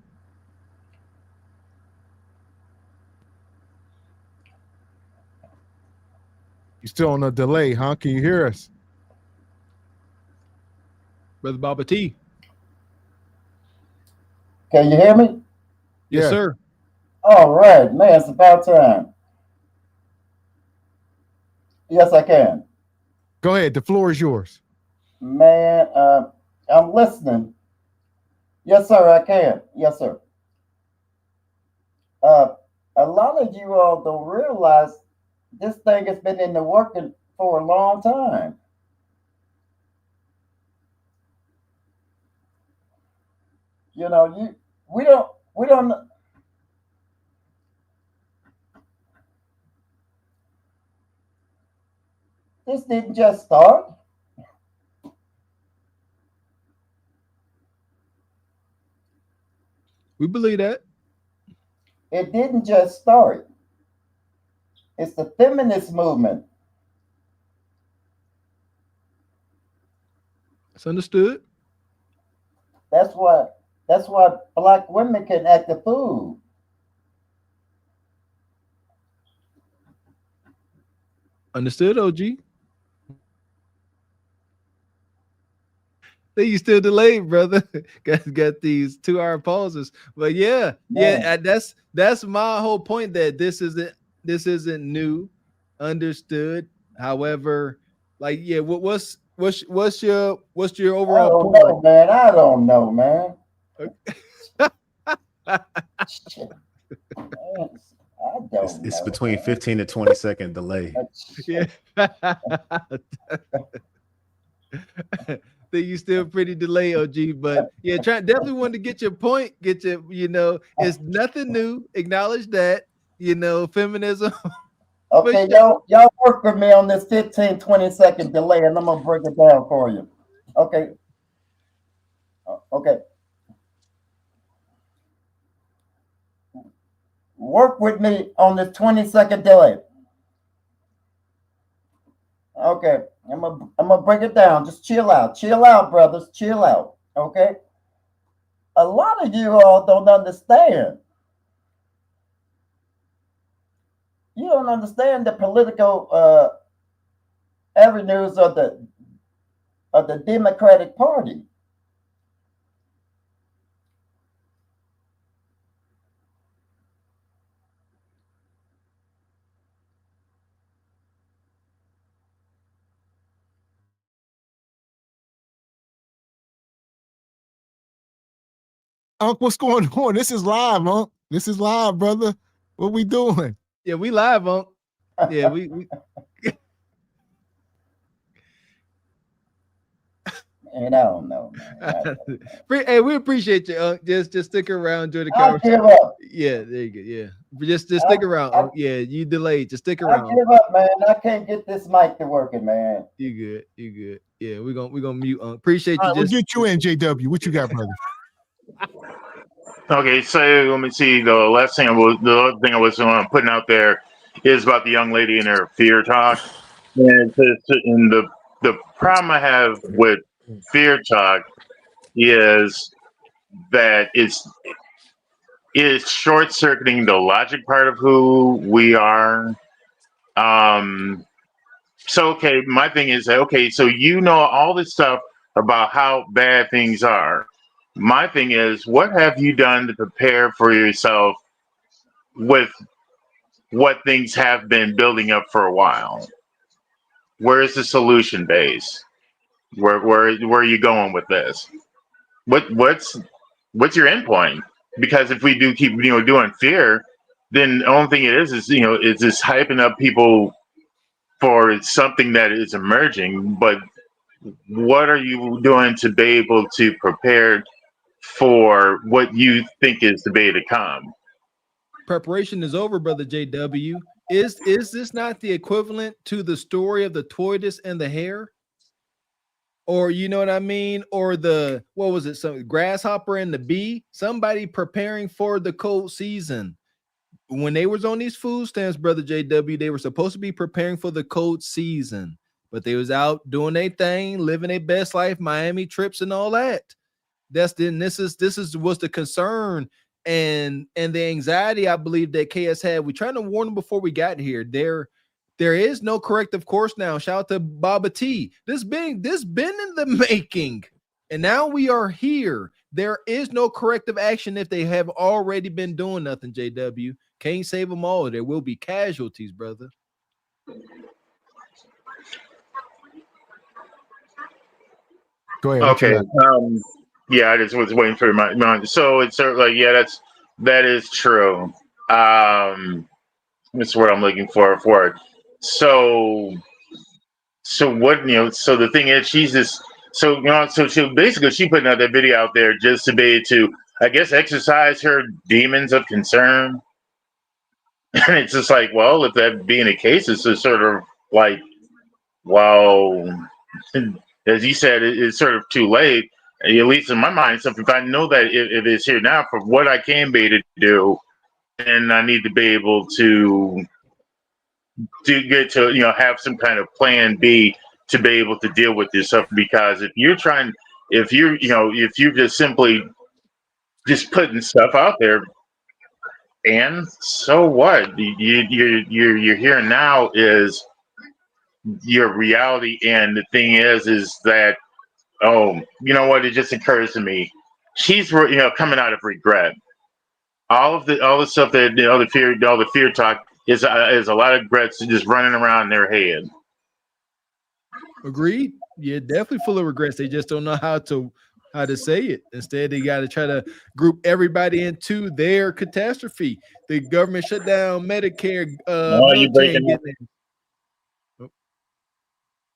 A: You still on a delay, huh? Can you hear us?
B: Brother Baba T.
C: Can you hear me?
B: Yes, sir.
C: All right, man, it's about time. Yes, I can.
A: Go ahead. The floor is yours.
C: Man, I'm listening. Yes, sir, I can. Yes, sir. A lot of you all don't realize this thing has been in the working for a long time. We don't. This didn't just start.
B: We believe that.
C: It didn't just start. It's the feminist movement.
B: It's understood.
C: That's why Black women can act a fool.
B: Understood, OG. Think you still delayed, brother. got these 2-hour pauses, but yeah, that's my whole point. That this isn't new, understood. However, like what's your overall point?
C: I don't know, man.
S: It's between 15 to 20 second delay.
B: Yeah. Think you still pretty delayed, OG, but yeah, definitely wanted to get your point, it's nothing new. Acknowledge that, feminism.
C: Okay, y'all work with me on this 15, 20 second delay, and I'm gonna break it down for you. Okay. Okay. Work with me on this 20-second delay. Okay, I'm gonna break it down. Just chill out, brothers, chill out. Okay. A lot of you all don't understand. you don't understand the political avenues of the Democratic Party.
A: Unc, what's going on? This is live, Unc. This is live, brother. What we doing?
B: Yeah, we live, Unc. Yeah, we
C: And I don't know, man.
B: Hey, we appreciate you, Unc. Just stick around, enjoy the
C: I'll
B: conversation.
C: give up.
B: Yeah, there you go. Yeah, just stick around. Unc. Yeah, you delayed. Just stick
C: I
B: around.
C: give up, man. I can't get this mic to working, man.
B: You good? You good? Yeah, we're gonna mute. Unc. Appreciate
A: All
B: you.
A: right, we'll
B: Just
A: get you in, JW. What you got, brother?
G: Okay, so let me see. The other thing I was putting out there is about the young lady and her fear talk. And the problem I have with fear talk is that it's short circuiting the logic part of who we are. So okay, my thing is that okay, so you know all this stuff about how bad things are. My thing is, what have you done to prepare for yourself with what things have been building up for a while? Where is the solution base? Where are you going with this? What's your end point? Because if we do keep doing fear, then the only thing it is it's just hyping up people for something that is emerging. But what are you doing to be able to prepare for what you think is to be to come?
B: preparation is over, brother JW. Is this not the equivalent to the story of the tortoise and the hare? Or you know what I mean? Or the what was it? Some grasshopper and the bee? Somebody preparing for the cold season. When they was on these food stamps, brother JW, they were supposed to be preparing for the cold season, but they was out doing their thing, living their best life, Miami trips and all that. This is what's the concern and the anxiety I believe that KS had. We trying to warn them before we got here. There is no corrective course now. Shout out to Baba T. This been in the making, and now we are here. There is no corrective action if they have already been doing nothing. JW can't save them all. There will be casualties, brother.
A: Go ahead.
G: Okay. Yeah, I just was waiting for my. So it's sort of like, yeah, that is true. That's what I'm looking for it. So what So the thing is, she's just so she basically putting out that video out there just to be able to, I guess, exercise her demons of concern. And it's just like, well, if that being the case, it's just sort of like, well, as you said, it's sort of too late. At least in my mind, so if I know that if it's here now for what I can be able to do, then I need to be able to get to have some kind of plan B to be able to deal with this stuff. Because if you're just simply just putting stuff out there, and so what you're hearing now is your reality. And the thing is that, oh, you know what? It just occurs to me. She's coming out of regret. All the stuff that all the fear talk is a lot of regrets just running around in their head.
B: Agreed. Yeah, definitely full of regrets. They just don't know how to say it. Instead, they got to try to group everybody into their catastrophe. The government shut down Medicare.
G: You breaking up.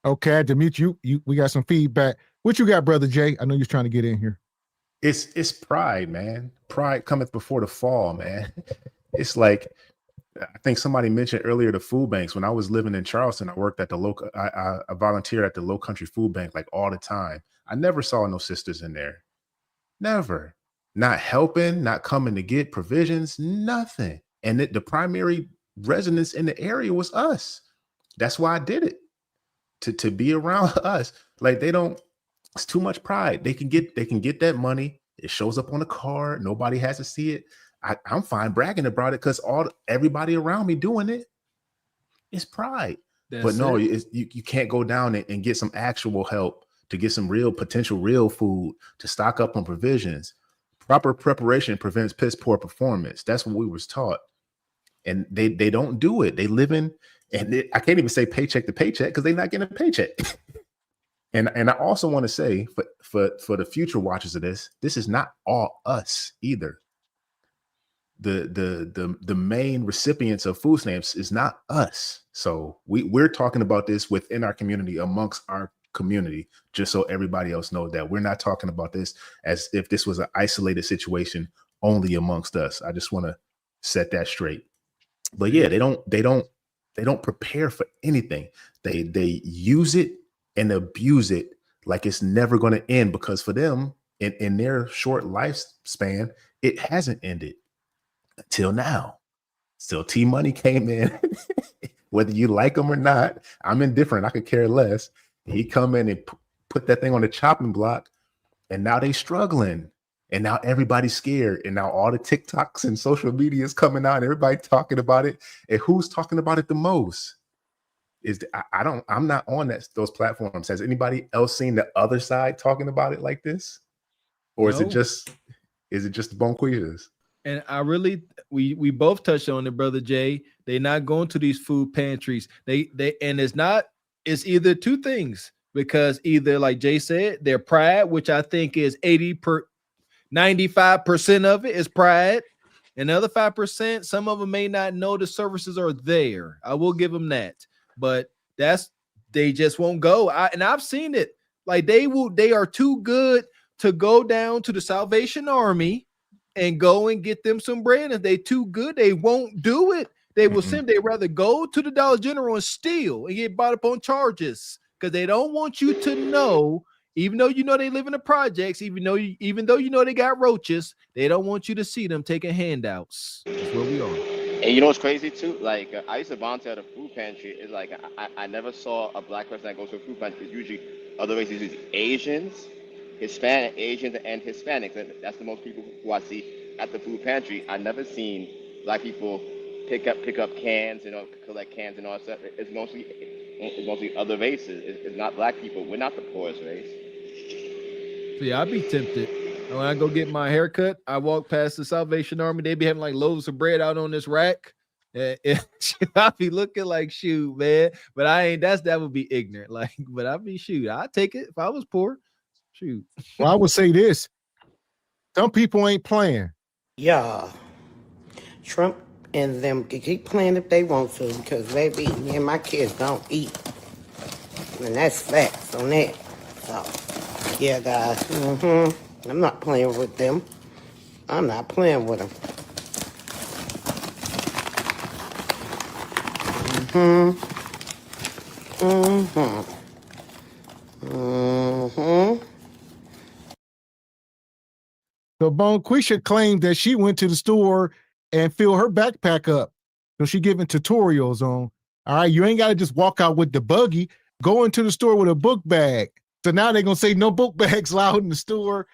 A: Okay, I had to mute you. We got some feedback. What you got, brother Jay? I know you're trying to get in here.
S: It's pride, man. Pride cometh before the fall, man. It's like, I think somebody mentioned earlier the food banks. When I was living in Charleston, I worked at the local. I volunteered at the Low Country Food Bank like all the time. I never saw no sisters in there. Never. Not helping, not coming to get provisions, nothing. And the primary residence in the area was us. That's why I did it. To be around us. Like, they don't. It's too much pride. They can get that money. It shows up on a card. Nobody has to see it. I'm fine bragging about it because everybody around me doing it. It's pride.
B: That's
S: but no,
B: it.
S: you can't go down and get some actual help to get some real potential real food, to stock up on provisions. Proper preparation prevents piss poor performance. That's what we was taught. And they don't do it. They live in, and I can't even say paycheck to paycheck because they're not getting a paycheck. and I also want to say for the future watchers of this is not all us either. The main recipients of food stamps is not us. So we're talking about this within our community, amongst our community, just so everybody else knows that we're not talking about this as if this was an isolated situation only amongst us. I just want to set that straight. But yeah, they don't prepare for anything. They use it and abuse it like it's never going to end, because for them in their short lifespan, it hasn't ended until now. Still, T Money came in. Whether you like him or not, I'm indifferent. I could care less. He come in and put that thing on the chopping block, and now they struggling. And now everybody's scared. And now all the TikToks and social media is coming out, and everybody talking about it. And who's talking about it the most? I'm not on those platforms. Has anybody else seen the other side talking about it like this? Or is it just the Bonquistas?
B: And I really, we both touched on it, Brother Jay. They're not going to these food pantries. It's either two things, because either, like Jay said, their pride, which I think is 95% of it is pride. And the other 5%, some of them may not know the services are there. I will give them that. But they just won't go. And I've seen it. Like they are too good to go down to the Salvation Army and go and get them some bread. If they too good, they won't do it. They will they'd rather go to the Dollar General and steal and get brought up on charges, because they don't want you to know, even though you know they live in the projects, even though you know they got roaches, they don't want you to see them taking handouts. That's where we are.
U: And you know what's crazy too? Like I used to volunteer at a food pantry. It's like I never saw a black person that goes to a food pantry. It's usually other races, usually Asians, Asians and Hispanics. And that's the most people who I see at the food pantry. I never seen black people pick up cans, collect cans and all that stuff. It's mostly other races. It's not black people. We're not the poorest race.
B: See, I'd be tempted. When I go get my haircut, I walk past the Salvation Army. They be having like loaves of bread out on this rack. I'd be looking like, shoot, man. But I ain't. That would be ignorant. Like, but I'd be shoot. I'd take it if I was poor. Shoot.
A: Well, I would say this: some people ain't playing.
H: Yeah, Trump and them can keep playing if they want to, because baby, me and my kids don't eat, and that's facts on that. So, yeah, guys. I'm not playing with them. I'm not playing with them.
A: So Bonquisha claimed that she went to the store and filled her backpack up. So she giving tutorials on, all right, you ain't got to just walk out with the buggy. Go into the store with a book bag. So now they're going to say no book bags allowed in the store.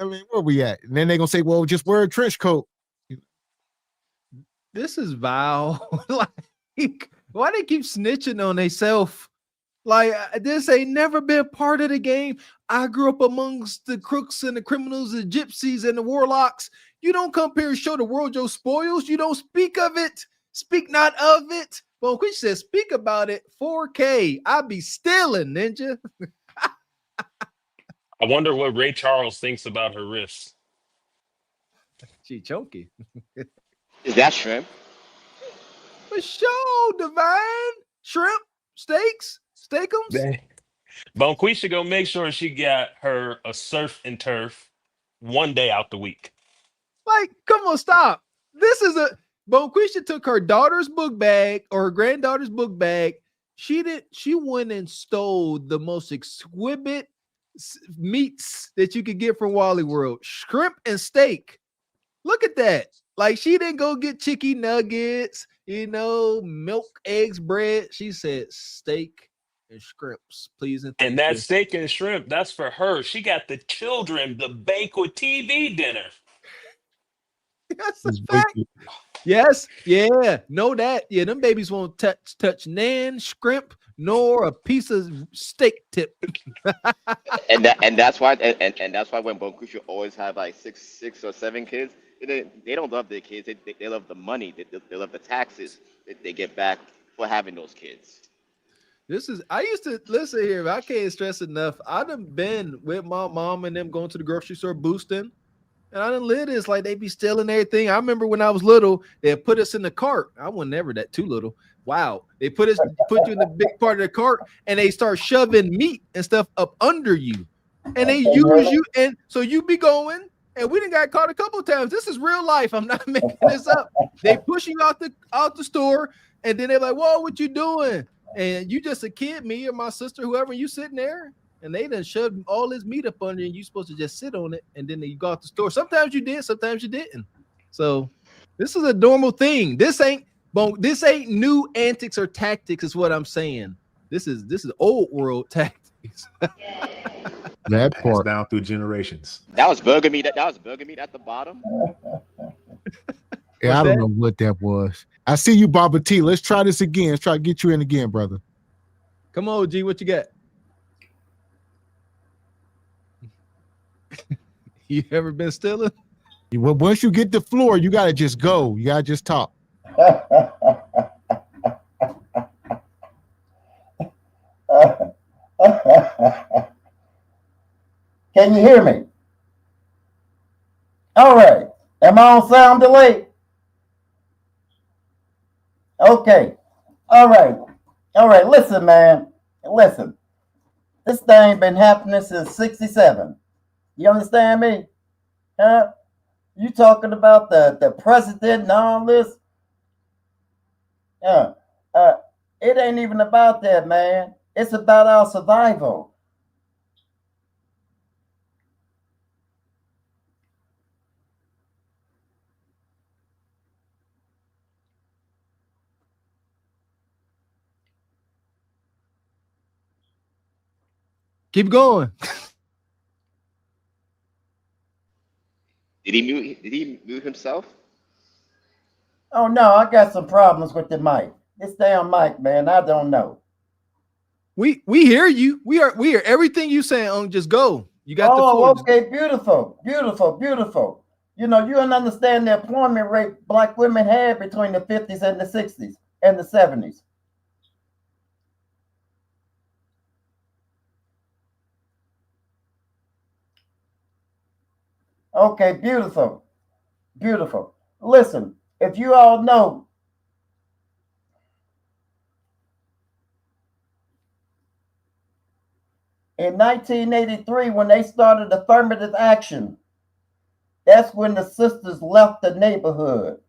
A: I mean, where we at? And then they're going to say, well, just wear a trench coat.
B: This is vile. Like, why they keep snitching on themselves? Like, this ain't never been part of the game. I grew up amongst the crooks and the criminals, the gypsies and the warlocks. You don't come here and show the world your spoils. You don't speak of it. Speak not of it. Well, Quich says, speak about it. 4K. I be stealing, ninja.
R: I wonder what Ray Charles thinks about her wrists.
B: She chunky.
U: Is that shrimp?
B: For sure, Divine. Shrimp, steaks, steakums.
R: Bonquisha go make sure she got her a surf and turf one day out the week.
B: Like, come on, stop. This is Bonquisha took her daughter's book bag or her granddaughter's book bag. She went and stole the most exquisite meats that you could get from Wally World. Shrimp and steak. Look at that. Like, she didn't go get chicken nuggets, milk, eggs, bread. She said steak and shrimps, please.
R: And that steak and shrimp, that's for her. She got the children the banquet TV dinner.
B: That's a fact. Yes, yeah, know that. Yeah, them babies won't touch nan, scrimp, nor a piece of steak tip.
U: and that's why and that's why when Bonkushu always have like six or seven kids, they don't love their kids. They love the money. They love the taxes that they get back for having those kids.
B: I used to listen here. I can't stress enough. I done been with my mom and them going to the grocery store boosting. And I done live this like they be stealing everything. I remember when I was little, they put us in the cart. I wasn't never that too little. Wow. They put you in the big part of the cart and they start shoving meat and stuff up under you. And they use you. And so you be going, and we done got caught a couple of times. This is real life. I'm not making this up. They push you out the store, and then they're like, whoa, what you doing? And you just a kid, me or my sister, whoever, you sitting there. And they done shoved all this meat up under you, and you supposed to just sit on it, and then you go out the store. Sometimes you did, sometimes you didn't. So this is a normal thing. This ain't new antics or tactics, is what I'm saying. This is old world tactics.
S: That passed down through generations.
U: That was burger meat. That was burger meat at the bottom.
A: Yeah, I don't know what that was. I see you, Baba T. Let's try this again. Let's try to get you in again, brother.
B: Come on, G. What you got? You ever been stealing?
A: Well, once you get the floor, you gotta just go. You gotta just talk.
C: Can you hear me? All right. Am I on sound delay? Okay. All right. All right. Listen, man. Listen. This thing been happening since '67. You understand me? Huh? You talking about the president and all this? It ain't even about that, man. It's about our survival.
B: Keep going.
U: Did he mute himself?
C: Oh no, I got some problems with the mic. This damn mic, man. I don't know.
B: We hear you. We hear everything you saying. Just go. You got the floor.
C: Okay, beautiful, beautiful, beautiful. You know, you don't understand the employment rate black women had between the 50s and the 60s and the 70s. Okay, beautiful, beautiful. Listen, if you all know, in 1983, when they started affirmative action, that's when the sisters left the neighborhood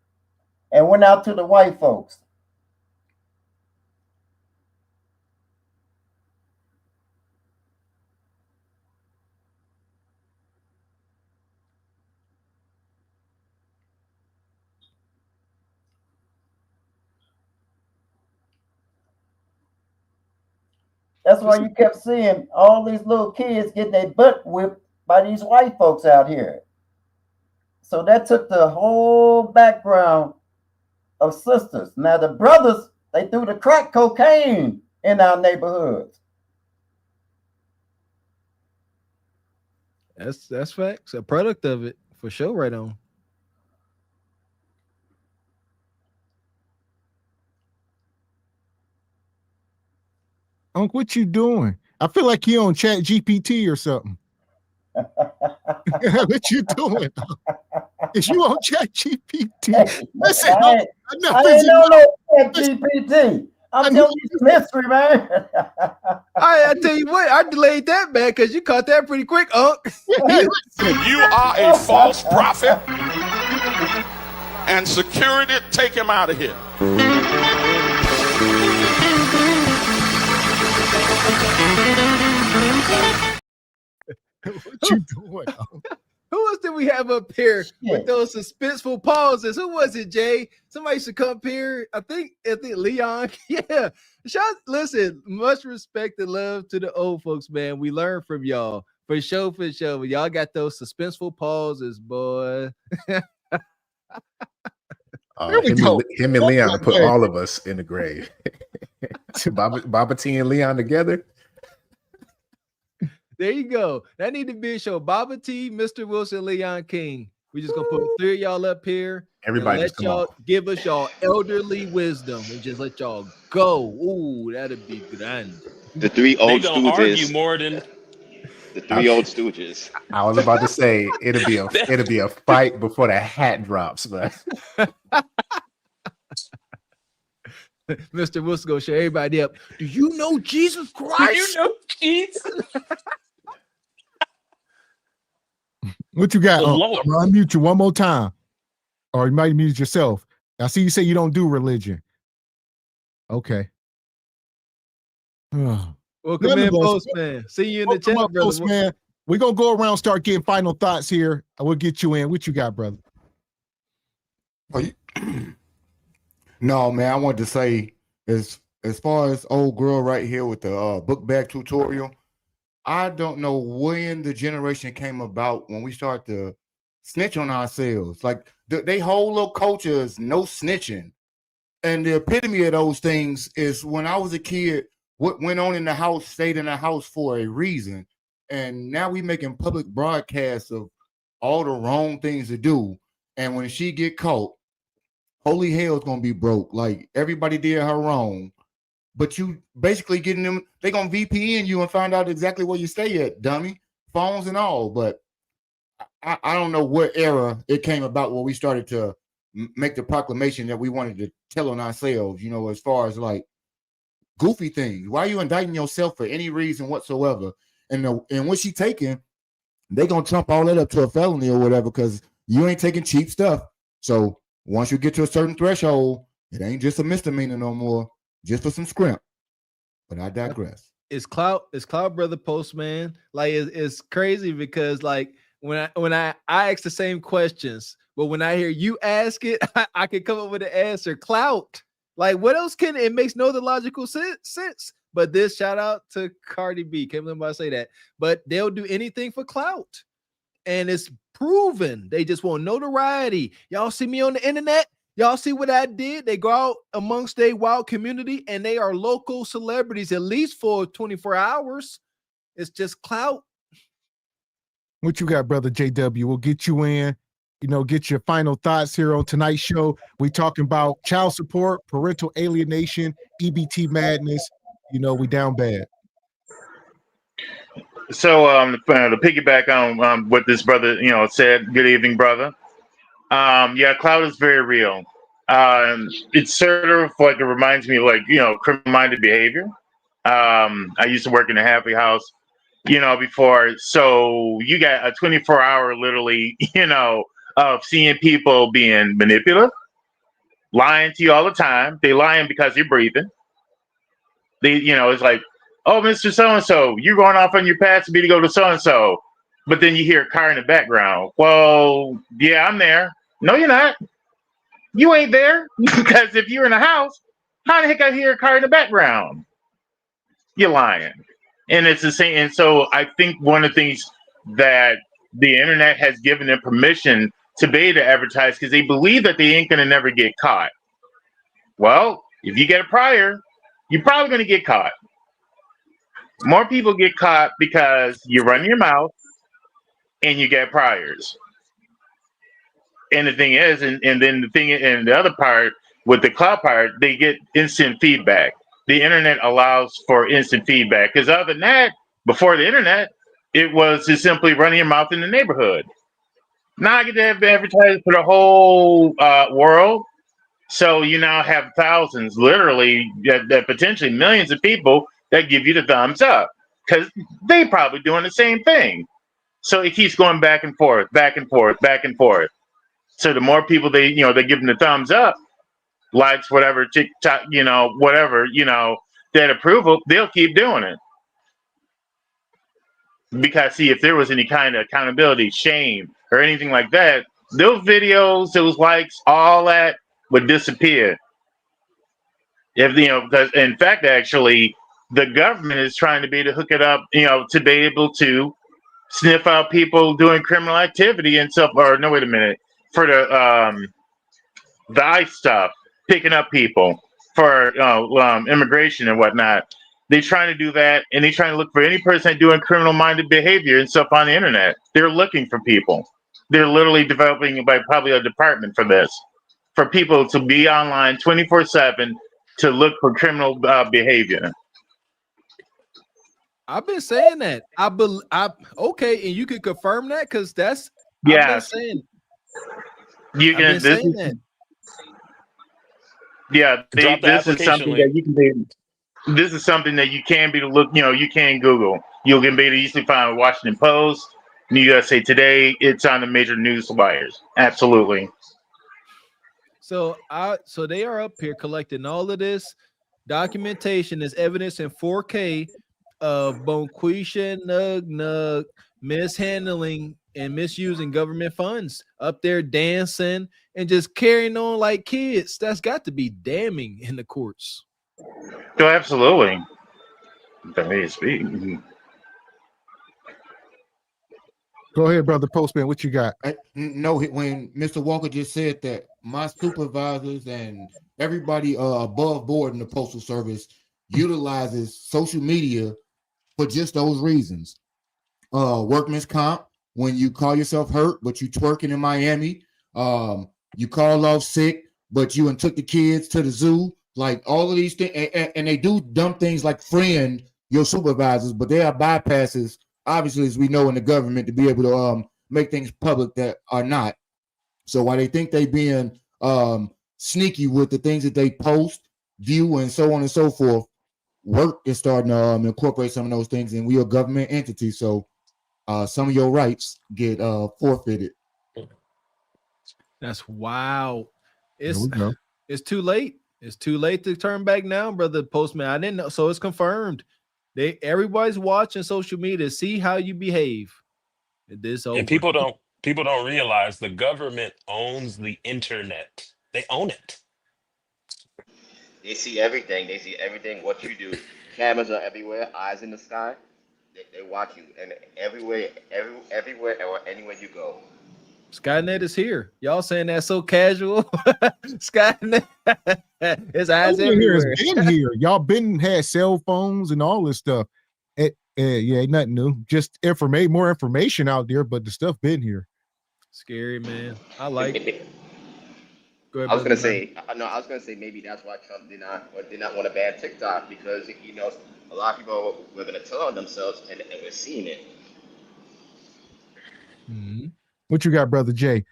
C: and went out to the white folks. That's why you kept seeing all these little kids getting their butt whipped by these white folks out here. So that took the whole background of sisters. Now the brothers, they threw the crack cocaine in our neighborhoods.
B: That's facts. A product of it for sure. Right on.
A: Uncle, what you doing? I feel like you on Chat GPT or something. What you doing? Is you on Chat GPT? Listen,
C: I ain't on no Chat GPT. I'm telling you some history, man.
B: I tell you what, I delayed that, man, because you caught that pretty quick, Unc.
I: You are a false prophet, and security, take him out of here.
A: What you doing?
B: Who else did we have up here with those suspenseful pauses? Who was it, Jay? Somebody should come up here. I think Leon. Yeah. Listen, much respect and love to the old folks, man. We learn from y'all. For sure, for sure. Y'all got those suspenseful pauses, boy.
A: There we go.
S: Him and Leon to put all of us in the grave. Baba T and Leon together.
B: There you go. That need to be a show. Baba T, Mr. Wilson, Leon King. We just gonna put 3 of y'all up here.
S: Everybody
B: let
S: just come
B: y'all
S: on.
B: give us y'all elderly wisdom and just let y'all go. Ooh, that'd be grand.
U: The 3 old
R: They gonna argue
U: stooges.
R: more than
U: The 3 old stooges.
S: I was about to say it'll be a fight before the hat drops, but
B: Mr. Wilson gonna share everybody up. Do you know Jesus Christ?
R: Do you know Jesus?
A: What you got?
R: The
A: I'm
R: Lord.
A: gonna unmute you one more time. Or you might mute yourself. I see you say you don't do religion. Okay.
B: Welcome in, Postman. See you in the chat, brother.
A: Postman. We're gonna go around, start getting final thoughts here. I will get you in. What you got, brother?
J: No, man, I wanted to say as far as old girl right here with the book bag tutorial, I don't know when the generation came about when we start to snitch on ourselves. Like they whole little culture is no snitching. And the epitome of those things is when I was a kid, what went on in the house stayed in the house for a reason. And now we making public broadcasts of all the wrong things to do. And when she get caught, holy hell is gonna be broke. Like everybody did her wrong. But you basically getting them, they gonna VPN you and find out exactly where you stay at, dummy. Phones and all. But I don't know what era it came about where we started to make the proclamation that we wanted to tell on ourselves, you know, as far as like goofy things. Why are you indicting yourself for any reason whatsoever? And when she taken, they gonna trump all that up to a felony or whatever because you ain't taking cheap stuff. So once you get to a certain threshold, it ain't just a misdemeanor no more, just for some scrimp. But I digress.
B: It's Cloud Brother Postman. Like it's crazy because like when I ask the same questions, but when I hear you ask it, I can come up with an answer. Clout. Like what else can it makes no other logical sense. But this shout out to Cardi B. Can't remember I say that, but they'll do anything for clout. And it's proven. They just want notoriety. Y'all see me on the internet? Y'all see what I did? They go out amongst a wild community and they are local celebrities, at least for 24 hours. It's just clout.
A: What you got, brother JW? We'll get you in, you know, get your final thoughts here on tonight's show. We talking about child support, parental alienation, EBT madness. You know, we down bad.
G: So to piggyback on what this brother, said, good evening, brother. Yeah, cloud is very real. It's sort of like, it reminds me of like, criminal-minded behavior. I used to work in a halfway house, before. So you got a 24-hour literally, of seeing people being manipulative, lying to you all the time. They lying because you're breathing. It's like, oh, Mr. So-and-so, you're going off on your path to be to go to so-and-so. But then you hear a car in the background. Well, yeah, I'm there. No, you're not. You ain't there. Because if you're in a house, how the heck I hear a car in the background? You're lying. And it's the same. And so I think one of the things that the internet has given them permission to be able to advertise because they believe that they ain't going to never get caught. Well, if you get a prior, you're probably going to get caught. More people get caught because you run your mouth and you get priors. And the thing is, and then the other part with the cloud part, they get instant feedback. The internet allows for instant feedback because other than that, before the internet, it was just simply running your mouth in the neighborhood. Now I get to have advertised for the whole world. So you now have thousands, literally, that potentially millions of people that give you the thumbs up because they probably doing the same thing. So it keeps going back and forth, back and forth, back and forth. So the more people they give them the thumbs up, likes, whatever, TikTok, whatever, that approval, they'll keep doing it. Because see, if there was any kind of accountability, shame, or anything like that, those videos, those likes, all that would disappear. If because in fact, actually, the government is trying to be able to hook it up, to be able to sniff out people doing criminal activity and stuff. Or no, wait a minute, for the the ICE stuff, picking up people for immigration and whatnot. They're trying to do that, and they're trying to look for any person doing criminal-minded behavior and stuff on the internet. They're looking for people. They're literally developing probably a department for this, for people to be online 24/7 to look for criminal behavior.
B: I've been saying that. Okay, and you can confirm that because that's I've been
G: Yes,
B: saying.
G: you
B: I've
G: can.
B: been saying that.
G: Yeah,
R: Drop the
G: this is
R: application
G: something
R: link.
G: that you can do. This is something that you can be to look. You can Google. You can be to easily find Washington Post, New USA Today. It's on the major news wires. Absolutely.
B: So they are up here collecting all of this documentation as evidence in 4K of Bonquisha Nug mishandling and misusing government funds, up there dancing and just carrying on like kids. That's got to be damning in the courts.
G: So absolutely. Let me speak.
A: Go ahead, brother Postman. What you got?
J: No, when Mr. Walker just said that, my supervisors and everybody above board in the Postal Service utilizes social media for just those reasons. Workman's comp, when you call yourself hurt, but you twerking in Miami. You call off sick, but you and took the kids to the zoo. Like all of these things, and they do dumb things like friend your supervisors, but they are bypasses, obviously, as we know in the government, to be able to make things public that are not. So while they think they being sneaky with the things that they post, view, and so on and so forth, work is starting to incorporate some of those things, and we are a government entity, so some of your rights get forfeited.
B: That's wow.
A: There we go.
B: It's too late. It's too late to turn back now, brother Postman. I didn't know, so it's confirmed. Everybody's watching social media, see how you behave. This over.
R: And people don't realize the government owns the internet. They own it.
U: They see everything. They see everything. What you do. Cameras are everywhere. Eyes in the sky. They watch you, and everywhere or anywhere you go.
B: Skynet is here. Y'all saying that so casual? Skynet, his eyes everywhere.
A: It's been here. Y'all been had cell phones and all this stuff. Yeah, ain't nothing new. Just more information out there, but the stuff been here.
B: Scary, man. I like it. Go ahead,
U: I was gonna say maybe that's why Trump did not want to ban TikTok, because he knows a lot of people were gonna tell on themselves, and we're seeing it.
B: Mm-hmm.
A: What you got, brother Jay?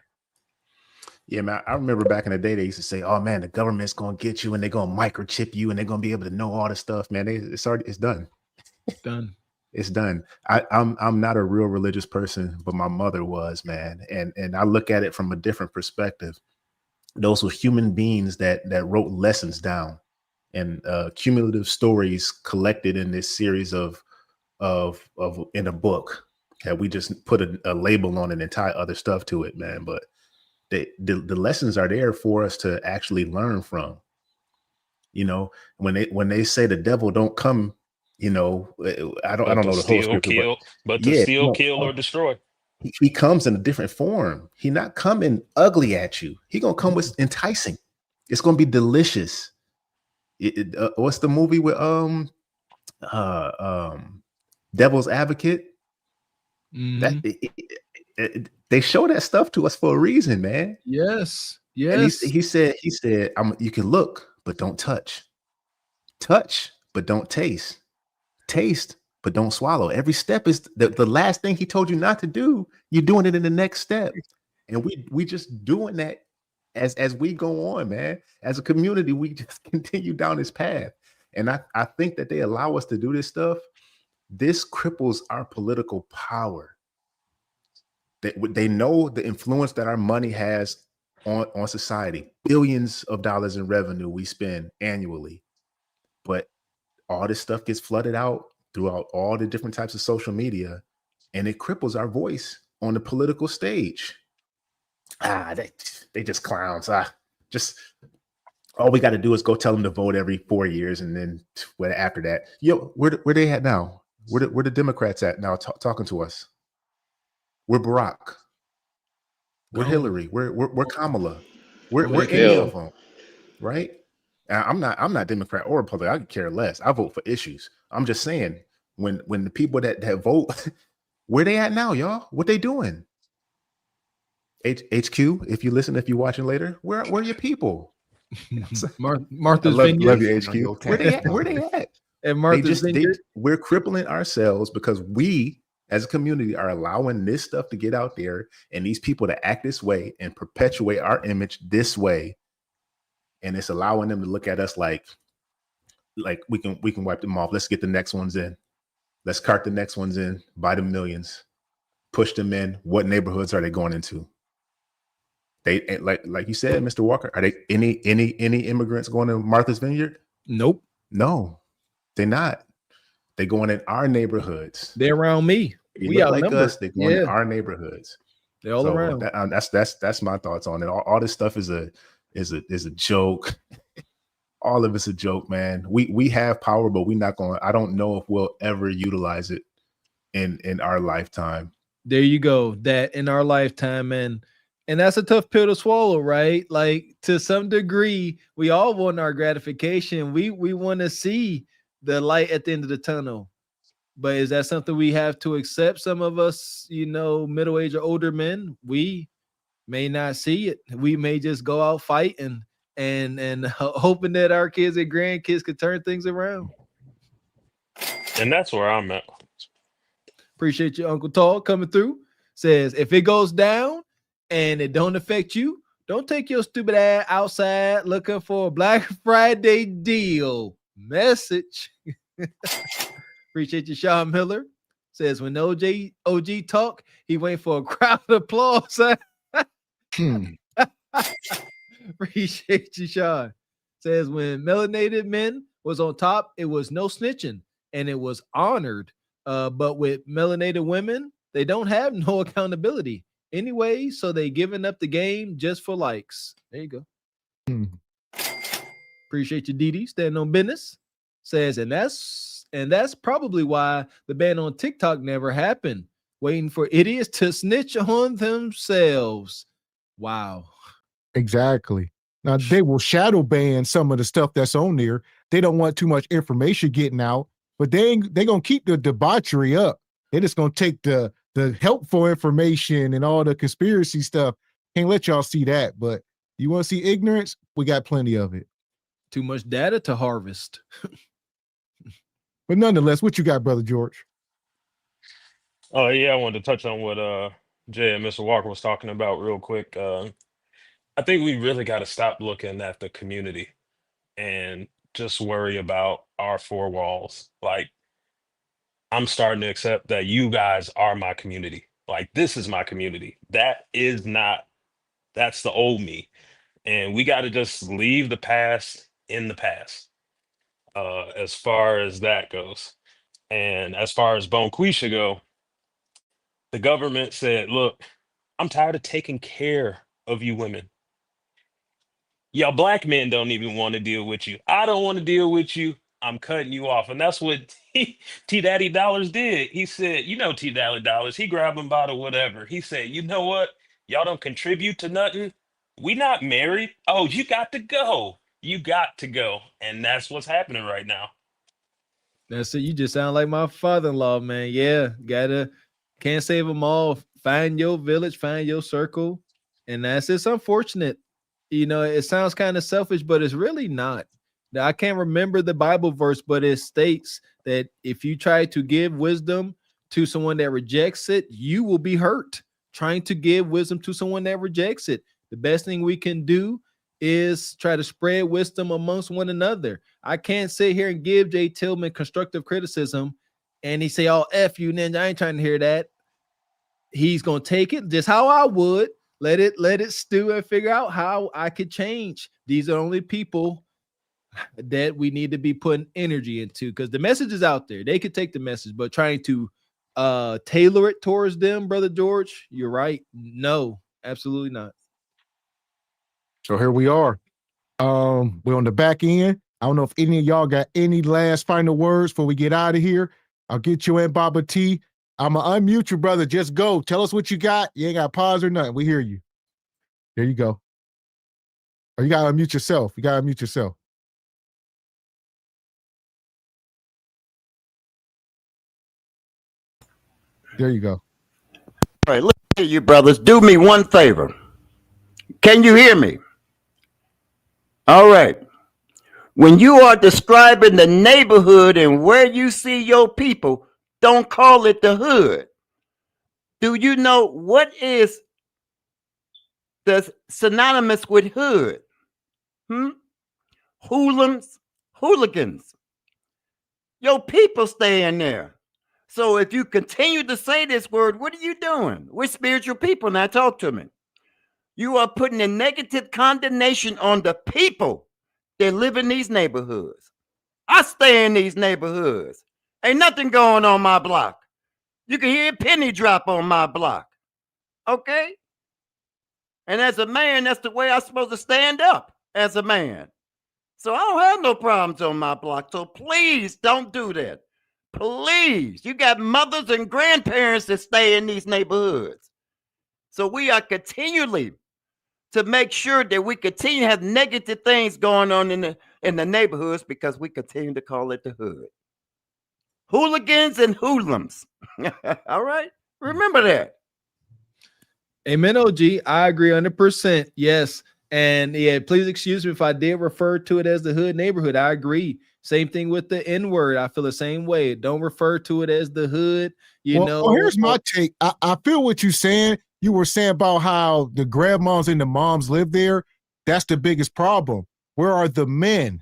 S: Yeah, man. I remember back in the day, they used to say, "Oh man, the government's gonna get you, and they're gonna microchip you, and they're gonna be able to know all the stuff." Man, it's done.
B: Done.
S: It's done. I'm not a real religious person, but my mother was, man, and I look at it from a different perspective. Those were human beings that wrote lessons down, and cumulative stories collected in this series of in a book. that we just put a label on it and tie other stuff to it, man. But the lessons are there for us to actually learn from. You know, when they say the devil don't come, you know, I don't know the whole scripture,
R: but to steal, kill, or destroy.
S: He comes in a different form. He not coming ugly at you. He gonna come with enticing. It's gonna be delicious. What's the movie with Devil's Advocate?
B: Mm-hmm.
S: They show that stuff to us for a reason, man.
B: Yes.
S: And he said, you can look, but don't touch. Touch, but don't taste. Taste, but don't swallow. Every step is the last thing he told you not to do. You're doing it in the next step. And we just doing that as we go on, man. As a community, we just continue down this path. And I think that they allow us to do this stuff. This cripples our political power. They know the influence that our money has on society. Billions of dollars in revenue we spend annually. But all this stuff gets flooded out throughout all the different types of social media, and it cripples our voice on the political stage. They just clowns. Just all we got to do is go tell them to vote every 4 years, and then after that, where they at now? Where the Democrats at now talking to us? We're Barack. We're Hillary. We're Kamala. We're any of them, right? I'm not Democrat or Republican. I could care less. I vote for issues. I'm just saying when the people that vote, where they at now, y'all? What they doing? HQ, if you're watching later, where are your people?
B: Martha's
S: love
B: Vineyard.
S: you, HQ. Where they at?
B: And Martha's Vineyard.
S: We're crippling ourselves because we as a community are allowing this stuff to get out there and these people to act this way and perpetuate our image this way. And it's allowing them to look at us like we can wipe them off. Let's get the next ones in. Let's cart the next ones in, buy the millions, push them in. What neighborhoods are they going into? They like you said, Mr. Walker, are they any immigrants going to Martha's Vineyard?
B: Nope.
S: No, they're not. They're going in our neighborhoods.
B: They're around me.
S: We look like us. They're going in our neighborhoods.
B: They're all around.
S: That's my thoughts on it. All this stuff is a joke. All of it's a joke, man. We have power, but we're not going. I don't know if we'll ever utilize it in our lifetime.
B: There you go. That in our lifetime, and that's a tough pill to swallow, right? Like to some degree, we all want our gratification. We want to see the light at the end of the tunnel. But is that something we have to accept? Some of us, middle-aged or older men, we may not see it. We may just go out fighting and hoping that our kids and grandkids could turn things around.
R: And that's where I'm at.
B: Appreciate you, Uncle Tall, coming through. Says, if it goes down and it don't affect you, don't take your stupid ass outside looking for a Black Friday deal. Message. Appreciate you, Sean Miller. Says, when OG talk, he wait for a crowd of applause. Appreciate you, Sean. Says, when melanated men was on top, it was no snitching and it was honored. But with melanated women, they don't have no accountability anyway, so they giving up the game just for likes. There you go. Appreciate you, Didi. Standing on business. Says, and that's probably why the ban on TikTok never happened. Waiting for idiots to snitch on themselves. Wow.
A: Exactly. Now they will shadow ban some of the stuff that's on there. They don't want too much information getting out, but they're gonna keep the debauchery up. They're just gonna take the helpful information and all the conspiracy stuff. Can't let y'all see that, but you want to see ignorance? We got plenty of it.
B: Too much data to harvest.
A: But nonetheless, what you got, Brother George?
R: Oh yeah, I wanted to touch on what Jay and Mr. Walker was talking about real quick. I think we really got to stop looking at the community and just worry about our four walls. Like, I'm starting to accept that you guys are my community. Like, this is my community. That's the old me. And we got to just leave the past in the past, as far as that goes. And as far as Bonquisha go, the government said, look, I'm tired of taking care of you women. Y'all black men don't even want to deal with you. I don't want to deal with you. I'm cutting you off. And that's what T Daddy Dollars did. He said, T Daddy Dollars, he grabbed him by the whatever. He said, you know what? Y'all don't contribute to nothing. We not married. Oh, you got to go. You got to go. And that's what's happening right now.
B: That's it. You just sound like my father-in-law, man. Yeah, can't save them all. Find your village, find your circle. And it's unfortunate. It sounds kind of selfish, but it's really not. Now, I can't remember the Bible verse, but it states that if you try to give wisdom to someone that rejects it, you will be hurt. Trying to give wisdom to someone that rejects it. The best thing we can do is try to spread wisdom amongst one another. I can't sit here and give Jay Tillman constructive criticism and he say, oh, F you, ninja. I ain't trying to hear that. He's going to take it just how I would. Let it stew and figure out how I could change. These are only people that we need to be putting energy into because the message is out there. They could take the message, but trying to tailor it towards them, Brother George, you're right. No, absolutely not.
A: So here we are. We're on the back end. I don't know if any of y'all got any last final words before we get out of here. I'll get you in, Baba T. I'm going to unmute you, brother. Just go. Tell us what you got. You ain't got pause or nothing. We hear you. There you go. Or you gotta unmute yourself. You gotta unmute yourself. There you go.
K: All right, look at you brothers. Do me one favor. Can you hear me? All right. When you are describing the neighborhood and where you see your people, don't call it the hood. Do you know what is the synonymous with hood? Hooligans. Your people stay in there. So if you continue to say this word, what are you doing? We're spiritual people. Now talk to me. You are putting a negative condemnation on the people that live in these neighborhoods. I stay in these neighborhoods. Ain't nothing going on my block. You can hear a penny drop on my block. Okay? And as a man, that's the way I'm supposed to stand up as a man. So I don't have no problems on my block. So please don't do that. Please. You got mothers and grandparents that stay in these neighborhoods. So we are continually to make sure that we continue to have negative things going on in the neighborhoods because we continue to call it the hood. Hooligans and hoodlums. All right? Remember that.
B: Amen, OG. I agree 100%. Yes. And yeah, please excuse me if I did refer to it as the hood neighborhood. I agree. Same thing with the N-word. I feel the same way. Don't refer to it as the hood. You know.
A: Well, here's my take. I feel what you're saying. You were saying about how the grandmas and the moms live there. That's the biggest problem. Where are the men?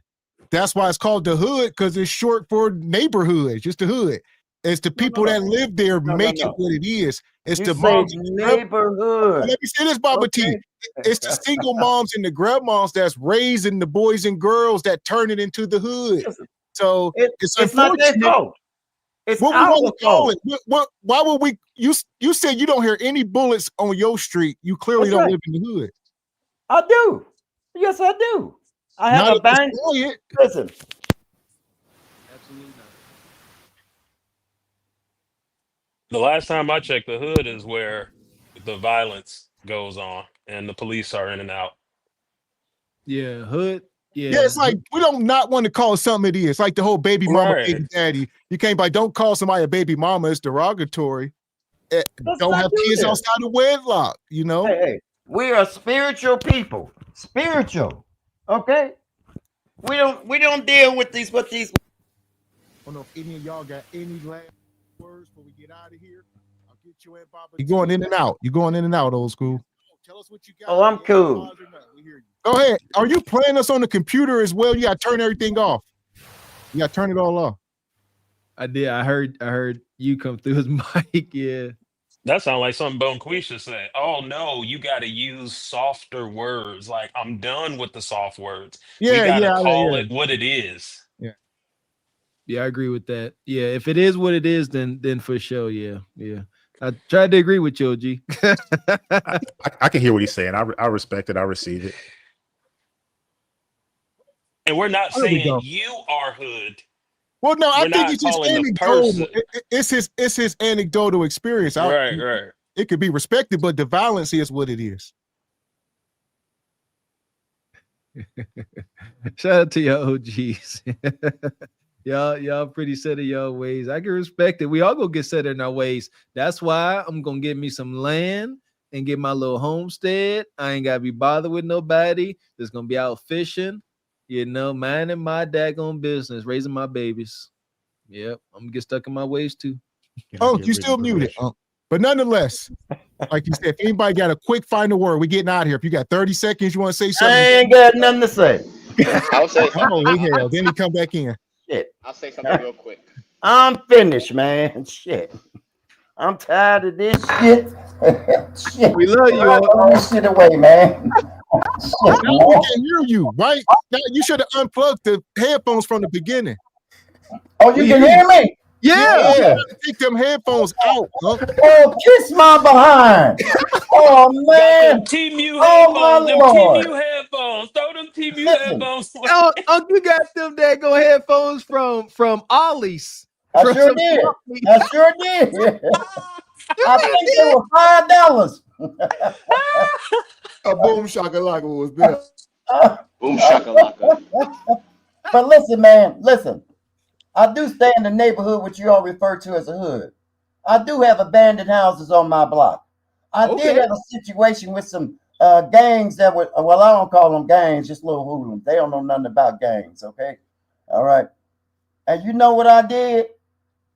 A: That's why it's called the hood, because it's short for neighborhood. It's just the hood. It's the people that live there make it what it is. It's
K: You
A: the
K: say
A: moms.
K: neighborhood.
A: Let me say this, Baba T. It's the single moms and the grandmas that's raising the boys and girls that turn it into the hood. So it's
K: not their
A: unfortunate.
K: fault. It's
A: What we
K: our
A: want to call
K: fault.
A: it? Why would we? You said you don't hear any bullets on your street. You clearly
K: That's
A: don't
K: right.
A: live in the hood.
K: I do. Yes, I do. I have
A: Not
K: a
A: if it's
K: bang.
A: quiet.
K: Listen.
B: Absolutely not.
R: The last time I checked, the hood is where the violence goes on and the police are in and out.
B: Yeah, hood. Yeah.
A: Yeah, it's like we don't not want to call it something it is. Like the whole baby mama,
R: Right.
A: baby daddy. You can't don't call somebody a baby mama. It's derogatory. Don't
K: not
A: have
K: do
A: kids
K: that.
A: outside of wedlock. You know.
K: Hey, we are spiritual people. Spiritual. Okay? We don't deal with these.
A: I don't know if any of y'all got any last words before we get out of here. I'll get you in, Baba. You're going in and out. You're going in and out, old school. Tell us what you got.
K: Oh, I'm cool.
A: Go ahead. Are you playing us on the computer as well? You got to turn everything off. You got to turn it all off.
B: I did. I heard you come through his mic. Yeah.
R: That sounds like something Bonquisha said. Oh no, you got to use softer words. Like, I'm done with the soft words. We got to call it what it is.
A: Yeah.
B: Yeah, I agree with that. Yeah, if it is what it is, then for sure. Yeah. I tried to agree with you, OG.
S: I can hear what he's saying. I respect it. I receive it.
R: And we're not
A: There we
R: saying
A: go.
R: you are hood.
A: Well, no, I
R: We're
A: think
R: not
A: it's just
R: calling the
A: anecdotal.
R: person.
A: It's his anecdotal experience.
R: Right.
A: It could be respected, but the violence is what it is.
B: Shout out to your OGs. y'all pretty set in your ways. I can respect it. We all gonna get set in our ways. That's why I'm gonna get me some land and get my little homestead. I ain't gotta be bothered with nobody. That's gonna be out fishing, minding my daggone business, raising my babies. Yep, I'm gonna get stuck in my ways too.
A: Oh, you still muted. But nonetheless, like you said, if anybody got a quick final word, we getting out of here. If you got 30 seconds, you want to say something?
K: I ain't got nothing to say.
U: I'll say
A: Holy hell. Then he come back in.
K: Shit.
U: I'll say something real quick.
K: I'm finished, man. Shit. I'm tired of this shit.
C: Shit.
B: We love you.
C: Throw this shit away, man. Shit,
A: Now we can hear you, right? Now you should have unplugged the headphones from the beginning.
C: Oh, you can hear me?
A: Yeah. Take them headphones out. Huh?
C: Oh, kiss my behind. Oh, man.
R: TMU
C: Oh, my
R: headphones. Them
C: Lord.
R: TMU headphones. Throw them TMU
C: Listen.
R: headphones.
B: Oh, you got them daggone headphones from Ollie's.
C: I sure did. I sure did. I think they were $5.
J: A boom shakalaka was there.
U: Boom shakalaka.
C: But listen, man, listen. I do stay in the neighborhood which you all refer to as a hood. I do have abandoned houses on my block. I did have a situation with some gangs that were, well, I don't call them gangs, just little hoodlums. They don't know nothing about gangs, okay? All right. And you know what I did?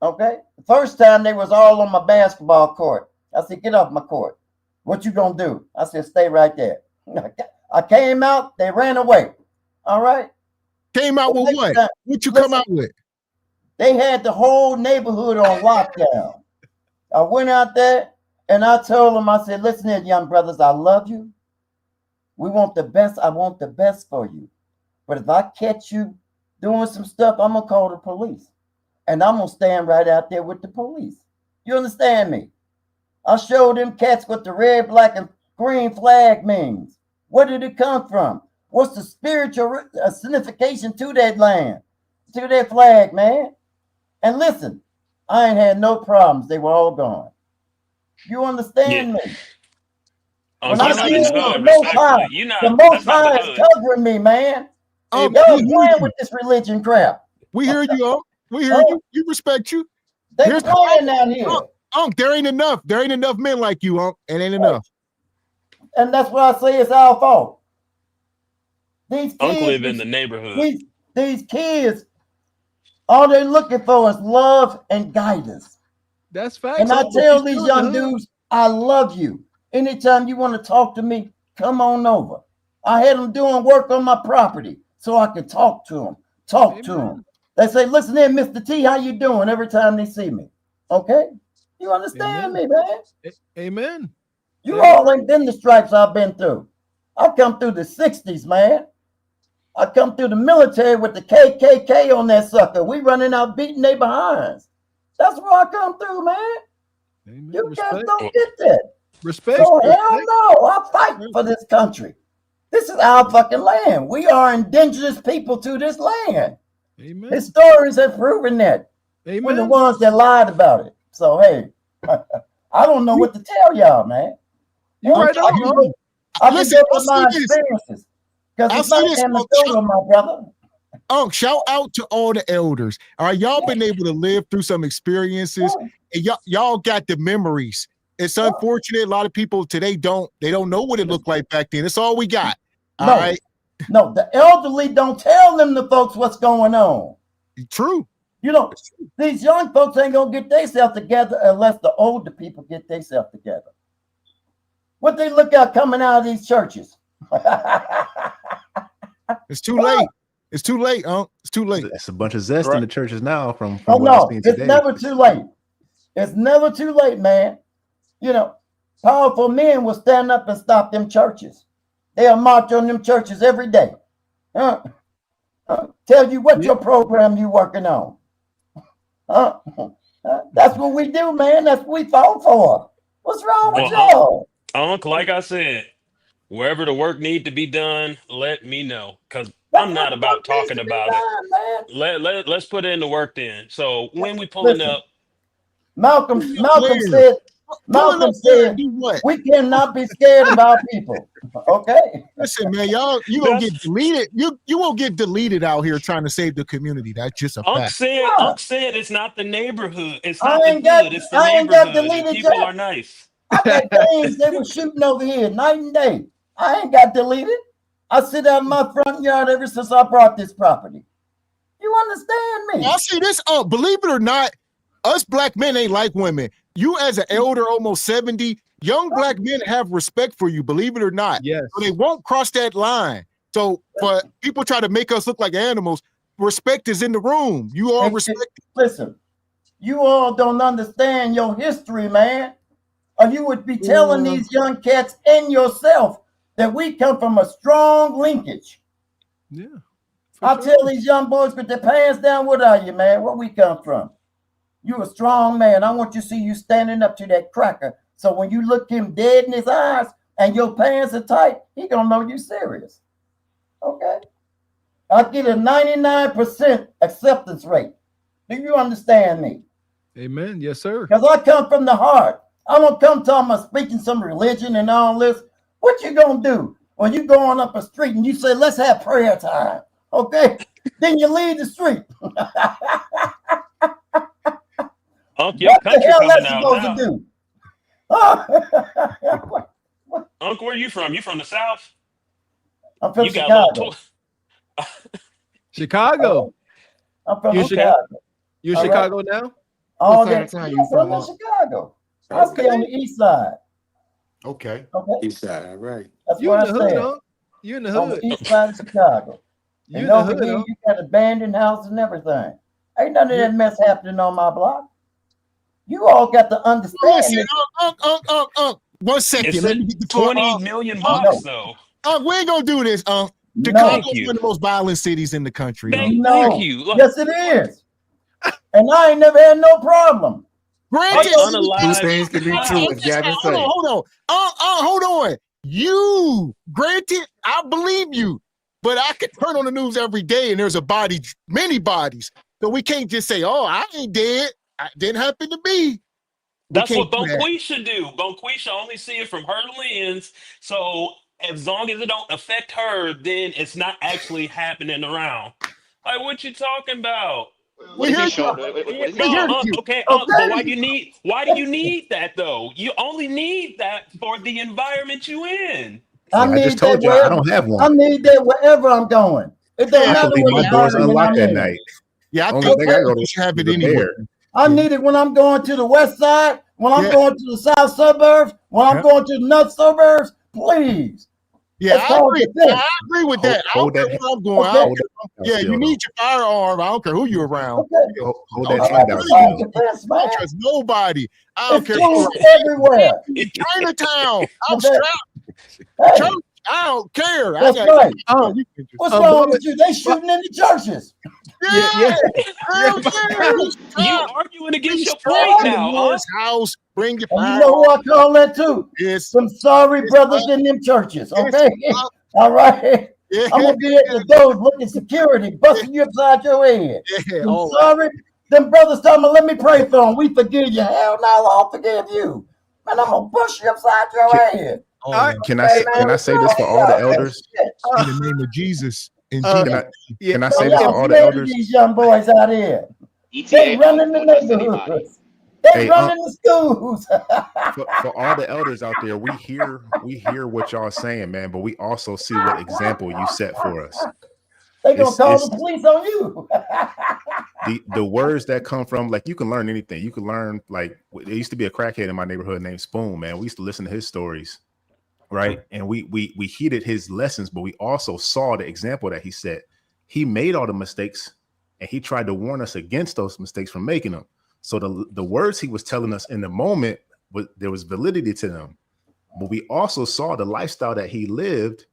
C: Okay. The first time they was all on my basketball court. I said, get off my court. What you gonna do? I said, stay right there. I came out, they ran away. All right.
A: Came out with what? What you come out with?
C: They had the whole neighborhood on lockdown. I went out there and I told them, I said, listen here, young brothers, I love you. We want the best. I want the best for you. But if I catch you doing some stuff, I'm gonna call the police. And I'm gonna stand right out there with the police. You understand me? I showed them cats what the red, black, and green flag means. Where did it come from? What's the spiritual signification to that land, to that flag, man? And listen, I ain't had no problems. They were all gone. You understand me? When I see the Most High is covering me, man. Y'all playing with this religion crap.
A: We hear you, Unc. We hear you. We respect you.
C: They playing out here.
A: Unc, there ain't enough. There ain't enough men like you, Unc. It ain't enough.
C: And that's what I say it's our fault. These kids
R: Uncle live in the neighborhood.
C: These kids, all they're looking for is love and guidance.
B: That's facts.
C: And I tell these young dudes, I love you. Anytime you want to talk to me, come on over. I had them doing work on my property so I could talk to them. They say, listen here, Mr. T, how you doing? Every time they see me. Okay? You understand me, man?
B: Amen.
C: You all ain't been the stripes I've been through. I come through the 60s, man. I come through the military with the KKK on that sucker. We running out beating they behinds. That's where I come through, man. Amen. You guys don't get that.
B: Respect.
C: So hell no, I fight for this country. This is our fucking land. We are indigenous people to this land.
B: Amen.
C: Historians have proven that.
B: Amen.
C: We're the ones that lied about it. So hey, I don't know what to tell y'all, man.
B: You right on.
C: I can go with my experiences. Because it's not anecdotal, my brother.
A: Shout out to all the elders. All right, y'all been able to live through some experiences, and y'all got the memories. It's unfortunate a lot of people today don't know what it looked like back then. That's all we got. All right.
C: No, the elderly don't tell them the folks what's going on.
A: True.
C: You know, these young folks ain't gonna get themselves together unless the older people get themselves together. What they look at coming out of these churches?
A: It's too late. It's too late, It's too late.
S: It's a bunch of zest in the churches now from
C: oh,
S: what
C: no,
S: I've seen today.
C: It's never too late. It's never too late, man. You know, powerful men will stand up and stop them churches. They'll march on them churches every day. Tell you what your program you working on. That's what we do, man. That's what we fought for. What's wrong with y'all?
R: Uncle, like I said, wherever the work need to be done, let me know. Because I'm not about talking about it. Let's put in the work then. So when we pulling up.
C: Malcolm said, we cannot be scared of our people. Okay.
A: Listen, man, you gonna get deleted. You won't get deleted out here trying to save the community. That's just a fact.
R: Unc said it's not the neighborhood. It's not the hood. It's the neighborhood. People are nice.
C: I got gangs they were shooting over here night and day. I ain't got deleted. I sit out in my front yard ever since I brought this property. You understand me?
A: I see this. Believe it or not, us black men ain't like women. You as an elder, almost 70, young black men have respect for you, believe it or not.
B: Yes.
A: So they won't cross that line. So for people try to make us look like animals, respect is in the room. You all respect.
C: Listen, you all don't understand your history, man. Or you would be telling these young cats and yourself that we come from a strong linkage.
B: Yeah.
C: I tell these young boys with their pants down, what are you, man? Where we come from? You a strong man. I want you to see you standing up to that cracker. So when you look him dead in his eyes and your pants are tight, he gonna know you serious. Okay? I get a 99% acceptance rate. Do you understand me?
B: Amen. Yes, sir.
C: Because I come from the heart. I don't come talking about speaking some religion and all this. What you gonna do? when you going up a street and you say, let's have prayer time, okay? Then you leave the street.
R: Unc, your
C: What the
R: country
C: hell
R: coming
C: that's
R: out
C: supposed
R: now.
C: to do?
R: Unc, where you from? You from the South?
C: I'm from
R: You got
C: Chicago.
B: Chicago.
C: I'm from
B: You
C: Chicago.
B: You in
C: All right?
B: Chicago now?
C: Oh,
J: What side
C: yeah.
J: of town you
C: Yes, I'm
J: from?
C: in Chicago. I stay on the east side.
J: Okay.
C: Okay.
J: East side, all right.
C: That's
B: You
C: where
B: in
C: I
B: the hood,
C: stay.
B: Unc. You in the
C: On
B: hood.
C: the east side of Chicago.
B: You
C: And
B: in the
C: over
B: hood,
C: here,
B: Unc.
C: you got abandoned houses and everything. Ain't none of that mess happening on my block. You all got to understand
A: Listen,
C: this.
A: Unc. 1 second.
R: It's
A: Let
R: at
A: me get the floor.
R: 20 million blocks, though.
A: We ain't gonna do this.
C: No.
A: Chicago
R: Thank
A: is
R: you.
A: one of the most violent cities in the country.
R: Thank you. Look,
C: Yes, it is. And I ain't never had no problem.
A: Granted,
J: Two things can be true, as Gavin said.
A: hold on. Granted, I believe you, but I could turn on the news every day and there's a body, many bodies. So we can't just say, oh, I ain't dead. It didn't happen to me.
R: That's what Bonquisha do. Bonquisha only see it from her lens. So as long as it don't affect her, then it's not actually happening around. Like, what you talking about?
U: What is he showing?
R: Okay, but why do you need that though? You only need that for the environment you in.
C: I need that wherever,
S: I don't have one.
C: I need that wherever I'm going. It don't
S: I
C: matter
S: can leave
C: what
S: my doors
C: environment
S: unlocked
C: I'm
S: at
C: in.
S: night.
A: Yeah, I
S: Only
A: think
S: thing I go to
A: you should have
S: is
A: it
S: the
A: anywhere.
S: bear.
C: I need it when I'm going to the west side, when I'm going to the south suburbs, when I'm going to the north suburbs. Please.
A: Yeah,
C: It's
A: I
C: called
A: agree.
C: defense.
A: I agree with that. I don't care where I'm going.
C: Okay.
A: Yeah, you need your firearm. I don't care who you're around.
S: Hold
A: I
S: that
A: don't
S: trend
A: trust
S: out.
C: Defense,
A: I
C: man.
A: don't trust nobody. I don't care.
C: Schools everywhere.
A: In Chinatown, I'm
C: Okay.
A: strapped. Church, I don't care.
C: That's
A: I got
C: right. What's wrong with you? They shooting in the churches.
A: Yeah.
R: You arguing against your point now, huh?
A: House, bring your
C: And you know who I call that too?
A: Yes.
C: Some sorry brothers in them churches. Okay. All right.
A: Yeah.
C: I'm gonna be at the door looking security, busting you upside your head.
A: Yeah.
C: I'm
A: Oh,
C: sorry. Them brothers told me, let me pray for them. We forgive you. Hell no, I'll forgive you. Man, I'm gonna bust you upside your head.
S: Can I say this for all the elders?
A: In the name of Jesus. In
S: Can I say this
C: Y'all
S: for all the
C: scared of
S: elders?
C: these young boys out here.
U: ETA,
C: They running the
U: don't trust anybody.
C: neighborhoods. They
S: Hey,
C: running the schools.
S: For all the elders out there, we hear what y'all saying, man, but we also see what example you set for us.
C: They gonna call
S: It's
C: the police on you.
S: the words that come from, like, you can learn anything. You can learn, like, there used to be a crackhead in my neighborhood named Spoon, man. We used to listen to his stories, right? And we heeded his lessons, but we also saw the example that he set. He made all the mistakes and he tried to warn us against those mistakes from making them. So the words he was telling us in the moment, there was validity to them, but we also saw the lifestyle that he lived,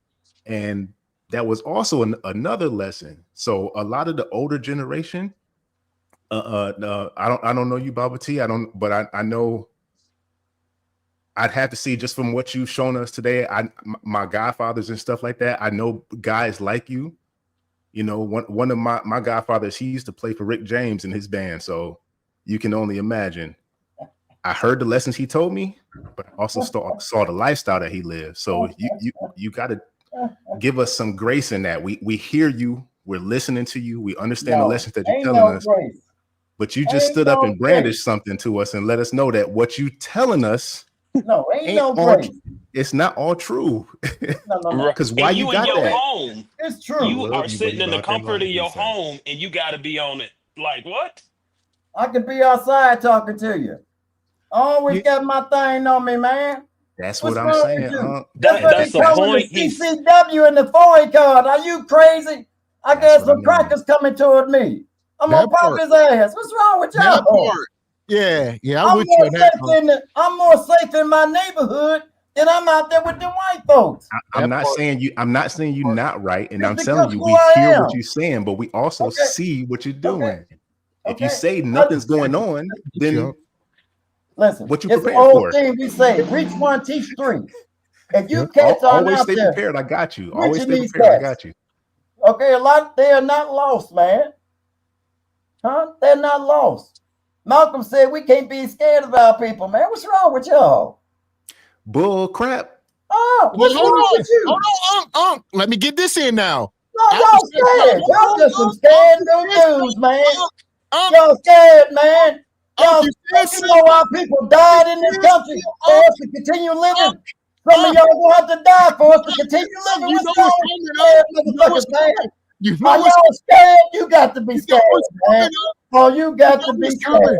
S: and that was also another lesson. So a lot of the older generation, I don't know you, Baba T. But I know. I'd have to see, just from what you've shown us today. My godfathers and stuff like that. I know guys like you. You know, one of my godfathers, he used to play for Rick James in his band. So you can only imagine. I heard the lessons he told me, but I also saw the lifestyle that he lived. So you got to give us some grace in that. We hear you. We're listening to you. We understand the lessons that you're telling us.
C: Grace.
S: But you just stood up and brandished something to us and let us know that what you telling us
C: ain't no grace.
S: It's not all true.
C: No.
S: Because why you got that?
R: Home.
C: It's true.
R: You are sitting in the comfort of your home and you got to be on it. Like, what?
C: I could be outside talking to you. Always got my thing on me, man.
S: That's
C: What's
S: what I'm
C: wrong
S: saying.
C: with you?
R: That's the point.
C: The CCW and the FOI card. Are you crazy? I got some crackers coming toward me. I'm gonna pop his ass. What's wrong with y'all?
A: Yeah.
C: I'm more safe in my neighborhood than I'm out there with the white folks.
S: I'm not saying you not right, and I'm
C: It's
S: telling you,
C: because
S: we
C: who I
S: hear
C: am.
S: what you're saying, but we also see what you're doing. If you say nothing's going on, then
C: listen,
S: what you
C: it's
S: prepared
C: the old
S: for?
C: thing we say: reach one, teach three. If you cats are
S: Always
C: out
S: stay
C: there,
S: prepared. I got you. Always
C: reaching
S: stay
C: these
S: prepared. I
C: cats.
S: got you.
C: Okay, they are not lost, man. Huh? They're not lost. Malcolm said we can't be scared of our people, man. What's wrong with y'all?
S: Bull crap.
C: Oh, what's
A: Hold
C: wrong
A: on.
C: with you?
A: Hold on, Let me get this in now.
C: No, y'all scared. Y'all just some scared little dudes, man. Y'all scared, man. Y'all, you know why people died in this country for us to continue living? Some of y'all gonna have to die for us to continue living. What's going on, motherfuckers, man? Are y'all scared? You got to be scared, man. Oh, you got to be scared.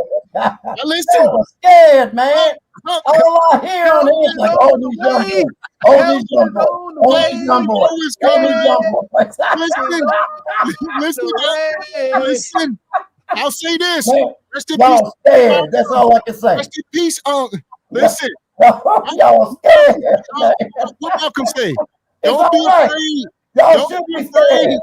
A: Listen,
C: y'all scared, man. All I hear on here is like, oh, these young boys, oh, these young boys, oh, these young boys, oh, these young boys.
A: Listen. I'll say this.
C: Man,
A: Rest in
C: y'all
A: peace.
C: scared. That's all I can say.
A: Rest in peace. Listen.
C: Y'all scared.
A: What Malcolm say?
C: It's
A: Don't be
C: all right.
A: afraid.
C: Y'all
A: Don't
C: should
A: be
C: be
A: afraid.
C: scared.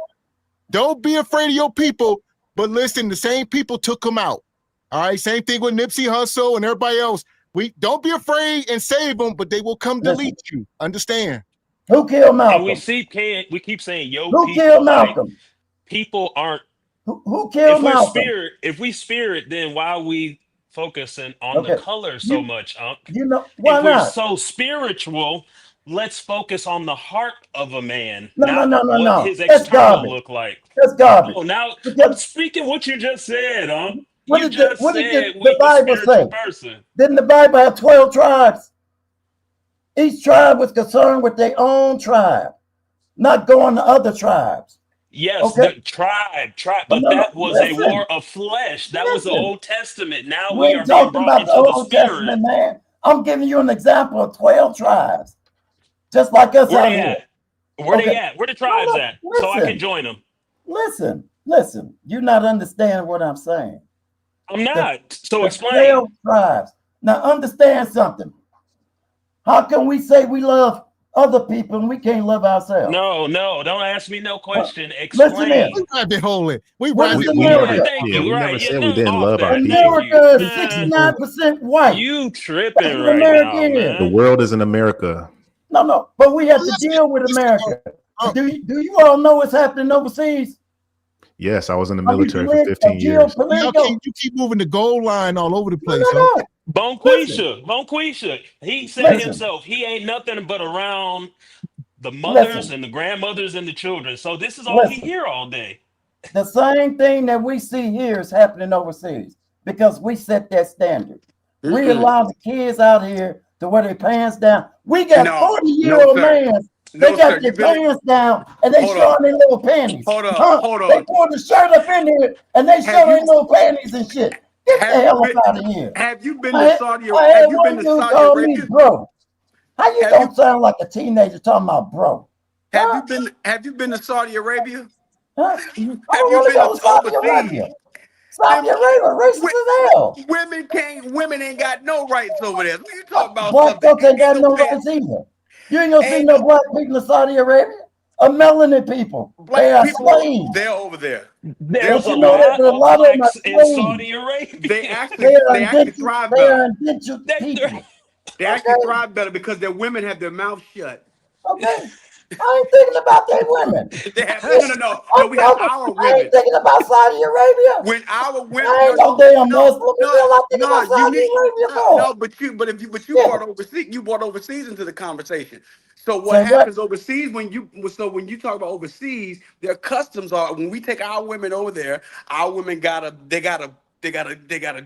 A: Don't be afraid of your people. But listen, the same people took them out. All right. Same thing with Nipsey Hussle and everybody else. We don't be afraid and save them, but they will come delete you. Understand?
C: Who killed Malcolm?
R: And we keep saying yo
C: Who
R: people.
C: killed Malcolm?
R: People aren't.
C: Who killed Malcolm?
R: If we spirit, then why are we focusing on the color so much, Unc?
C: You know why
R: if we're
C: not?
R: so spiritual, let's focus on the heart of a man,
C: No.
R: what his
C: That's
R: external
C: garbage.
R: look like.
C: That's garbage.
R: Oh, now
C: Because
R: I'm speaking what you just said, Unc.
C: what
R: You
C: did
R: just
C: the
R: said we a
C: Bible say?
R: spiritual person.
C: Didn't the Bible have 12 tribes? Each tribe was concerned with their own tribe, not going to other tribes.
R: Yes,
C: Okay?
R: the tribe,
C: But
R: but that was a
C: listen.
R: war of flesh. That was the Old Testament. Now
C: We
R: we
C: ain't
R: are being
C: talking
R: brought
C: about the
R: into the
C: Old
R: spirit.
C: Testament, man. I'm giving you an example of 12 tribes, just like us
R: Where
C: out
R: they
C: here.
R: at? Where
C: Okay.
R: they at? Where the tribes
C: No,
R: at? So I can join them.
C: Listen. You're not understanding what I'm saying.
R: I'm not. So
C: The
R: explain.
C: 12 tribes. Now understand something. How can we say we love other people and we can't love ourselves?
R: No, don't ask me no question.
C: Listen here.
R: Explain.
A: We rabbit holing. We
C: What is
A: rabbit
C: America?
R: Thank you.
S: we
R: Right.
S: never said
R: Yeah,
S: we didn't
R: off
S: love our
R: that.
S: people.
R: Thank you.
C: America is 69% white.
R: You
C: That's
R: tripping
C: what
R: right
C: America
R: now,
C: is.
S: The
R: man.
S: world isn't America.
C: No. But we have to deal with America. Do you all know what's happening overseas?
S: Yes, I was in the military for 15 years.
A: You keep moving the goal line all over the place.
C: No.
R: Bonquisha. He said himself, he ain't nothing but around the mothers and the grandmothers and the children. So this is all he hear all day.
C: The same thing that we see here is happening overseas because we set that standard. We allow the kids out here to wear their pants down. We got 40-year-old men. They got their pants down and they showing their little panties. Hold on. They pull the shirt up in here and they show their little panties and shit. Get the hell up out of here.
M: Have you been to Saudi Arabia?
C: I had one dude call me bro. How you don't sound like a teenager talking about bro?
M: Have you been to Saudi Arabia?
C: Huh?
M: Have you been to
C: Saudi Arabia? Saudi Arabia, racist as hell.
M: Women ain't got no rights over there. What you talking about?
C: Black folks ain't got no rights either. You ain't gonna see no black people in Saudi Arabia. Melanin people. They are slaves.
M: They're over there.
R: There's a lot of blacks in Saudi Arabia.
M: They actually thrive better.
C: People.
M: They actually thrive better because their women have their mouths shut.
C: Okay. I ain't thinking about their women.
M: No. We have our women.
C: I ain't thinking about Saudi Arabia.
M: When our women,
C: I ain't no damn Muslim. What the hell I think about Saudi Arabia for?
M: But you brought overseas into the conversation. So what happens overseas when you talk about overseas, their customs are when we take our women over there, our women gotta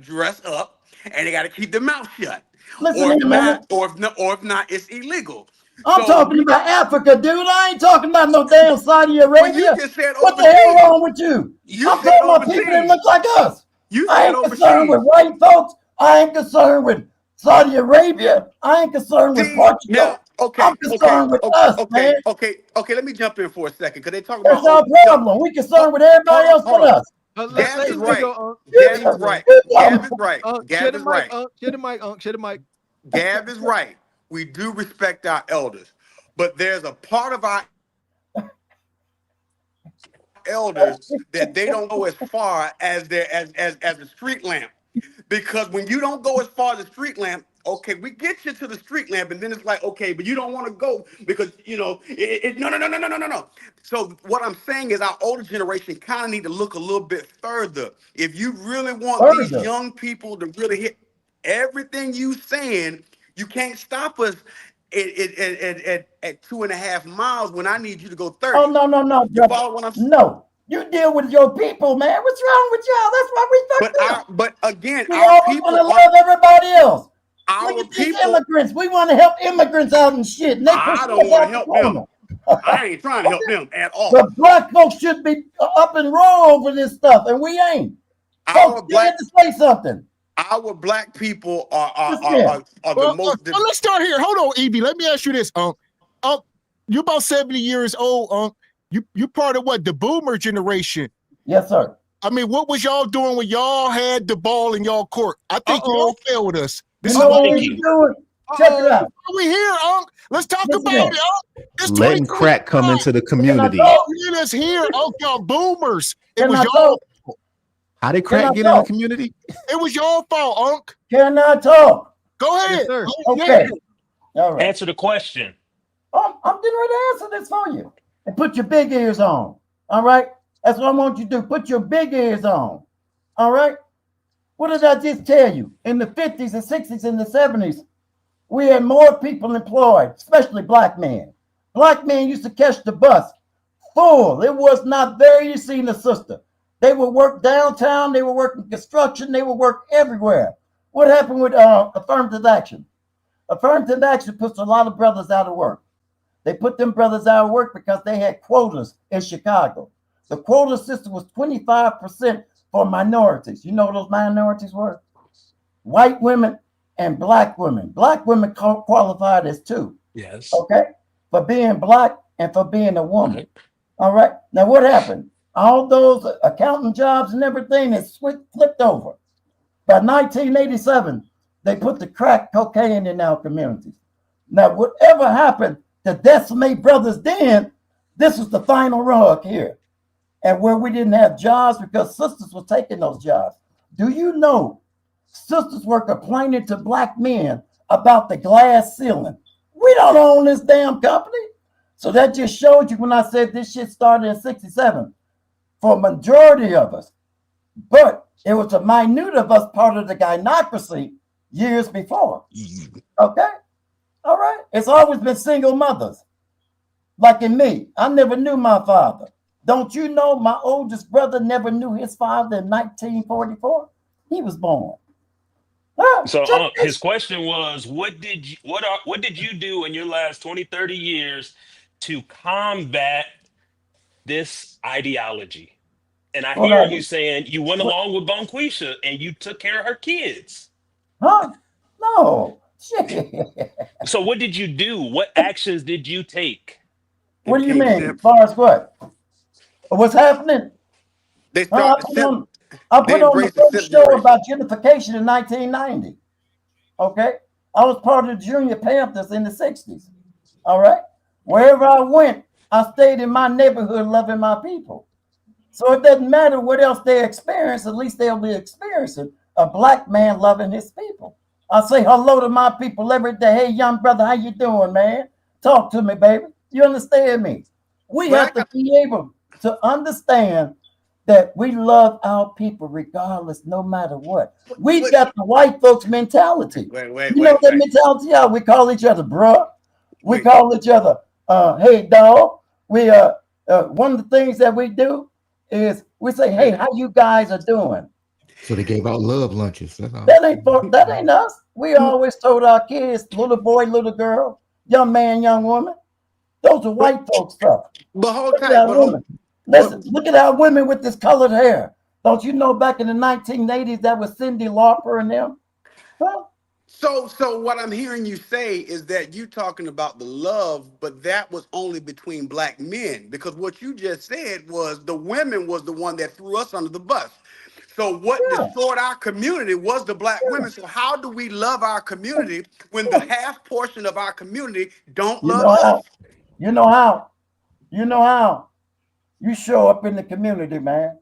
M: dress up and they gotta keep their mouth shut. Or if not, it's illegal.
C: I'm talking about Africa, dude. I ain't talking about no damn Saudi Arabia.
M: You just said
C: what the hell wrong with you? I'm talking about people that look like us. I ain't concerned with white folks. I ain't concerned with Saudi Arabia. I ain't concerned with Portugal. I'm concerned with us, man.
M: Okay. Let me jump in for a second because they talk
C: about. That's our problem. We concerned with everybody else but us.
M: Gab is right.
B: Share the mic.
M: Gab is right. We do respect our elders, but there's a part of our elders that they don't go as far as the street lamp. Because when you don't go as far as the street lamp, okay, we get you to the street lamp, and then it's like, okay, but you don't want to go because no. So what I'm saying is our older generation kind of need to look a little bit further. If you really want these young people to really hit everything you saying, you can't stop us at 2.5 miles when I need you to go 30.
C: Oh no,
M: You
C: brother.
M: follow what I'm saying?
C: No, you deal with your people, man. What's wrong with y'all? That's why we fucked up.
M: But again,
C: We
M: our
C: always
M: people
C: want to
M: are
C: love everybody else.
M: our
C: Look at these
M: people.
C: immigrants. We want to help immigrants out and shit. And they push
M: I don't
C: us
M: want to
C: out the
M: help
C: corner.
M: them. I ain't trying to help them at all.
C: But black folks should be up and roll over this stuff, and we ain't. Folks scared to say something.
M: Our black people are the
A: Well,
M: most.
A: let's start here. Hold on, Evie. Let me ask you this. You're about 70 years old. You part of what, the boomer generation?
C: Yes, sir.
A: I mean, what was y'all doing when y'all had the ball in y'all court? I think y'all failed us.
C: You know what we doing? Check it out.
A: We here, Let's talk about it, It's
S: Letting crack come into the community.
A: It is here, y'all boomers. It was y'all.
S: How did crack get in the community?
A: It was your fault, Unc.
C: Can I talk?
A: Go ahead.
B: Yes, sir.
C: Okay. All right.
R: Answer the question.
C: I'm getting ready to answer this for you. And put your big ears on. All right? That's what I want you to do. Put your big ears on. All right? What did I just tell you? In the 50s and 60s and the 70s, we had more people employed, especially black men. Black men used to catch the bus full. It was not there. You seen the sister. They would work downtown. They would work in construction. They would work everywhere. What happened with affirmative action? Affirmative action puts a lot of brothers out of work. They put them brothers out of work because they had quotas in Chicago. The quota system was 25% for minorities. You know what those minorities were? White women and black women. Black women qualified as two.
R: Yes.
C: Okay? For being black and for being a woman. All right? Now, what happened? All those accounting jobs and everything is flipped over. By 1987, they put the crack cocaine in our communities. Now, whatever happened to decimate brothers then, this was the final rug here. And where we didn't have jobs because sisters were taking those jobs. Do you know sisters were complaining to black men about the glass ceiling? We don't own this damn company. So that just showed you when I said this shit started in 67 for a majority of us. But it was a minute of us part of the gynocracy years before. Okay? All right? It's always been single mothers. Like in me, I never knew my father. Don't you know my oldest brother never knew his father in 1944? He was born.
R: So his question was, what did you do in your last 20, 30 years to combat this ideology? And I hear you saying you went along with Bonquisha and you took care of her kids.
C: Huh? No. Shit.
R: So what did you do? What actions did you take?
C: What do you mean? As far as what? What's happening?
M: They
C: I put on the first show about unification in 1990. Okay? I was part of the Junior Panthers in the 60s. All right? Wherever I went, I stayed in my neighborhood loving my people. So it doesn't matter what else they experience, at least they'll be experiencing a black man loving his people. I say hello to my people every day. Hey, young brother, how you doing, man? Talk to me, baby. You understand me? We have to be able to understand that we love our people regardless, no matter what. We've got the white folks mentality. You know that mentality? Yeah, we call each other bruh. We call each other, hey, dog. We one of the things that we do is we say, hey, how you guys are doing?
J: So they gave out love lunches.
C: That ain't us. We always told our kids, little boy, little girl, young man, young woman. Those are white folks stuff.
M: But hold tight.
C: Listen, look at our women with this colored hair. Don't you know back in the 1980s that was Cyndi Lauper and them? Huh?
M: So what I'm hearing you say is that you talking about the love, but that was only between black men, because what you just said was the women was the one that threw us under the bus. So what destroyed our community was the black women. So how do we love our community when the half portion of our community don't love us?
C: You know how? You show up in the community, man.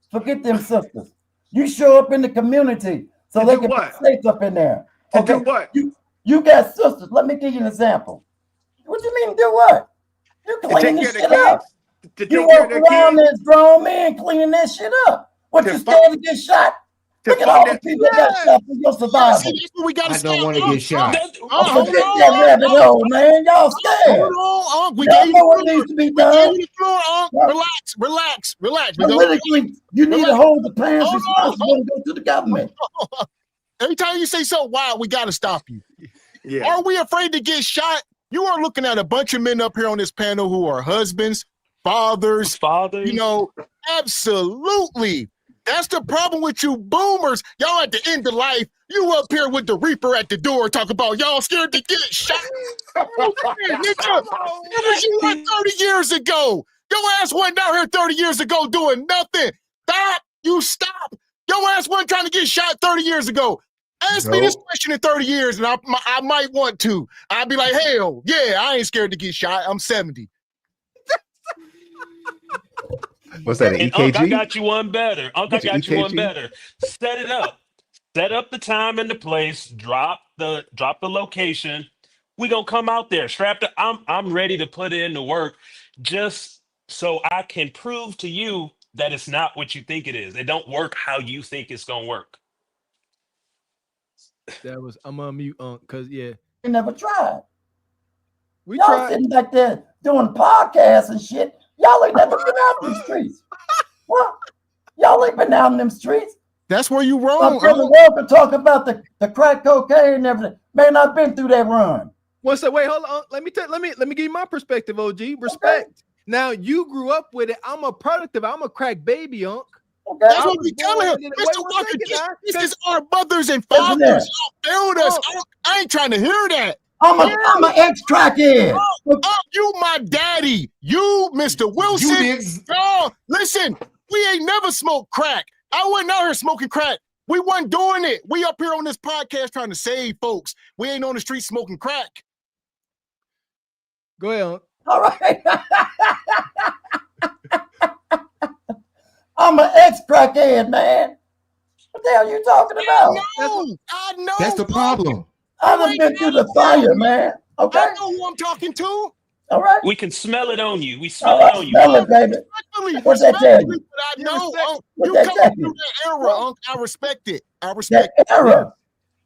C: Forget them sisters. You show up in the community so they can be safe up in there.
M: Okay. Do what?
C: You got sisters. Let me give you an example. What do you mean do what? You clean this shit up. You walk around as grown men cleaning that shit up. What, you scared to get shot? Look at all the people that got shot for your survival.
A: See, that's what we got to
J: I
A: stop.
J: don't want to get shot.
A: Hold
C: Forget
A: on,
C: that rabbit hole, man. Y'all scared.
A: hold on. We
C: Y'all
A: gave
C: know
A: you
C: what
A: the
C: needs to be
A: floor. We
C: done.
A: gave you the floor, Relax. We go.
C: Politically, you need to hold the parents
A: Hold
C: responsible and go to the government.
A: Every time you say something wild, we got to stop you.
B: Yeah.
A: Are we afraid to get shot? You are looking at a bunch of men up here on this panel who are husbands, fathers. You know, absolutely. That's the problem with you boomers. Y'all at the end of life, you up here with the reaper at the door talking about y'all scared to get shot. Nigga, where was you at 30 years ago? Your ass wasn't out here 30 years ago doing nothing. Stop. Your ass wasn't trying to get shot 30 years ago. Ask me this question in 30 years, and I might want to. I'd be like, hell, yeah, I ain't scared to get shot. I'm 70.
S: What's that, an
R: And Unc, I
S: EKG?
R: got you one better. Unc, I
S: Get your
R: got you one
S: EKG?
R: better. Set it up. Set up the time and the place. Drop the location. We gonna come out there. I'm ready to put in the work, just so I can prove to you that it's not what you think it is. It don't work how you think it's gonna work.
B: I'm on mute, cause yeah.
C: We never tried.
B: We
C: Y'all
B: tried.
C: sitting back there doing podcasts and shit. Y'all ain't never been out in the streets. What? Y'all ain't been out in them streets.
A: That's where you wrong.
C: My brother Walker talk about the crack cocaine and everything. Man, I've been through that run.
B: Wait, hold on. Let me give you my perspective, OG. Respect.
C: Okay.
B: Now you grew up with it. I'm a crack baby, Unc.
C: Okay.
A: That's what we telling him. Mr. Walker, this is our mothers and fathers. Y'all failed us. I ain't trying to hear that.
C: I'm an ex-crackhead.
A: You my daddy. You, Mr. Wilson. Y'all, listen, we ain't never smoked crack. I wasn't out here smoking crack. We wasn't doing it. We up here on this podcast trying to save folks. We ain't on the street smoking crack.
B: Go ahead, Unc.
C: All right. I'm an ex-crackhead, man. What the hell you talking about?
A: I know.
J: That's the problem.
C: I done been through the fire, man. Okay.
A: I know who I'm talking to.
C: All right.
R: We can smell it on you. We
C: All
R: smell it
C: right,
R: on you.
C: smell it, baby. What's that tell you?
A: I know.
C: What
A: You
C: that
A: come
C: tell
A: through
C: you?
A: that era, Unc. I respect it. I respect
C: That era.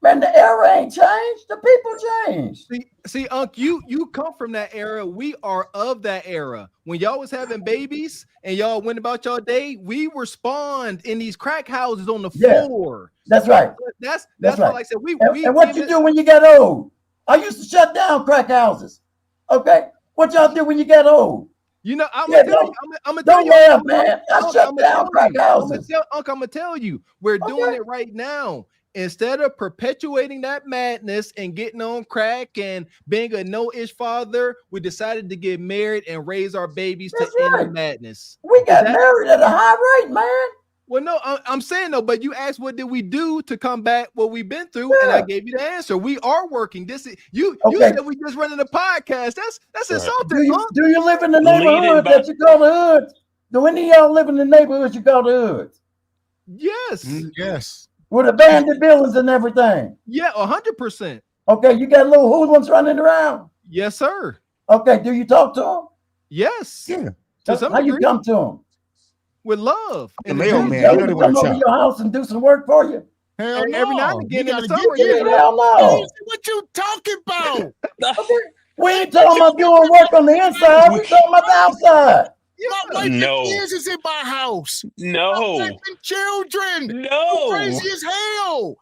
C: Man, the era ain't changed. The people changed.
B: See, Unc, you come from that era. We are of that era. When y'all was having babies and y'all went about y'all day, we were spawned in these crack houses on the floor.
C: That's right.
B: That's
C: right.
B: what I said.
C: And what you do when you get old? I used to shut down crack houses. Okay. What y'all do when you get old?
B: You know, I'm gonna tell you. I'm gonna tell
C: Don't
B: you,
C: laugh, man. I shut down crack houses.
B: I'm gonna tell you, we're doing it right now. Instead of perpetuating that madness and getting on crack and being a no-ish father, we decided to get married and raise our babies to end the madness.
C: We got married at a high rate, man.
B: Well, no, I'm saying though, but you asked what did we do to combat what we've been through, and I gave you the answer. We are working. This is you said we just running a podcast. That's insulting.
C: Do you live in the neighborhood that you call the hood? Do any of y'all live in the neighborhood you call the hood?
B: Yes.
A: Yes.
C: With abandoned buildings and everything.
B: Yeah, 100%.
C: Okay, you got little hoodlums running around.
B: Yes, sir.
C: Okay, do you talk to them?
B: Yes.
C: Yeah.
B: To some
C: How you
B: degree.
C: come to them?
B: With love.
J: The mailman,
C: Tell them to come over your house and do some work for you.
A: Hell no.
B: Every now and again in the
A: You
B: summer,
A: gotta get
B: yeah.
C: Hell no.
A: What you talking about?
C: We ain't talking about doing work on the inside. We talking about the outside.
A: My wife
R: No.
A: and kids is in my house.
R: No.
A: My wife and children.
R: No.
A: You crazy as hell.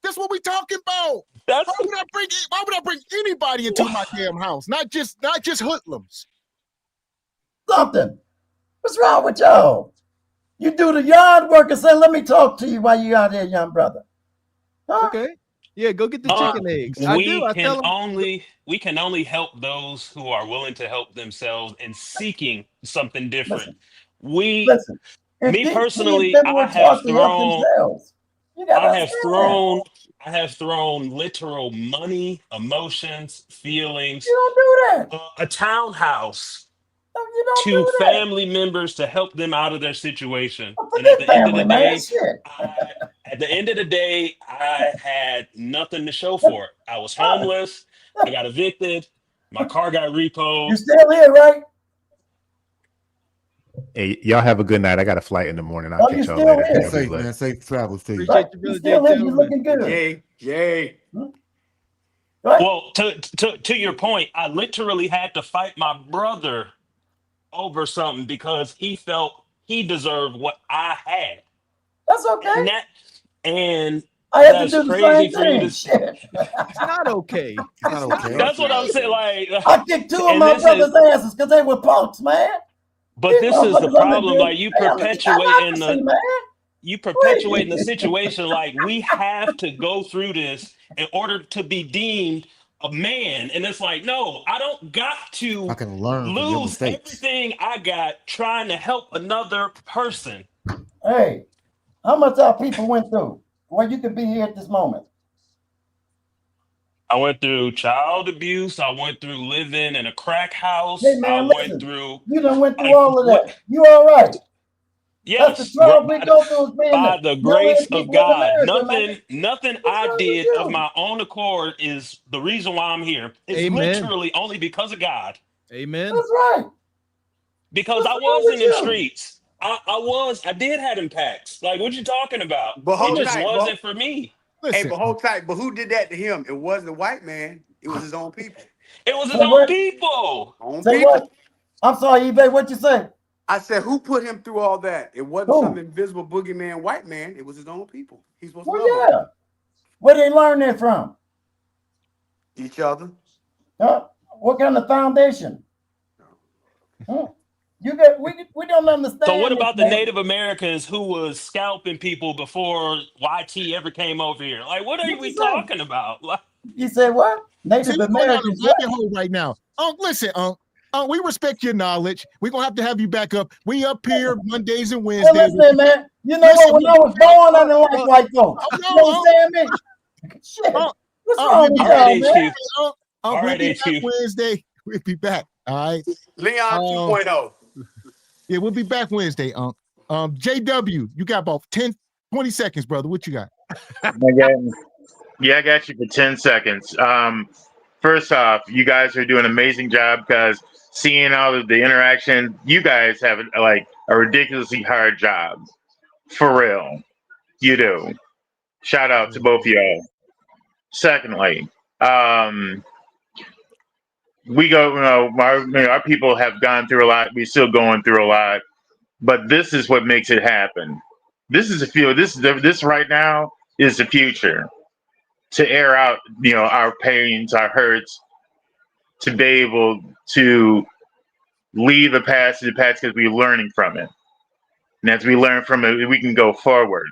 A: That's what we talking about.
R: That's
A: why would I bring anybody into my damn house? Not just hoodlums.
C: Something. What's wrong with y'all? You do the yard work and say, let me talk to you while you out here, young brother. Huh?
B: Okay. Yeah, go get the chicken eggs.
R: We can only help those who are willing to help themselves and seeking something different.
C: Listen.
R: Me personally, I have thrown literal money, emotions, feelings,
C: You don't do that.
R: a townhouse
C: You don't
R: to
C: do that.
R: family members to help them out of their situation.
C: Oh,
R: And at the end of
C: family,
R: the
C: man.
R: day,
C: Shit.
R: at the end of the day, I had nothing to show for it. I was homeless. I got evicted. My car got
C: You
R: repoed.
C: still here, right?
S: Hey, y'all have a good night. I got a flight in the morning. I'll
C: Oh,
S: catch
C: you
S: y'all
C: still
S: later.
C: here?
S: Y'all be
J: Safe,
S: blessed.
J: man. Safe travels to you.
B: Appreciate you,
C: You
B: brother
C: still
B: Jay
C: here? You
B: Tillman.
C: looking good.
M: Jay.
C: Right?
R: Well, to your point, I literally had to fight my brother over something because he felt he deserved what I had.
C: That's okay.
R: And
C: I had to
R: that's
C: do the
R: crazy
C: same
R: for you
C: thing.
R: to.
C: Shit.
B: It's not okay.
J: It's not okay.
R: That's what I'm saying. Like,
C: I kicked two of
R: and
C: my
R: this is,
C: brother's asses because they were punks, man.
R: but
C: These
R: this is the
C: motherfuckers
R: problem.
C: understood
R: Like, you
C: democracy, man.
R: perpetuating the situation. Like, we have to go through this in order to be deemed a man. And it's like, no, I don't got
J: I
R: to
J: can learn from your
R: lose
J: mistakes.
R: everything I got trying to help another person.
C: Hey, how much our people went through? Well, you could be here at this moment.
R: I went through child abuse. I went through living in a crack house.
C: Hey,
R: I
C: man,
R: went
C: listen.
R: through,
C: You done went through
R: like,
C: all of
R: what?
C: that. You all right? That's the
R: Yes,
C: trouble we go through as being
R: by
C: the
R: the
C: melanated
R: grace of
C: people in
R: God.
C: America, man.
R: Nothing
C: What's
R: I
C: wrong with
R: did of
C: you?
R: my own accord is the reason why I'm here. It's
B: Amen.
R: literally only because of God.
B: Amen.
C: That's right.
R: Because
C: What's
R: I
C: wrong
R: was
C: with
R: in the
C: you?
R: streets. I did have impacts. Like, what you talking about?
M: But
R: It
M: hold
R: just
M: tight, bro.
R: wasn't for me.
M: Hey,
A: Listen,
M: but hold tight. But who did that to him? It wasn't the white man. It was his own people.
R: It was his
C: Say
R: own
C: what?
R: people.
M: Own
C: Say
M: people.
C: what? I'm sorry, Eve. What you say?
M: I said, who put him through all that? It wasn't some
C: Who?
M: invisible boogeyman white man. It was his own people. He's supposed to
C: Well,
M: love
C: yeah. Where they learn that from?
M: each other.
C: Huh? What kind of foundation? Huh? You got we don't understand
R: So what
C: this,
R: about the
C: man.
R: Native Americans who was scalping people before YT ever came over here? Like, what are
C: What you
R: we
C: say?
R: talking about? Like,
C: You say what?
A: see,
C: Native
A: you're going down
C: Americans.
A: a rabbit hole right now. Listen, we respect your knowledge. We're gonna have you back up. We up here Mondays and
C: Hey,
A: Wednesdays.
C: listen, man. You know what? When I was born, I didn't like white folks.
A: Oh
C: You understand me? Shit. What's wrong with
R: all right,
C: y'all, man?
R: HQ. All
A: We'll
R: right,
A: be
R: HQ.
A: back Wednesday. We'll be back. All right.
M: Leon 2.0.
A: Yeah, we'll be back Wednesday, JW, you got about 10, 20 seconds, brother. What you got?
G: Yeah, I got you for 10 seconds. First off, you guys are doing an amazing job because seeing all of the interaction, you guys have like a ridiculously hard job. For real. You do. Shout out to both of y'all. Secondly, we go, our people have gone through a lot. We're still going through a lot, but this is what makes it happen. This is this right now is the future to air out, our pains, our hurts, to be able to leave the past in the past because we're learning from it. And as we learn from it, we can go forward.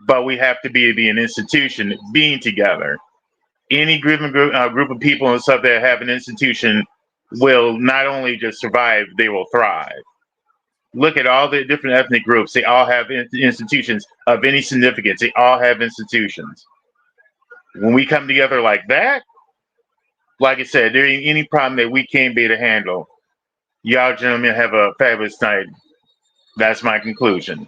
G: But we have to be an institution, being together. Any group of people and stuff that have an institution will not only just survive, they will thrive. Look at all the different ethnic groups. They all have institutions of any significance. They all have institutions. When we come together like that, like I said, there ain't any problem that we can't be able to handle. Y'all gentlemen have a fabulous night. That's my conclusion.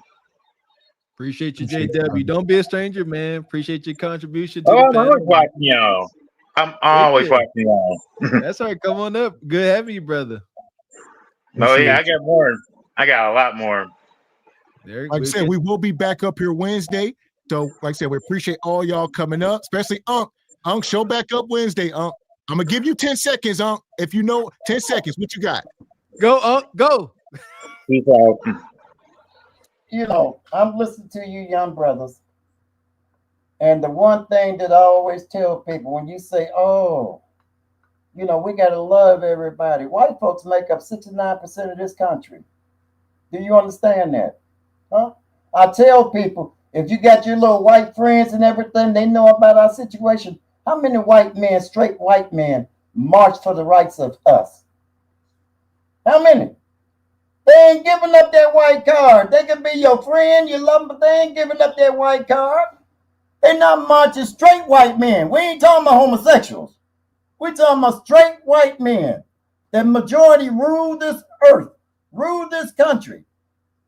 B: Appreciate you, JW. Don't be a stranger, man. Appreciate your contribution to
G: Oh,
B: the
G: I'm always
B: panel.
G: watching y'all. I'm always watching y'all.
B: That's all right. Come on up. Good having you, brother.
G: Oh yeah, I got more. I got a lot more.
B: There,
A: Like I said, we will be back up here Wednesday. So, like I said, we appreciate all y'all coming up, especially Unc. Unc, show back up Wednesday, Unc. I'm gonna give you 10 seconds, Unc. If you know 10 seconds, what you got?
B: Go, Unc, go.
G: Peace out.
C: You know, I'm listening to you young brothers. And the one thing that I always tell people when you say, oh, we got to love everybody. White folks make up 69% of this country. Do you understand that? Huh? I tell people, if you got your little white friends and everything, they know about our situation. How many white men, straight white men, march for the rights of us? How many? They ain't giving up that white card. They can be your friend, you love them, but they ain't giving up that white card. They not marching straight white men. We ain't talking about homosexuals. We talking about straight white men. The majority rule this earth, rule this country.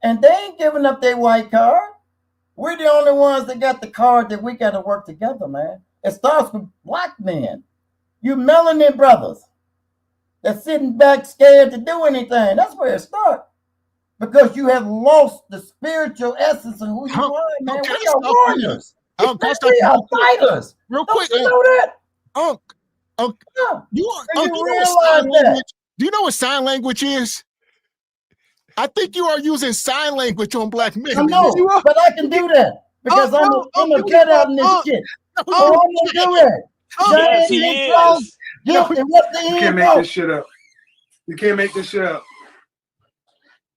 C: And they ain't giving up their white card. We're the only ones that got the card that we got to work together, man. It starts with black men. You melanin brothers that's sitting back scared to do anything. That's where it starts. because you have lost the spiritual essence of who you are, man. We are warriors. We are fighters.
A: Real
C: Don't
A: quick,
C: you know that?
A: You
C: realize that?
A: Do you know what sign language is? I think you are using sign language on black men.
C: I know, but I can do that because I'm a cutout in this shit. So I'm gonna do that.
R: Yes, he is.
C: Guilty. What's the
V: You
C: end
V: can't make
C: goal?
V: this shit up. You can't make this shit up.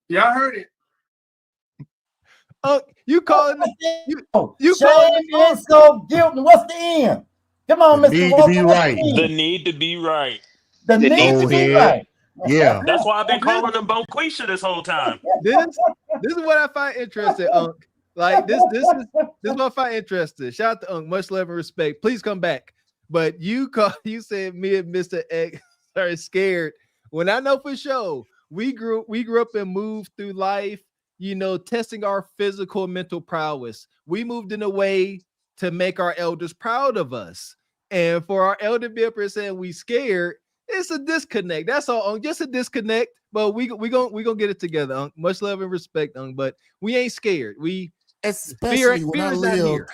V: Y'all heard it.
B: You calling
C: you shame is so guilty. What's the end? Come on, Mr.
J: Need to
C: Walker.
J: be
C: what's
J: right.
C: the
R: The
C: end?
R: need to be right.
C: The need to be right.
J: Yeah.
R: That's why I've been calling him Bonquisha this whole time.
B: This is what I find interesting, Unc. Like this is what I find interesting. Shout out to Unc. Much love and respect. Please come back. But you said me and Mr. X are scared. When I know for sure we grew up and moved through life, testing our physical and mental prowess. We moved in a way to make our elders proud of us. And for our elder to be up here saying we scared, it's a disconnect. That's all, Unc. Just a disconnect. But we gonna get it together, Unc. Much love and respect, Unc. But we ain't scared.
L: Especially when I lived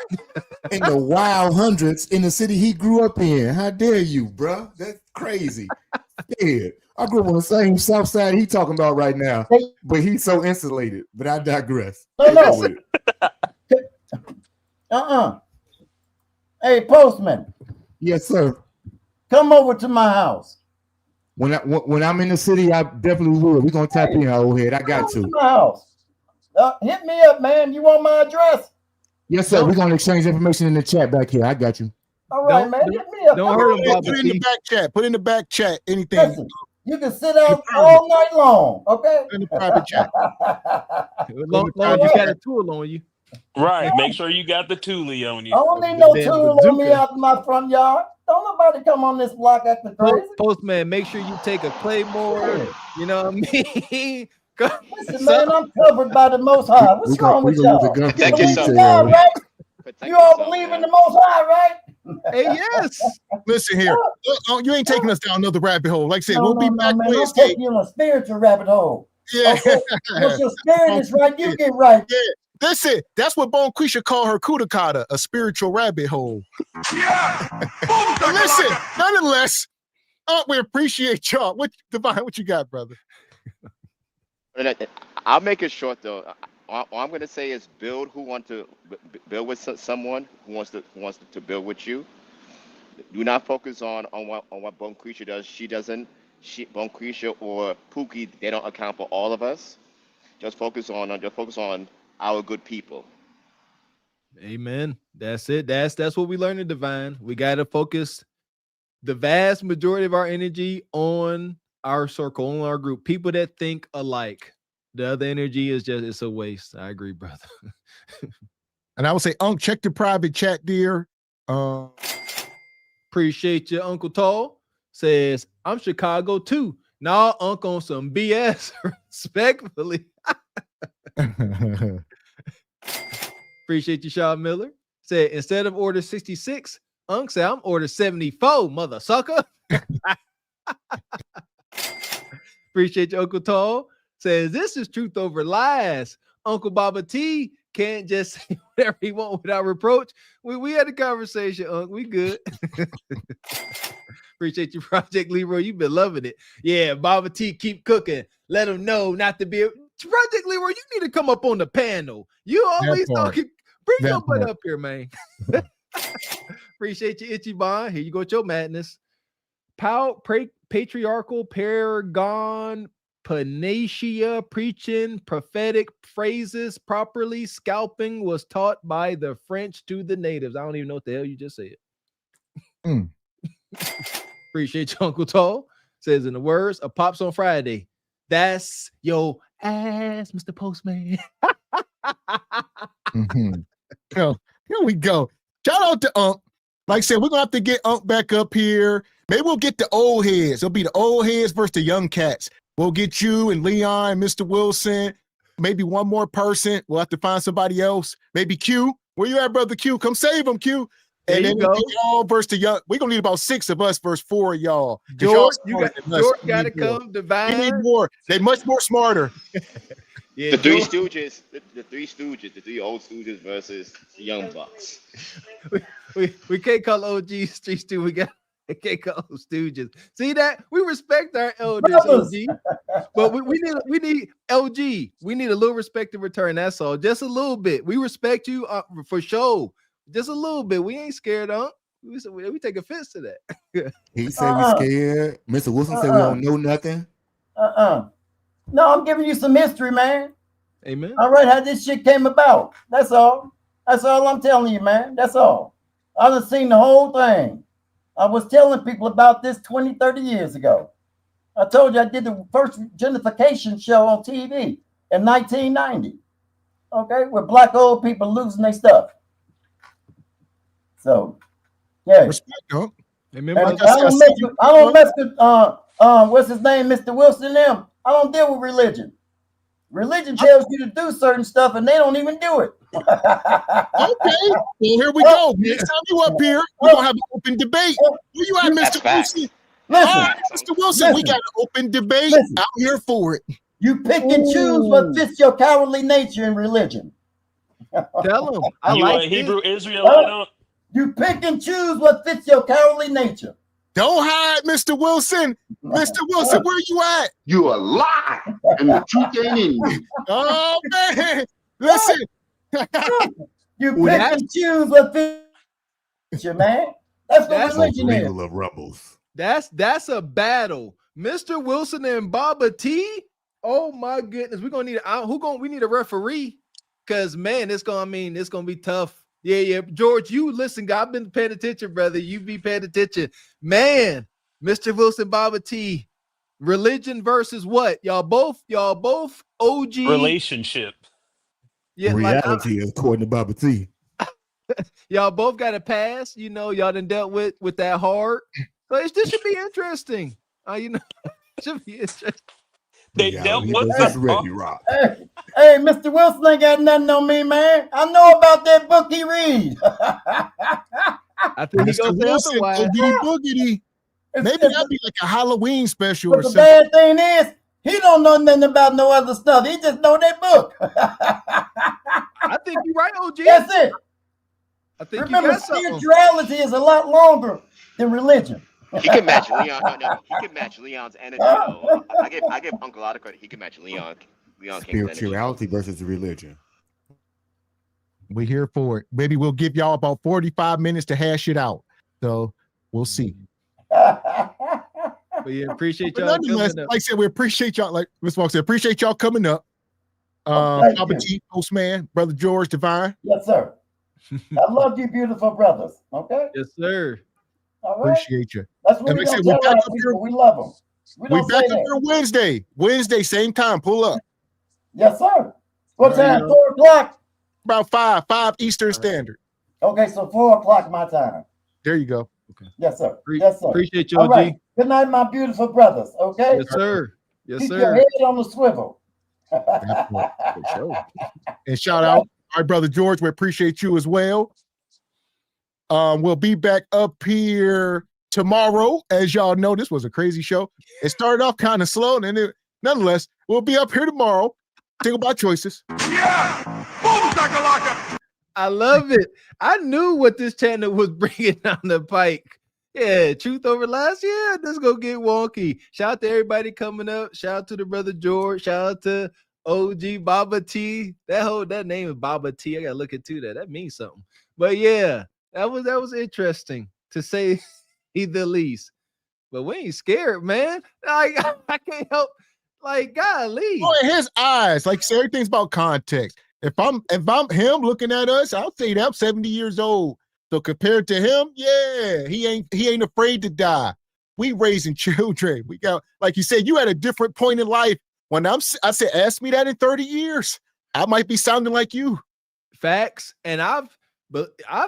L: in the wild hundreds in the city he grew up in. How dare you, bro? That's crazy. Yeah, I grew up on the same South Side he talking about right now, but he's so insulated. But I digress.
C: No. Hey, postman.
L: Yes, sir.
C: Come over to my house.
L: When I'm in the city, I definitely will. We're gonna tap in, old head. I got to.
C: My house. Hit me up, man. You want my address?
L: Yes, sir. We're gonna exchange information in the chat back here. I got you.
C: All right, man. Hit me up.
A: Don't hurt him. Put in the back chat. Put in the back chat. Anything.
C: Listen, you can sit out all night long. Okay.
A: In the private chat.
B: Long you got a tool on you.
R: Right. Make sure you got the Thule on you.
C: I don't need no tool on me out in my front yard. Don't nobody come on this block acting crazy.
B: Postman, make sure you take a claymore. You know what I mean?
C: Listen, man, I'm covered by the Most High. What's wrong with y'all?
U: Protect yourself.
C: God, right? You all believe in the Most High, right?
B: Hey, yes.
A: Listen here. You ain't taking us down another rabbit hole. Like I said, we'll be back.
C: Man, I'll take you in a spiritual rabbit hole.
A: Yeah.
C: Okay? Once your spirit is right, you get right.
A: Yeah. Listen, that's what Bonquisha called her kudakata, a spiritual rabbit hole. Yeah. Listen, nonetheless, we appreciate y'all. Divine, what you got, brother?
U: I'll make it short though. All I'm gonna say is build who want to build with someone who wants to build with you. Do not focus on what Bonquisha does. Bonquisha or Pookie, they don't account for all of us. Just focus on our good people.
B: Amen. That's it. That's what we learned in Divine. We got to focus the vast majority of our energy on our circle, on our group, people that think alike. The other energy is it's a waste. I agree, brother.
A: And I would say, check the private chat, dear.
B: Appreciate you, Uncle Tall. Says, I'm Chicago too. Nah, Unc on some BS. Respectfully. Appreciate you, Sean Miller. Said, instead of order 66, Unc said, I'm order 74, mother sucker. Appreciate you, Uncle Tall. Says, this is truth over lies. Uncle Baba T can't just say whatever he wants without reproach. We had a conversation, Unc. We good. Appreciate you, Project Leroy. You've been loving it. Yeah, Baba T, keep cooking. Let him know not to be Project Leroy. You need to come up on the panel. You always talking. Bring your butt up here, man. Appreciate you, Itchy Bond. Here you go with your madness. Patriarchal Paragon Panacea preaching prophetic phrases properly. Scalping was taught by the French to the natives. I don't even know what the hell you just said. Appreciate you, Uncle Tall. Says in the words of Pops on Friday, that's your ass, Mr. Postman.
A: Here we go. Shout out to Unc. Like I said, we're gonna have to get Unc back up here. Maybe we'll get the old heads. It'll be the old heads versus the young cats. We'll get you and Leon, Mr. Wilson, maybe one more person. We'll have to find somebody else. Maybe Q. Where you at, brother Q? Come save him, Q.
B: There
A: and
B: you
A: then
B: go.
A: y'all versus the young. We're gonna need about 6 of us versus 4 of y'all.
B: George, George got to come. Divine.
A: We need more. They much more smarter.
B: Yeah,
U: the Three
B: George,
U: Stooges, the Three Stooges, the three old Stooges versus the Young Bucks.
B: we can't call OG Street Stew. We can't call them Stooges. See that? We respect our elders,
C: Brothers.
B: OG. But we need LG. We need a little respect in return. That's all. Just a little bit. We respect you for sure. Just a little bit. We ain't scared, we take offense to that.
L: He said we scared. Mr. Wilson said we don't know nothing.
C: No, I'm giving you some history, man.
B: Amen.
C: All right, how this shit came about. That's all. That's all I'm telling you, man. That's all. I done seen the whole thing. I was telling people about this 20, 30 years ago. I told you I did the first gentrification show on TV in 1990. Okay, with black old people losing their stuff. So, yeah.
A: Respect, huh?
C: And I don't mess with what's his name, Mr. Wilson. Them. I don't deal with religion. Religion tells you to do certain stuff, and they don't even do it.
A: Okay, well here we go. Next time you up here, we're gonna have an open debate. Where you at, Mr. Wilson? All right, Mr. Wilson, we got an open debate. I'm here for it.
C: You pick and choose what fits your cowardly nature in religion.
B: Tell them. I
R: You
B: like
R: a Hebrew Israelite? Huh?
C: You pick and choose what fits your cowardly nature.
A: Don't hide, Mr. Wilson. Mr. Wilson, where you at?
N: You a lie, and the truth ain't in you.
A: Oh man, listen.
C: You pick and choose what fits you, man. That's what religion is.
L: Of Rumbles.
B: That's a battle. Mr. Wilson and Baba T. Oh my goodness, we're gonna need we need a referee, because man, it's gonna be tough. Yeah. George, you listen, I've been paying attention, brother. You be paying attention. Man, Mr. Wilson, Baba T. Religion versus what? Y'all both OG
R: Relationship.
B: Yeah,
L: reality is according to Baba T.
B: Y'all both got a pass. Y'all done dealt with that hard. So this should be interesting. Should be interesting.
R: They dealt with
L: Rock.
C: Hey, Mr. Wilson ain't got nothing on me, man. I know about that book he read.
B: I think
A: Mr. Wilson, boogity boogity. Maybe that'd be like a Halloween special
C: But
A: or
C: the
A: something.
C: bad thing is, he don't know nothing about no other stuff. He just know that book.
B: I think you're right, OG.
C: That's it.
B: I think
C: Remember,
B: you got something.
C: spirituality is a lot longer than religion.
U: He can match Leon. No, he can match Leon's energy. Though. I give Uncle a lot of credit. He can match Leon King's energy.
L: Spirituality versus religion.
A: We're here for it. Maybe we'll give y'all about 45 minutes to hash it out. So we'll see.
B: But yeah, appreciate
A: But
B: y'all.
A: nonetheless, like I said, we appreciate y'all. Like Ms. Walker said, appreciate y'all coming up. Baba G, Postman, Brother George Divine.
C: Yes, sir. I love you, beautiful brothers. Okay.
B: Yes, sir.
C: All right.
A: Appreciate you.
C: That's what
A: And
C: we
A: like I
C: don't
A: said,
C: tell our people. We love them.
A: We back up here Wednesday. Wednesday, same time. Pull up.
C: Yes, sir. What
A: There you
C: time?
A: go.
C: 4 o'clock?
A: About 5 Eastern Standard.
C: Okay, so 4 o'clock my time.
A: There you go.
B: Okay.
C: Yes, sir. Yes, sir.
B: Appreciate you,
C: All
B: OG.
C: right. Good night, my beautiful brothers. Okay.
B: Yes, sir. Yes,
C: Keep
B: sir.
C: your head on the swivel.
A: And shout out our brother George. We appreciate you as well. We'll be back up here tomorrow. As y'all know, this was a crazy show. It started off kind of slow, and then nonetheless, we'll be up here tomorrow. Think about choices.
B: I love it. I knew what this channel was bringing down the pike. Yeah, truth over lies. Yeah, this gonna get wonky. Shout out to everybody coming up. Shout out to the brother George. Shout out to OG Baba T. That name is Baba T. I gotta look into that. That means something. But yeah, that was interesting to say the least. But we ain't scared, man. Like I can't help. Like, golly.
A: Oh, in his eyes, like say everything's about context. If I'm him looking at us, I'll say that I'm 70 years old. So compared to him, yeah, he ain't afraid to die. We raising children. We got, like you said, you had a different point in life. When I said, ask me that in 30 years, I might be sounding like you.
B: Facts. And I've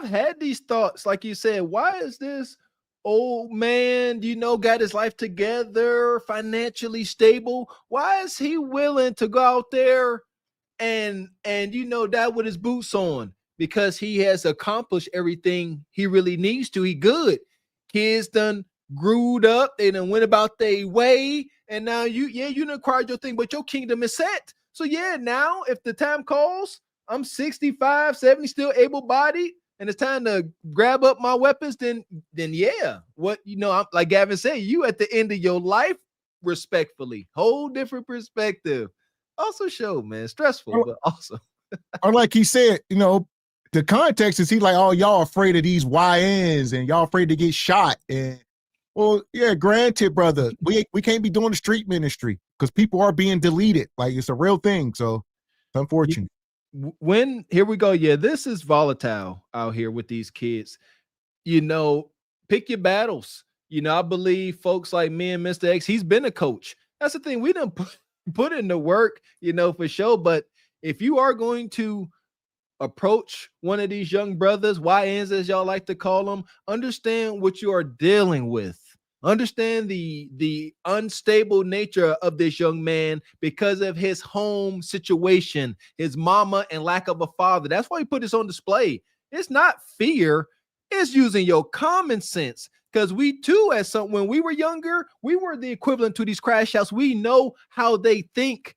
B: had these thoughts, like you said, why is this old man, got his life together, financially stable? Why is he willing to go out there and die with his boots on? Because he has accomplished everything he really needs to. He good. Kids done grewed up. They done went about their way. And now you done acquired your thing, but your kingdom is set. So yeah, now if the time calls, I'm 65, 70, still able-bodied, and it's time to grab up my weapons, then yeah. What I'm like Gavin said, you at the end of your life, respectfully, whole different perspective. Also show, man, stressful, but also.
A: Or like he said, the context is he like, oh, y'all afraid of these YNs and y'all afraid to get shot. And well, yeah, granted, brother, we can't be doing the street ministry because people are being deleted. Like it's a real thing. So it's unfortunate.
B: Here we go. Yeah, this is volatile out here with these kids. Pick your battles. I believe folks like me and Mr. X, he's been a coach. That's the thing. We didn't put in the work, for sure. But if you are going to approach one of these young brothers, YNs as y'all like to call them, understand what you are dealing with. Understand the unstable nature of this young man because of his home situation, his mama and lack of a father. That's why he put this on display. It's not fear. It's using your common sense. Because we too, when we were younger, we were the equivalent to these crash outs. We know how they think.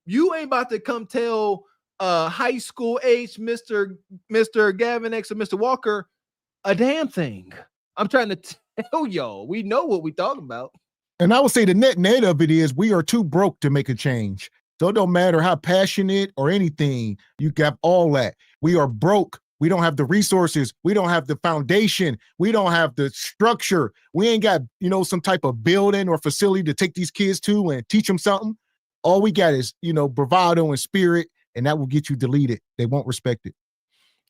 B: You ain't about to come tell high school age Mr. Gavin X or Mr. Walker a damn thing. I'm trying to tell y'all, we know what we talking about.
A: And I would say the net of it is we are too broke to make a change. So it don't matter how passionate or anything, you got all that. We are broke. We don't have the resources. We don't have the foundation. We don't have the structure. We ain't got, some type of building or facility to take these kids to and teach them something. All we got is, bravado and spirit, and that will get you deleted. They won't respect it.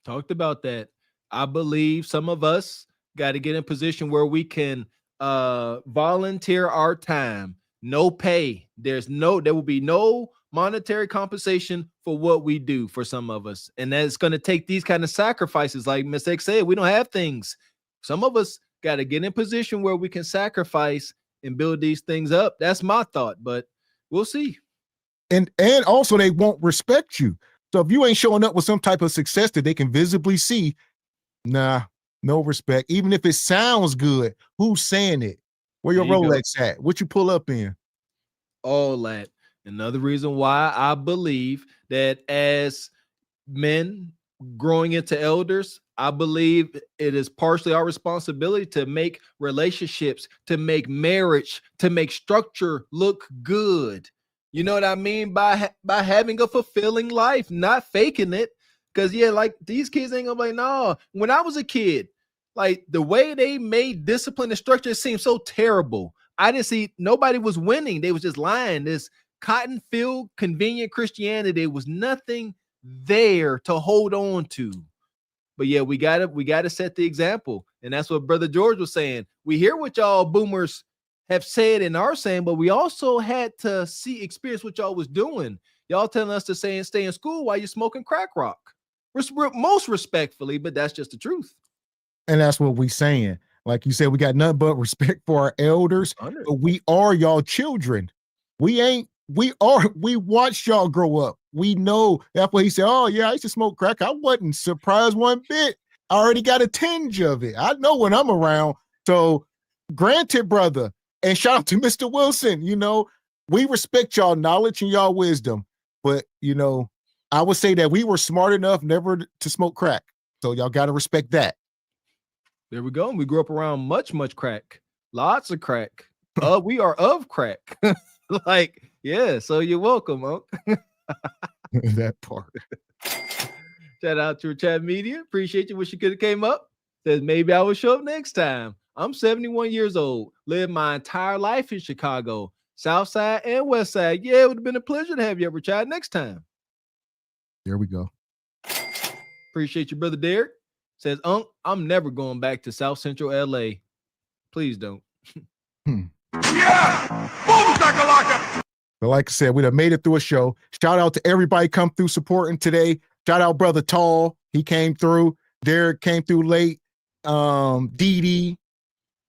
B: Talked about that. I believe some of us got to get in a position where we can volunteer our time. No pay. There will be no monetary compensation for what we do for some of us. And that's going to take these kind of sacrifices. Like Ms. X said, we don't have things. Some of us got to get in a position where we can sacrifice and build these things up. That's my thought, but we'll see.
A: And also they won't respect you. So if you ain't showing up with some type of success that they can visibly see, nah, no respect. Even if it sounds good, who's saying it? Where your Rolex at? What you pull up in?
B: All that. Another reason why I believe that as men growing into elders, I believe it is partially our responsibility to make relationships, to make marriage, to make structure look good. You know what I mean? By having a fulfilling life, not faking it. Because, like these kids ain't gonna be like, no. When I was a kid, like the way they made discipline and structure seemed so terrible. I didn't see nobody was winning. They was just lying. This cotton-filled, convenient Christianity, was nothing there to hold on to. But yeah, we gotta set the example. And that's what Brother George was saying. We hear what y'all boomers have said and are saying, but we also had to experience what y'all was doing. Y'all telling us to stay in school while you're smoking crack rock. Most respectfully, but that's just the truth.
A: And that's what we saying. Like you said, we got nothing but respect for our elders, but we are y'all children. We watched y'all grow up. We know. That's what he said. Oh yeah, I used to smoke crack. I wasn't surprised one bit. I already got a tinge of it. I know when I'm around. So granted, brother, and shout out to Mr. Wilson, we respect y'all knowledge and y'all wisdom, but I would say that we were smart enough never to smoke crack. So y'all got to respect that.
B: There we go. We grew up around much crack. Lots of crack. We are of crack. So you're welcome, Unc.
A: That part.
B: Shout out to Chat Media. Appreciate you. Wish you could have came up. Says maybe I will show up next time. I'm 71 years old. Lived my entire life in Chicago, South Side and West Side. Yeah, it would have been a pleasure to have you ever tried next time.
A: There we go.
B: Appreciate you, Brother Derek. Says, Unc, I'm never going back to South Central LA. Please don't.
I: Yeah! Boom, shakalaka!
A: But like I said, we'd have made it through a show. Shout out to everybody come through supporting today. Shout out Brother Tall. He came through. Derek came through late. Dee Dee,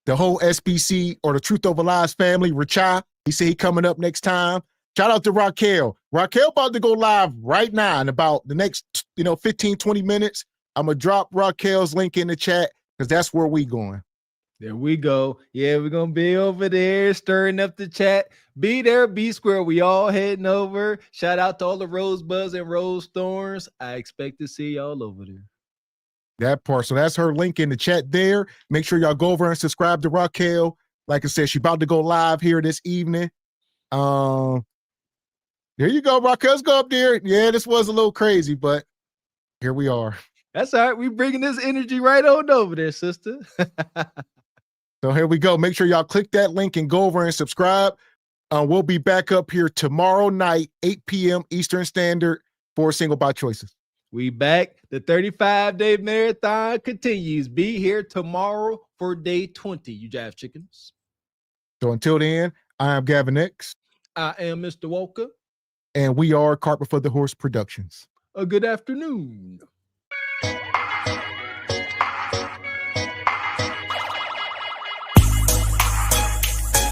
A: the whole SBC or the Truth Over Lies family. Richa, he said he coming up next time. Shout out to Raquel. Raquel about to go live right now in about the next 15, 20 minutes. I'm going to drop Raquel's link in the chat because that's where we going.
B: There we go. Yeah, we're gonna be over there stirring up the chat. Be there, be square. We all heading over. Shout out to all the Rosebuds and Rose Thorns. I expect to see y'all over there.
A: That part. So that's her link in the chat there. Make sure y'all go over and subscribe to Raquel. Like I said, she's about to go live here this evening. There you go, Raquel's go up there. Yeah, this was a little crazy, but here we are.
B: That's all right. We bringing this energy right on over there, sister.
A: So here we go. Make sure y'all click that link and go over and subscribe. We'll be back up here tomorrow night, 8 p.m. Eastern Standard for Single by Choices.
B: We back. The 35-day marathon continues. Be here tomorrow for day 20, you jive chickens.
A: So until then, I am Gavin X.
B: I am Mr. Walker.
A: And we are Carpet for the Horse Productions.
B: A good afternoon.